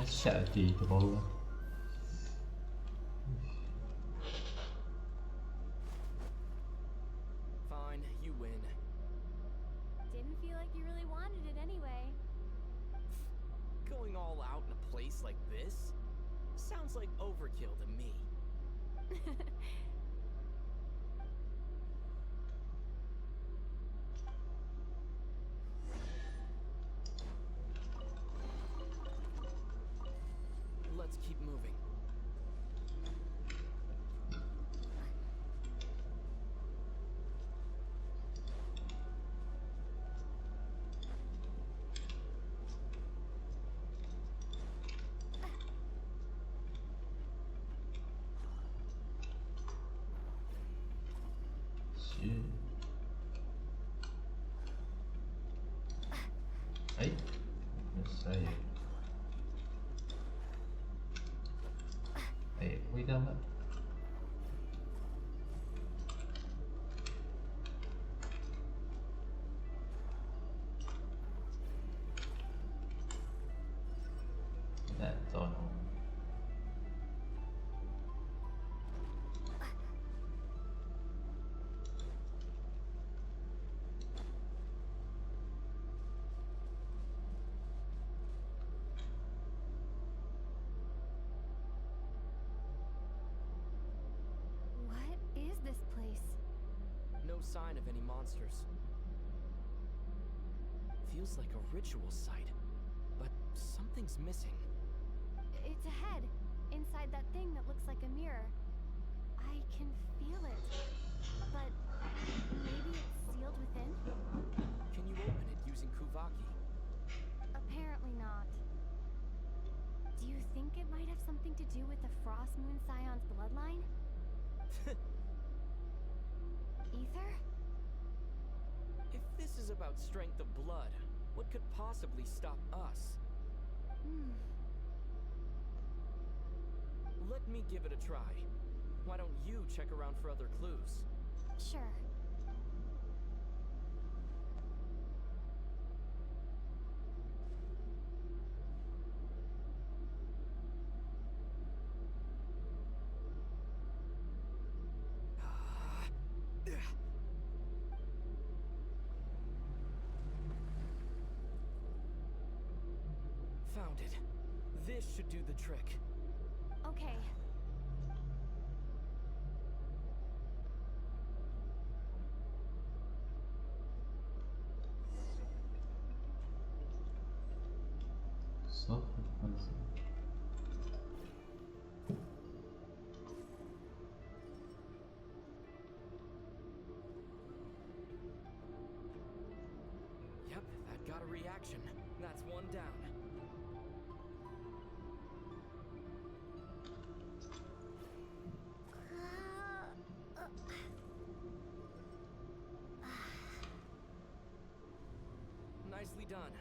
S1: Shit hati tu bau.
S15: Fine, you win.
S6: Didn't feel like you really wanted it anyway.
S15: Going all out in a place like this? Sounds like overkill to me. Let's keep moving.
S1: Shit. Ay. Saya. Wait down there. That's on.
S6: What is this place?
S15: No sign of any monsters. Feels like a ritual site, but something's missing.
S6: It's a head inside that thing that looks like a mirror. I can feel it, but maybe it's sealed within?
S15: Can you open it using Kuvaki?
S6: Apparently not. Do you think it might have something to do with the Frost Moon Scion's bloodline? Ether?
S15: If this is about strength of blood, what could possibly stop us? Let me give it a try. Why don't you check around for other clues?
S6: Sure.
S15: Found it. This should do the trick.
S6: Okay.
S1: So.
S15: Yep, that got a reaction. That's one down. Nicely done.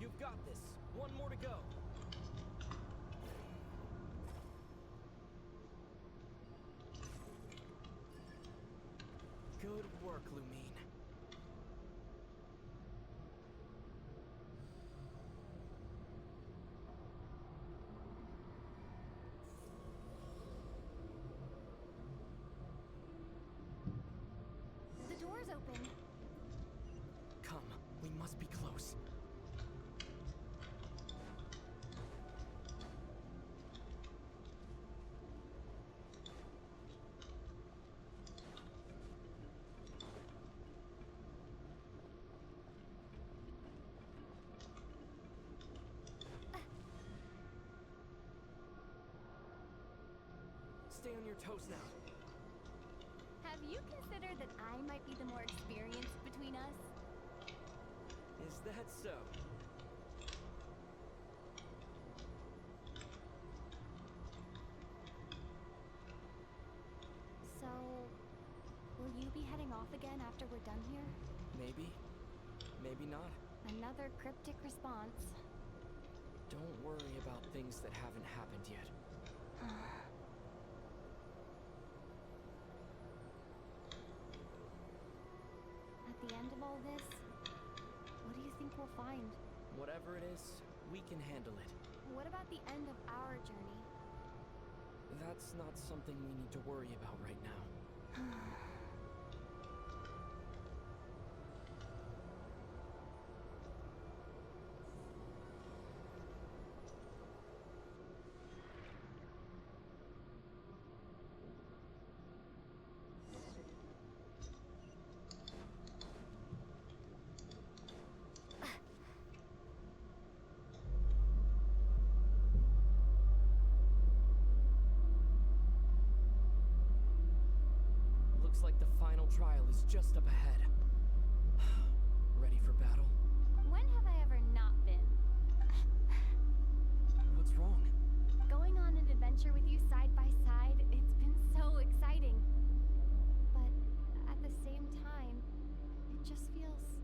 S15: You've got this. One more to go. Good work, Lumine. Stay on your toes now.
S6: Have you considered that I might be the more experienced between us?
S15: Is that so?
S6: So, will you be heading off again after we're done here?
S15: Maybe. Maybe not.
S6: Another cryptic response.
S15: Don't worry about things that haven't happened yet.
S6: At the end of all this, what do you think we'll find?
S15: Whatever it is, we can handle it.
S6: What about the end of our journey?
S15: That's not something we need to worry about right now. Looks like the final trial is just up ahead. Ready for battle?
S6: When have I ever not been?
S15: What's wrong?
S6: Going on an adventure with you side by side, it's been so exciting. But at the same time, it just feels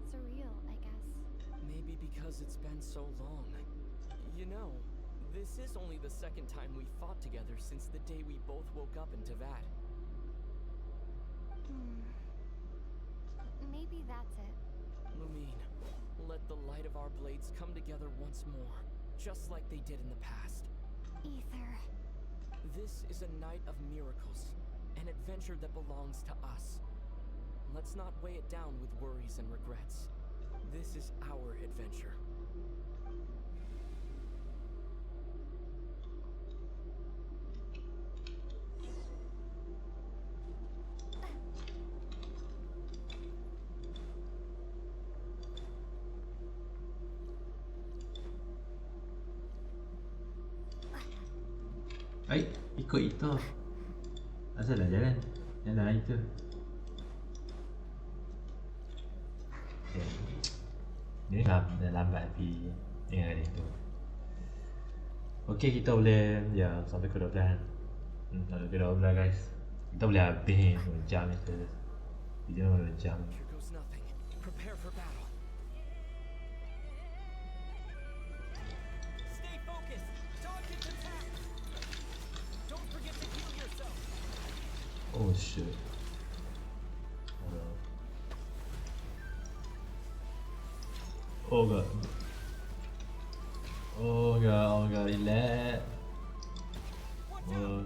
S6: surreal, I guess.
S15: Maybe because it's been so long. You know, this is only the second time we fought together since the day we both woke up in Teyvat.
S6: Maybe that's it.
S15: Lumine, let the light of our blades come together once more, just like they did in the past.
S6: Ether.
S15: This is a night of miracles, an adventure that belongs to us. Let's not weigh it down with worries and regrets. This is our adventure.
S1: Ikut itu. Asal dah jalan. Jalan itu. Okay. Ni dah lambat tapi ingat itu. Okay, kita boleh sampai ke 12. Sampai ke 12 guys. Kita boleh habis ni 2 jam itu. Video 2 jam.
S15: Here goes nothing. Prepare for battle. Stay focused. Dodge its attacks. Don't forget to heal yourself.
S1: Oh shit. Oh god. Oh god, relax. Oh.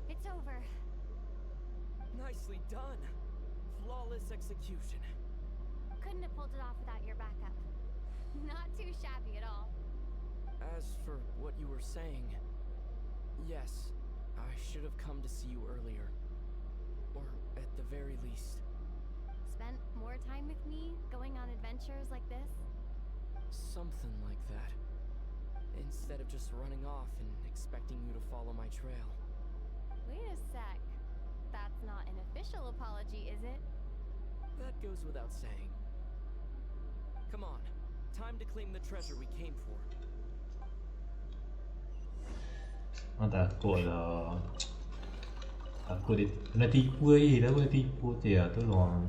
S6: It's over.
S15: Nicely done. Flawless execution.
S6: Couldn't have pulled it off without your backup. Not too shabby at all.
S15: As for what you were saying, yes, I should have come to see you earlier. Or at the very least.
S6: Spent more time with me, going on adventures like this?
S15: Something like that. Instead of just running off and expecting you to follow my trail.
S6: Wait a sec. That's not an official apology, is it?
S15: That goes without saying. Come on, time to claim the treasure we came for.
S1: Takut lah. Takut dia kena tipu lagi. Dah boleh tipu tu ya. Tolong.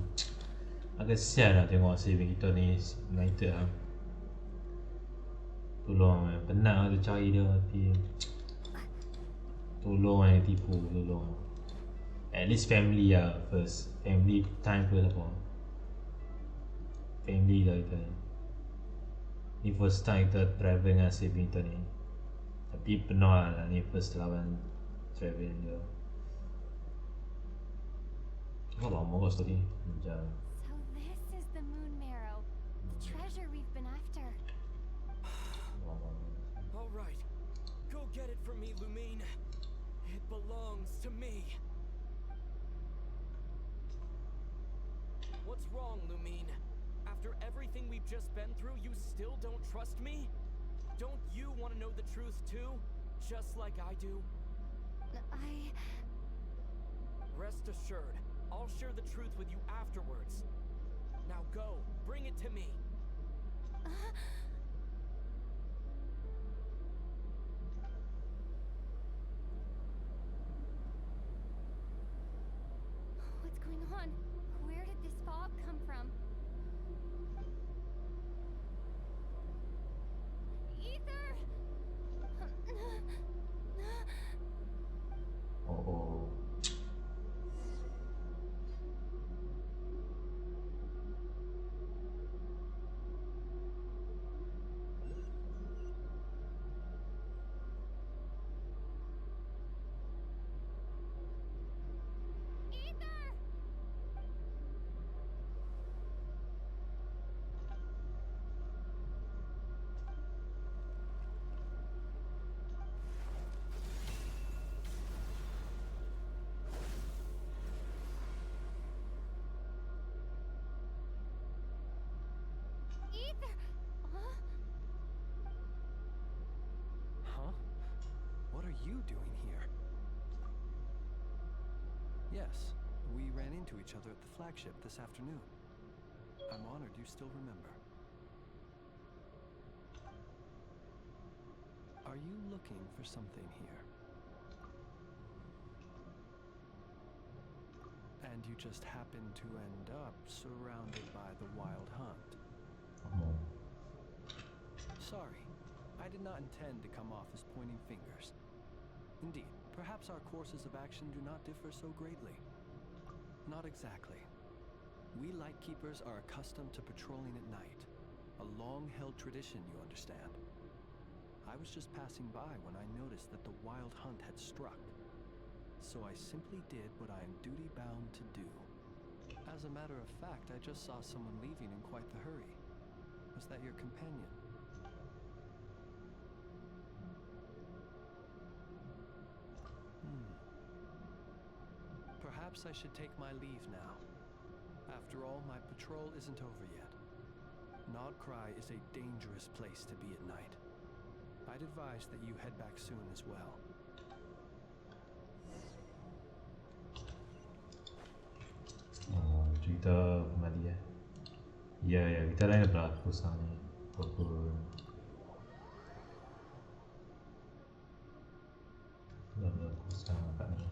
S1: Agak kesian lah tengok saving kita ni United lah. Tolong penat lah tu cari dia tapi tolong tipu. Tolong. at least family first. Family time first apa. Family lah kita ni. Ni first time kita travel dengan sibling kita ni. Tapi pernah lah ni first lawan travel dia. Kau lama kau story macam.
S6: So this is the moon marrow, the treasure we've been after.
S15: All right, go get it for me, Lumine. It belongs to me. What's wrong, Lumine? After everything we've just been through, you still don't trust me? Don't you want to know the truth too? Just like I do? Rest assured, I'll share the truth with you afterwards. Now go, bring it to me.
S6: What's going on? Where did this fog come from? Ether!
S1: Oh.
S6: Ether!
S8: Huh? What are you doing here? Yes, we ran into each other at the flagship this afternoon. I'm honored you still remember. Are you looking for something here? And you just happen to end up surrounded by the wild hunt. Sorry, I did not intend to come off as pointing fingers. Indeed, perhaps our courses of action do not differ so greatly. Not exactly. We Lightkeepers are accustomed to patrolling at night. A long-held tradition, you understand. I was just passing by when I noticed that the wild hunt had struck. So I simply did what I am duty-bound to do. As a matter of fact, I just saw someone leaving in quite the hurry. Was that your companion? Perhaps I should take my leave now. After all, my patrol isn't over yet. Krai is a dangerous place to be at night. I'd advise that you head back soon as well.
S1: Cerita kembali ya. Ya, kita dah berlaku sekarang ni. Apa dah berlaku sekarang kat ni.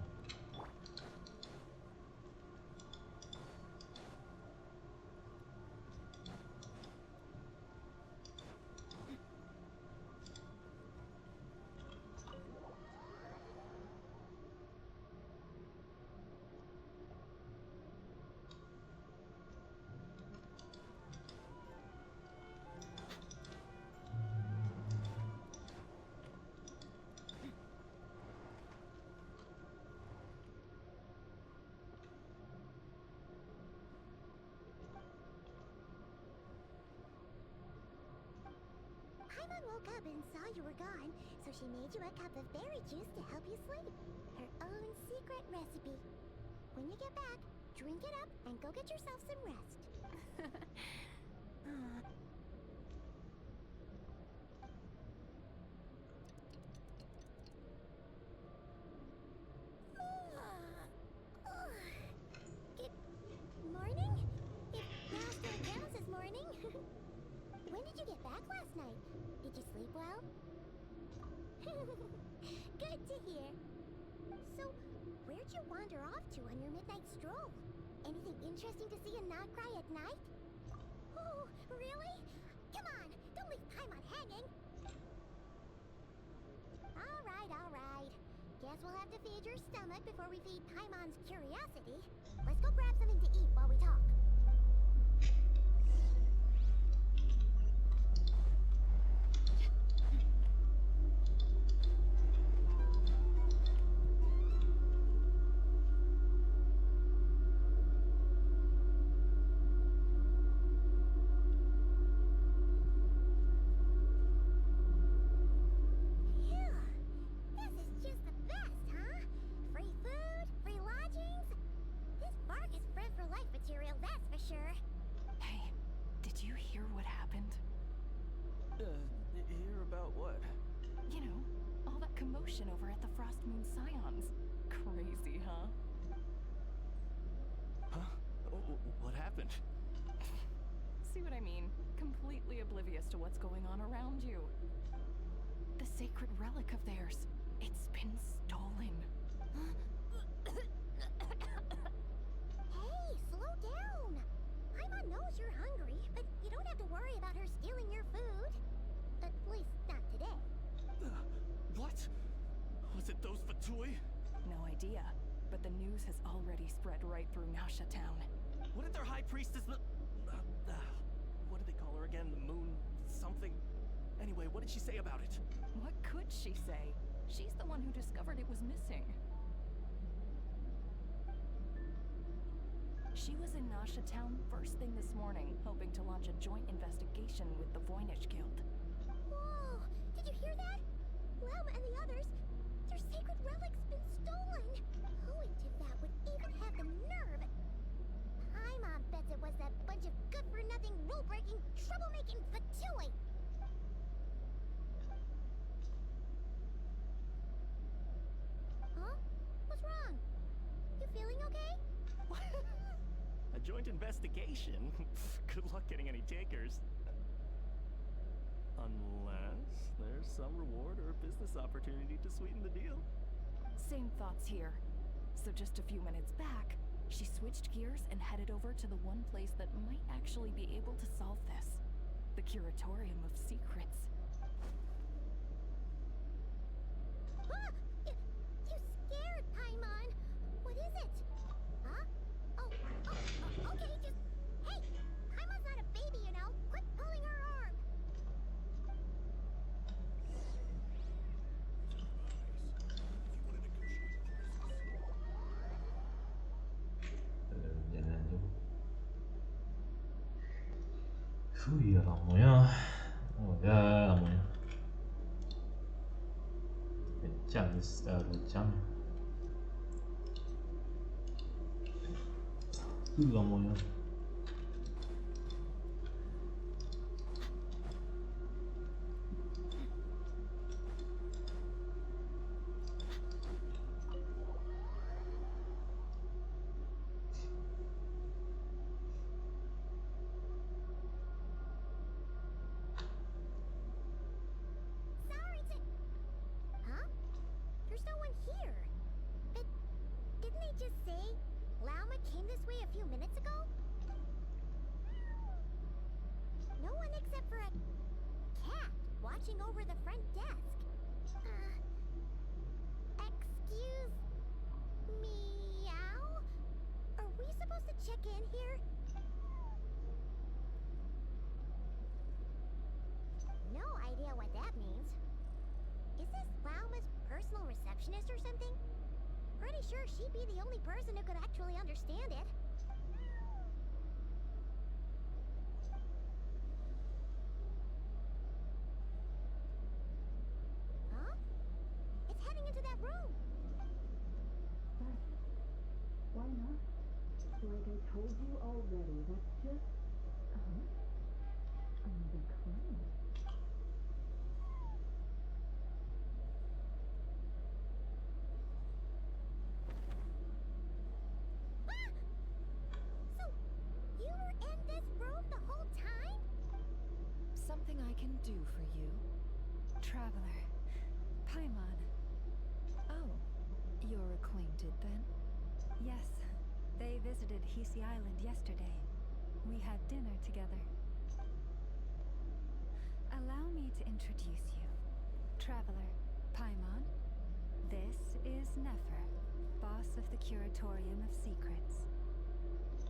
S12: Paimon woke up and saw you were gone, so she made you a cup of berry juice to help you sleep. Her own secret recipe. When you get back, drink it up and go get yourself some rest. Good morning? It now still counts as morning. When did you get back last night? Did you sleep well? Good to hear. So, where'd you wander off to on your midnight stroll? Anything interesting to see in Krai at night? Oh, really? Come on, don't leave Paimon hanging. All right. Guess Guess we'll have to feed your stomach before we feed Paimon's curiosity. Let's go grab something to eat while we talk.
S15: Hear about what?
S10: You know, all that commotion over at the Frost Moon Scions. Crazy, huh?
S15: Huh? What happened?
S10: See what I mean? Completely oblivious to what's going on around you. The sacred relic of theirs. It's been stolen.
S12: Hey, slow down! Paimon knows you're hungry, but you don't have to worry about her stealing your food. At least not today.
S15: What? Was it those Fatui?
S10: No idea, but the news has already spread right through Nasha Town.
S15: What did their high priestess what did they call her again? The moon something? Anyway, what did she say about it?
S10: What could she say? She's the one who discovered it was missing. She was in Nasha Town first thing this morning, hoping to launch a joint investigation with the Voynich Guild.
S12: Whoa! Did you hear that? Lauma and the others, their sacred relic's been stolen! Who into that would even have the nerve? Paimon bets it was that bunch of good-for-nothing, rule-breaking, troublemaking Fatui! Huh? What's wrong? You feeling okay?
S15: A joint investigation? Good luck getting any takers. Unless there's some reward or a business opportunity to sweeten the deal.
S10: Same thoughts here. So just a few minutes back, she switched gears and headed over to the one place that might actually be able to solve this. The Curatorium of Secrets.
S12: Ah! You scared, Paimon! What is it? Huh? Okay, just... Hey! Paimon's not a baby, you know! Quit pulling her arm!
S1: Jalan tu. Fuh, lamanya. Oh, dah lamanya. Jam, dah 2 jam. Lamanya.
S12: Sorry to... Huh? There's no one here. But didn't they just say Lauma came this way a few minutes ago? No one except for a cat watching over the front desk. Excuse... meow? Are we supposed to check in here? No idea what that means. Is this Lauma's personal receptionist or something? Pretty sure she'd be the only person who could actually understand it. Huh? It's heading into that room.
S16: Why not? Like I told you already, that's just... another crime.
S12: So, you were in this room the whole time?
S11: Something I can do for you. Traveler. Paimon. Oh, you're acquainted then? Yes. They visited Hisi Island yesterday. We had dinner together. Allow me to introduce you. Traveler, Paimon. This is Nefer, boss of the Curatorium of Secrets.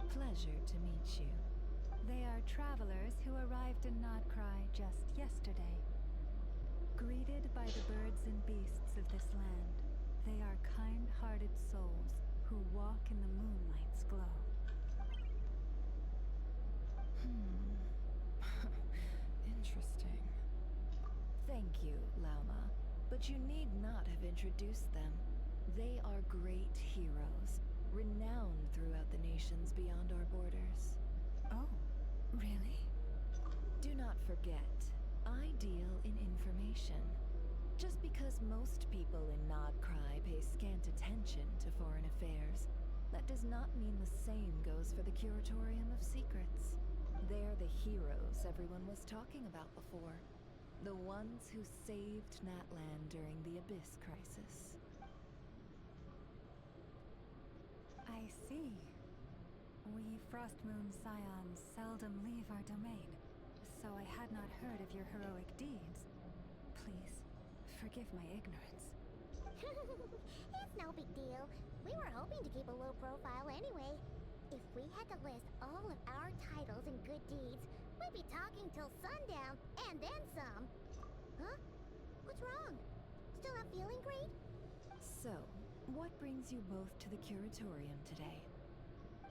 S17: Pleasure to meet you.
S11: They are travelers who arrived in Krai just yesterday. Greeted by the birds and beasts of this land, they are kind-hearted souls who walk in the moonlight's glow.
S17: Interesting. Thank you, Lauma, but you need not have introduced them. They are great heroes, renowned throughout the nations beyond our borders.
S11: Oh, really?
S17: Do not forget, I deal in information. Just because most people in Krai pay scant attention to foreign affairs, that does not mean the same goes for the Curatorium of Secrets. They're the heroes everyone was talking about before. The ones who saved Natlan during the Abyss crisis.
S11: I see. We Frostmoon Scions seldom leave our domain, so I had not heard of your heroic deeds. Please, forgive my ignorance.
S12: It's no big deal. We were hoping to keep a low profile anyway. If we had to list all of our titles and good deeds, we'd be talking till sundown, and then some. Huh? What's wrong? Still not feeling great?
S17: So, what brings you both to the Curatorium today?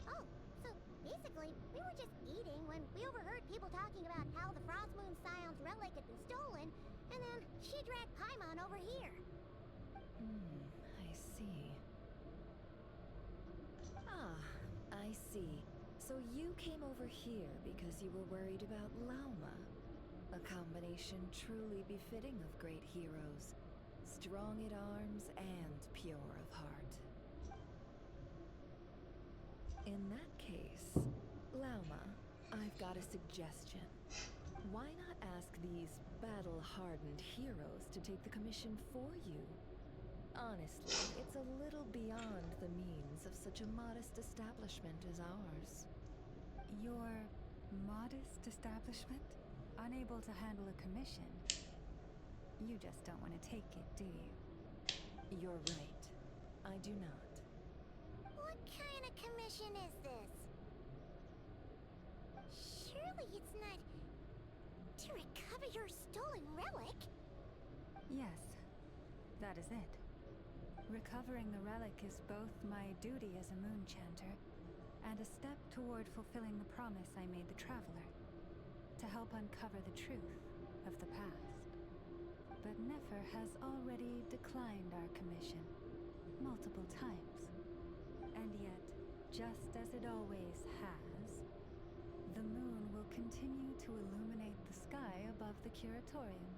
S12: Oh, so basically, we were just eating when we overheard people talking about how the Frostmoon Scion's relic had been stolen, and then she dragged Paimon over here.
S17: I see. I see. So you came over here because you were worried about Lauma. A combination truly befitting of great heroes. Strong at arms and pure of heart. In that case, Lauma, I've got a suggestion. Why not ask these battle-hardened heroes to take the commission for you? Honestly, it's a little beyond the means of such a modest establishment as ours.
S11: Your modest establishment? Unable to handle a commission? You just don't want to take it, do you?
S17: You're right. I do not.
S12: What kind of commission is this? Surely it's not to recover your stolen relic?
S11: Yes, that is it. Recovering the relic is both my duty as a moon chanter and a step toward fulfilling the promise I made the traveler, to help uncover the truth of the past. But Nefer has already declined our commission multiple times. And yet, just as it always has, the moon will continue to illuminate the sky above the Curatorium.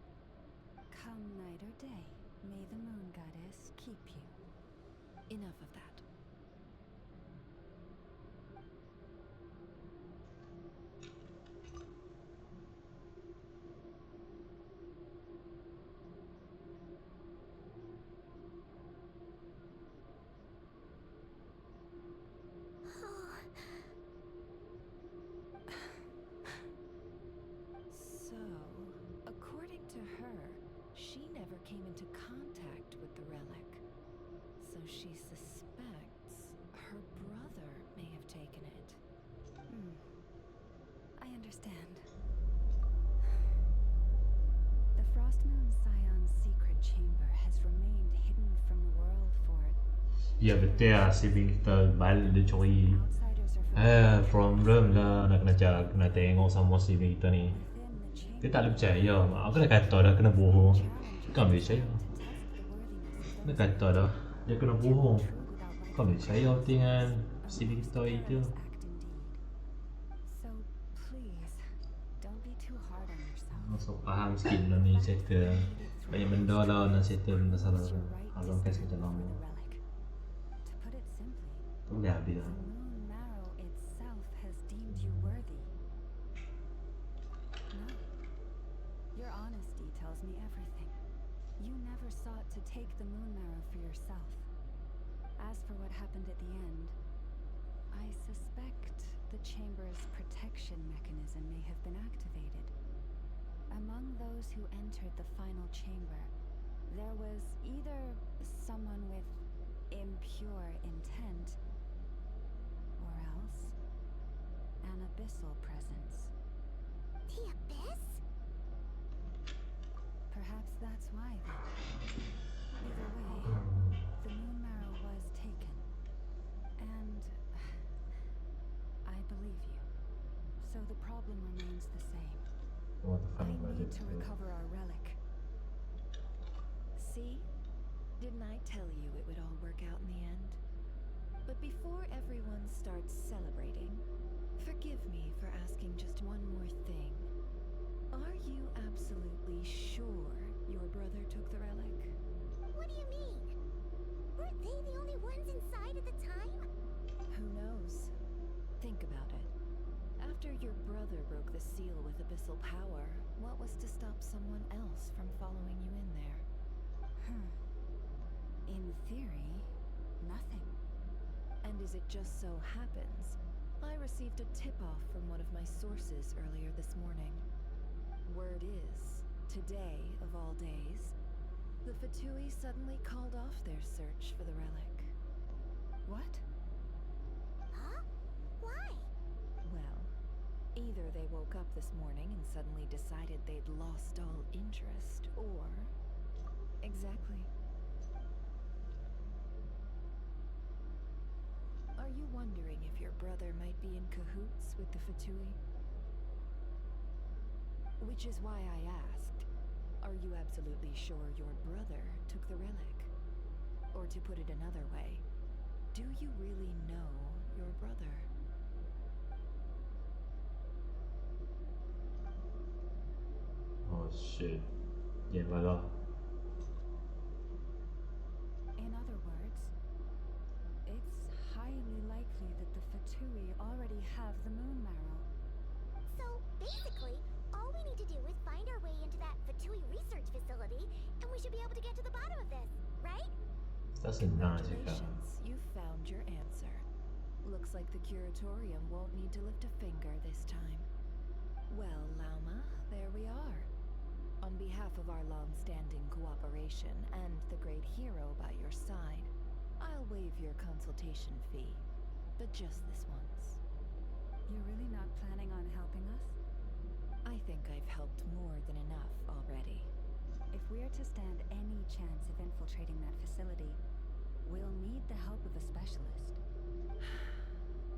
S11: Come night or day, may the moon goddess keep you.
S17: Enough of that. So, according to her, she never came into contact with the relic. So she suspects her brother may have taken it.
S11: I understand. The Frostmoon Scion's secret chamber has remained hidden from the world for...
S1: Ya betul lah, si kita balik dia curi. From room lah, nak kena tengok sama si kita ni. Dia tak boleh percaya. Aku dah kata dah kena bohong. Dia kan boleh percaya. Dia kata dah, dia kena bohong. Kau boleh percaya dengan si kita itu. So faham sikit lah ni settle. Banyak benda lah nak settle benda salah tu. Abang kasi kita lama. Tu boleh habis lah.
S11: Your honesty tells me everything. You never sought to take the moon marrow for yourself. As for what happened at the end, I suspect the chamber's protection mechanism may have been activated. Among those who entered the final chamber, there was either someone with impure intent, or else an abyssal presence.
S12: The Abyss?
S11: Perhaps that's why then. Either way, the moon marrow was taken. And I believe you. So the problem remains the same.
S1: What the fuck
S11: I
S1: was
S11: need
S1: it?
S11: to recover our relic.
S17: See? Didn't I tell you it would all work out in the end? But before everyone starts celebrating, forgive me for asking just one more thing. Are you absolutely sure your brother took the relic?
S12: What do you mean? Weren't they the only ones inside at the time?
S17: Who knows? Think about it. After your brother broke the seal with abyssal power, what was to stop someone else from following you in there?
S11: In theory, nothing.
S17: And as it just so happens, I received a tip-off from one of my sources earlier this morning. Word is, today of all days, the Fatui suddenly called off their search for the relic.
S11: What?
S12: Huh? Why?
S17: Well, either they woke up this morning and suddenly decided they'd lost all interest, or... Exactly. Are you wondering if your brother might be in cahoots with the Fatui? Which is why I asked, are you absolutely sure your brother took the relic? Or to put it another way, do you really know your brother?
S1: Oh shit. Yeah, my love.
S11: In other words, it's highly likely that the Fatui already have the moon marrow.
S12: So, basically, all we need to do is find our way into that Fatui research facility, and we should be able to get to the bottom of this, right?
S1: That's a nice
S17: Congratulations, you found your answer. Looks like the curatorium won't need to lift a finger this time. Well, Lauma, there we are. On behalf of our long-standing cooperation and the great hero by your side, I'll waive your consultation fee, but just this once.
S11: You're really not planning on helping us?
S17: I think I've helped more than enough already.
S11: If we're to stand any chance of infiltrating that facility, we'll need the help of a specialist.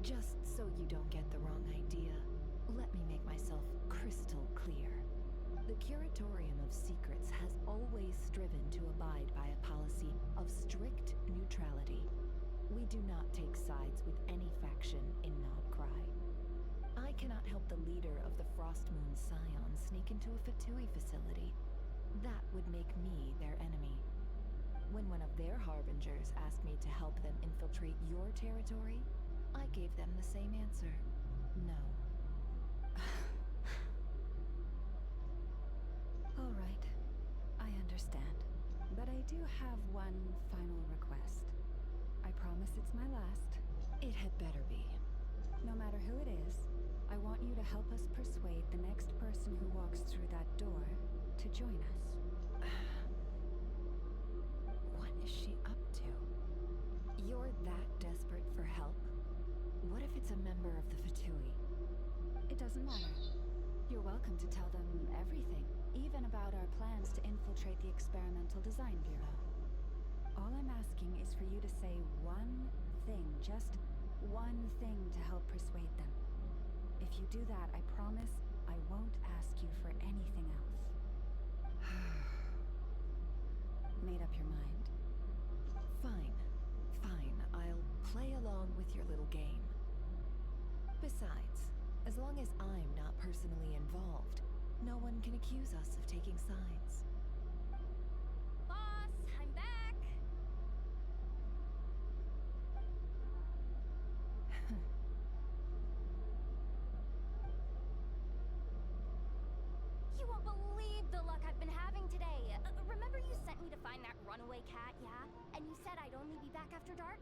S17: Just so you don't get the wrong idea, let me make myself crystal clear. The Curatorium of Secrets has always striven to abide by a policy of strict neutrality. We do not take sides with any faction in Nod Krai. I cannot help the leader of the Frostmoon Scions sneak into a Fatui facility. That would make me their enemy. When one of their harbingers asked me to help them infiltrate your territory, I gave them the same answer. No.
S11: All right, I understand. But I do have one final request. I promise it's my last.
S17: It had better be.
S11: No matter who it is, I want you to help us persuade the next person who walks through that door to join us.
S17: What is she up to? You're that desperate for help? What if it's a member of the Fatui?
S11: It doesn't matter. You're welcome to tell them everything, even about our plans to infiltrate the Experimental Design Bureau. All I'm asking is for you to say one thing, just one thing to help persuade them. If you do that, I promise I won't ask you for anything else. Made up your mind?
S17: Fine. Fine. I'll play along with your little game. Besides, as long as I'm not personally involved, no one can accuse us of taking sides.
S3: Boss, I'm back! You won't believe the luck I've been having today. Remember you sent me to find that runaway cat, yeah? And you said I'd only be back after dark?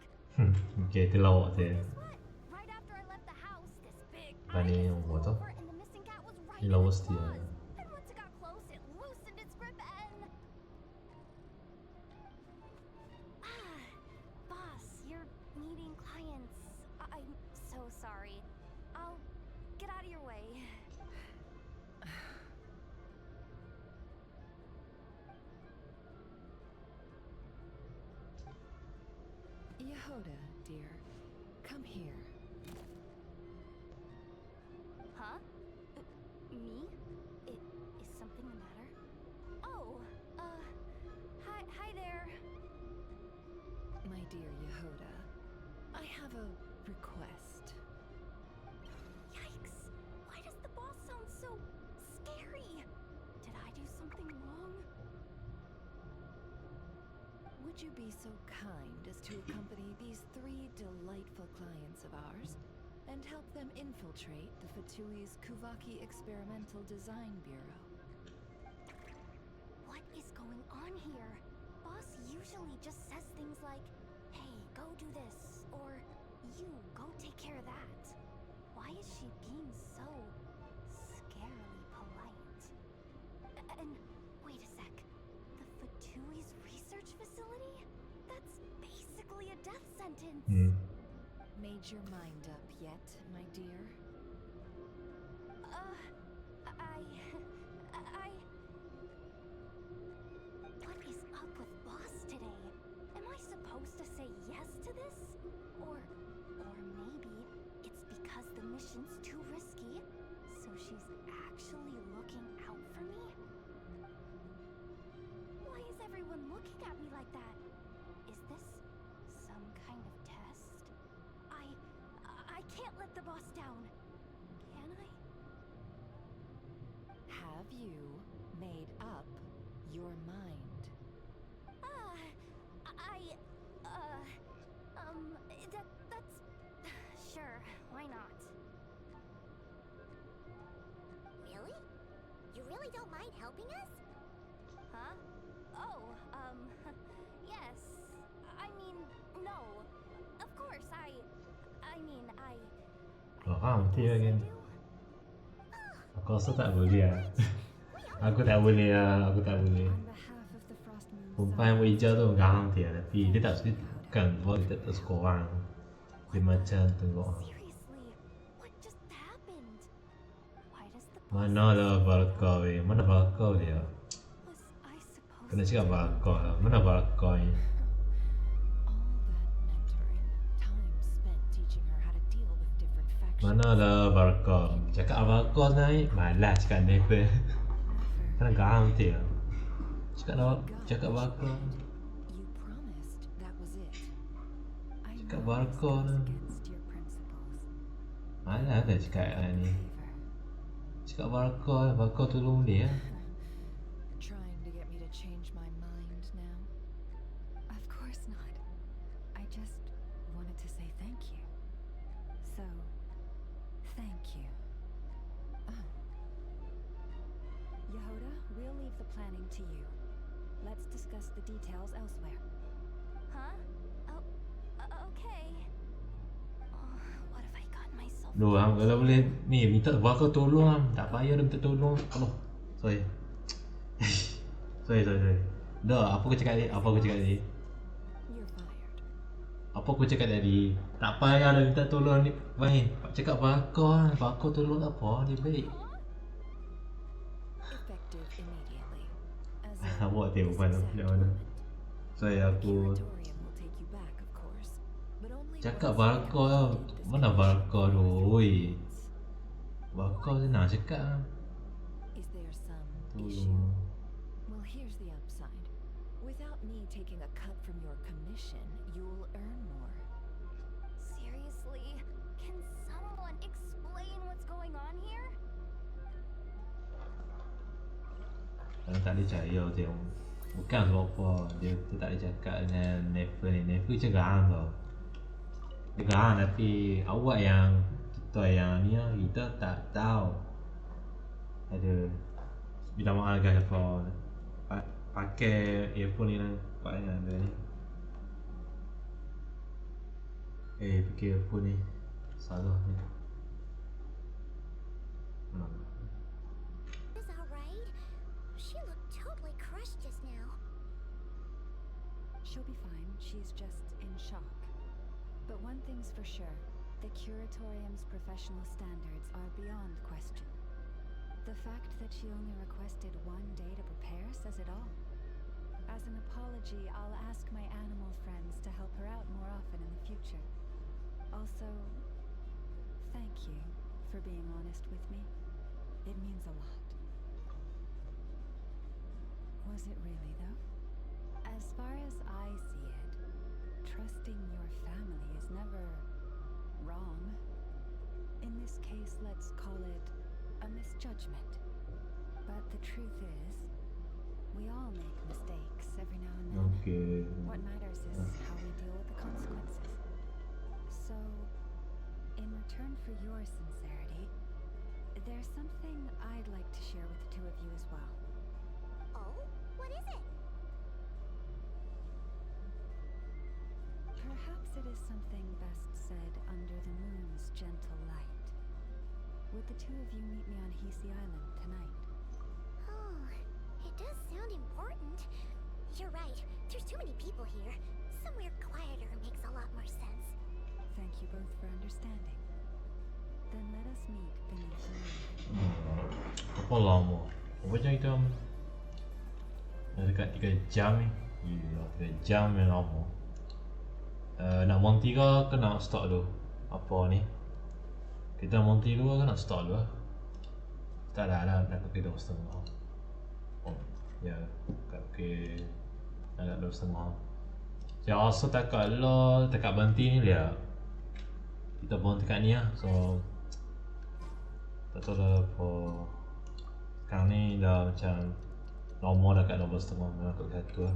S1: Okay, thì lâu ạ thì
S3: Guess what? Right after I left the house, this big
S1: Vani
S3: ice
S1: không
S3: flew
S1: có tốt.
S3: over and the missing cat was right
S1: Thì
S3: in
S1: lâu
S3: its
S1: thì
S3: claws. And once it got close, it loosened its grip and... Boss,
S17: Yehoda, dear, come here.
S6: Huh? Me? Is something the matter? Oh, hi there.
S17: My dear Yehoda, I have a request.
S6: Yikes! Why does the boss sound so scary? Did I do something wrong?
S17: Would you be so kind as to accompany these 3 delightful clients of ours and help them infiltrate the Fatui's Kuvaki Experimental Design Bureau?
S6: What is going on here? Boss usually just says things like, hey, go do this, or you, go take care of that. Why is she being so scarily polite? And wait a sec, the Fatui's research facility? That's basically a death sentence.
S17: Made your mind up yet, my dear?
S6: What is up with Boss today? Am I supposed to say yes to this? Or maybe it's because the mission's too risky, so she's actually looking out for me? Why is everyone looking at me like that? Is this some kind of test? I can't let the boss down. Can I?
S17: Have you made up your mind?
S6: That's... Sure, why not?
S12: Really? You really don't mind helping us?
S6: Huh? Oh, yes. I mean, no. Of course, I mean,
S1: Nanti lagi. Aku rasa tak boleh lah. Aku tak boleh lah, aku tak boleh. Perempuan yang hijau tu garang dia, tapi dia tak suka tekan sebab dia tak suka orang. Dia macam tengok. Mana lah Barca weh, mana Barca dia? Kena cakap Barca lah, mana Barca ni? Mana lah Barca? Cakap Barca naik, malas cakap Never. Kena garang dia. Cakap Barca. Cakap Barca tu. Malas dah cakap ni. Cakap Barca tolong dia.
S17: Trying to get me to change my mind now?
S11: Of course not. I just wanted to say thank you. So, thank you. Yehoda, we'll leave the planning to you. Let's discuss the details elsewhere.
S6: Huh? Oh, okay. What have I gotten myself
S1: Loh, kalau boleh ni minta Barca tolong, tak payah dia minta tolong. Allah. Sorry. sorry. Dah, apa aku cakap tadi? Apa aku cakap tadi? Tak payah dia minta tolong ni. Baik, cakap Barca tolong apa? Dia baik. Awak tengok mana macam mana. Saya aku cakap Barca lah. Mana Barca tu? Oi. Barca tu nak cakap. Tolong.
S17: Well, here's the upside. Without me taking a cut from your commission, you'll earn more.
S6: Seriously? Can someone explain what's going on here?
S1: Kalau tak percaya tengok. Bukan sebab apa dia tak boleh cakap dengan Never ni. Never macam garang tau. Dia garang tapi awak yang kita yang ni lah, kita tak tahu. Ada minta maaf guys apa pakai earphone ni lah. Paknya ada ni. Pakai earphone ni salah ni.
S12: Is alright? She looked totally crushed just now.
S11: She'll be fine. She's just in shock. But one thing's for sure. The Curatorium's professional standards are beyond question. The fact that she only requested one day to prepare says it all. As As an apology, I'll ask my animal friends to help her out more often in the future. Also, thank you for being honest with me. It means a lot. Was it really, though? As far as I see it, trusting your family is never wrong. In this case, let's call it a misjudgment. But the truth is, we all make mistakes every now and then.
S1: Okay.
S11: What matters is how we deal with the consequences. So, in return for your sincerity, there's something I'd like to share with the two of you as well.
S12: Oh? What is it?
S11: Perhaps it is something best said under the moon's gentle light. Would the two of you meet me on Hisi Island tonight?
S12: Oh, it does sound important. You're right. There's too many people here. Somewhere quieter makes a lot more sense.
S11: Thank you both for understanding. Then let us meet beneath the moon.
S1: Apa lama? Macam kita dekat 3 jam ni. Gila, 3 jam yang lama. Nak monty ke nak stop dulu? Apa ni? Kita monty dulu ke nak stop dulu? Tak ada, nak pergi 2.5. Oh, ya, kat pergi agak 2.5. Saya rasa takat berhenti ni dia. Kita berhenti kat ni lah, so tak tahu lah apa. Sekarang ni dah macam lama dah kat 12.5, nak kat 1 lah.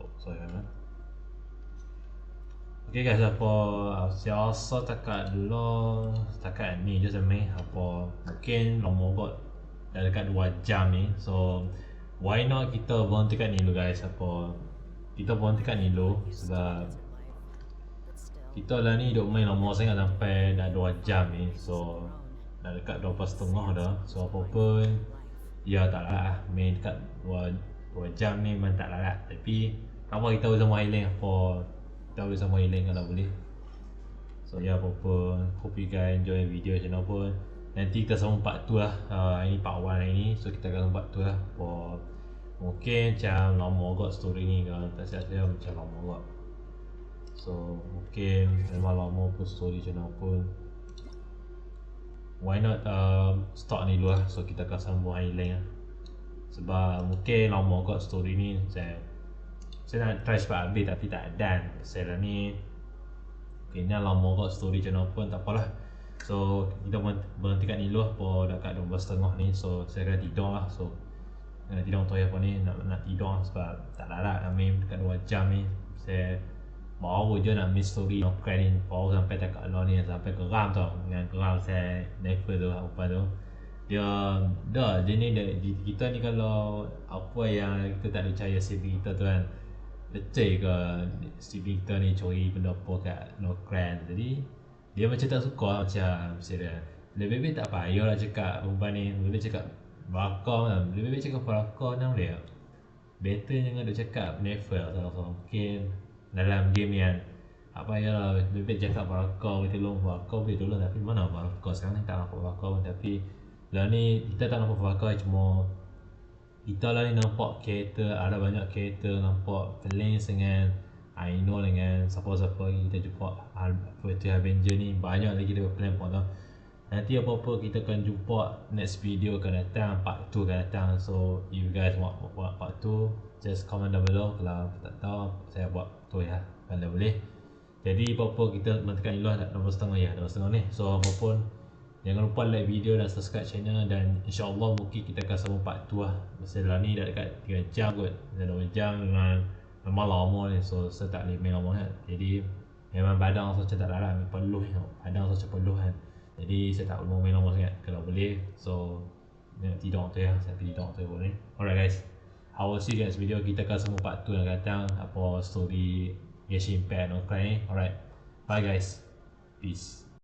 S1: Oh, sorry man. Okay guys, apa saya rasa takat ni je sampai apa mungkin lama kot dah dekat 2 jam ni, so why not kita berhenti kat ni dulu guys. Apa kita berhenti kat ni dulu sebab kita lah ni duk main lama sangat sampai dah 2 jam ni, so dah dekat 12.5 dah, so apa pun ya tak lah main dekat 2 jam ni memang tak lah, tapi apa kita boleh sama healing, apa kita boleh sama healing kalau boleh. So ya apa pun, hope you guys enjoy video channel pun. Nanti kita sambung part 2 lah, ini part 1 hari ni, so kita akan sambung part 2 lah. Apa mungkin macam lama kot story ni, kalau tak silap saya macam lama kot. So mungkin memang lama pun story channel pun, why not start ni dulu lah, so kita akan sambung hari lain lah. Sebab mungkin lama kot story ni, saya nak try cepat habis tapi tak dan saya lah ni kena lama kot story channel pun, tak apalah. So kita berhenti kat ni dulu, apa dekat 12.5 ni, so saya akan tidur lah. So nak tidur untuk apa ni, nak tidur sebab tak larat nak main dekat 2 jam ni. Saya baru je nak main story of Krai ni, baru sampai dekat law ni, sampai geram tau. Dengan geram saya never tu apa tu. Dia ni kita ni kalau apa yang kita tak percaya sibling kita tu kan, betul ke sibling kita ni curi benda apa kat no Krai. Jadi dia macam tak suka, macam serius. Lebih baik tak payah lah cakap perempuan ni, lebih cakap bakar kan, lebih baik cakap bakar nang dia. Better jangan duk cakap never salah-salah. Mungkin dalam game ni kan, apa ya lah, lebih baik cakap bakar, boleh tolong, tapi mana bakar sekarang ni tak nampak bakar pun. Tapi lah ni kita tak nampak bakar, cuma kita lah ni nampak karakter, ada banyak karakter, nampak Flings dengan Aino dengan siapa-siapa kita jumpa Avenger ni, banyak lagi dia plan pun tau. Nanti apa-apa kita akan jumpa next video akan datang, part 2 akan datang. So if you guys want buat part 2, just comment down below. Kalau tak tahu saya buat tu ya, kalau boleh. Jadi apa-apa kita mentekan dulu dah 12.5 ya, 12.5 ni. So apa pun jangan lupa like video dan subscribe channel, dan insya-Allah mungkin kita akan sambung part 2 lah. Masalah ni dah dekat 3 jam kot, dah 2 jam dengan memang lama ni, so saya tak boleh main lama kan. Jadi memang badan saya macam tak larat, peluh tau, badan saya macam peluh kan. Jadi saya tak mau main lama sangat kalau boleh. So tidur tu ya, saya tidur tu boleh. Alright guys, I will see you guys video, kita akan sambung part 2 yang akan datang, apa story Genshin Impact no Krai ni. Alright, bye guys, peace.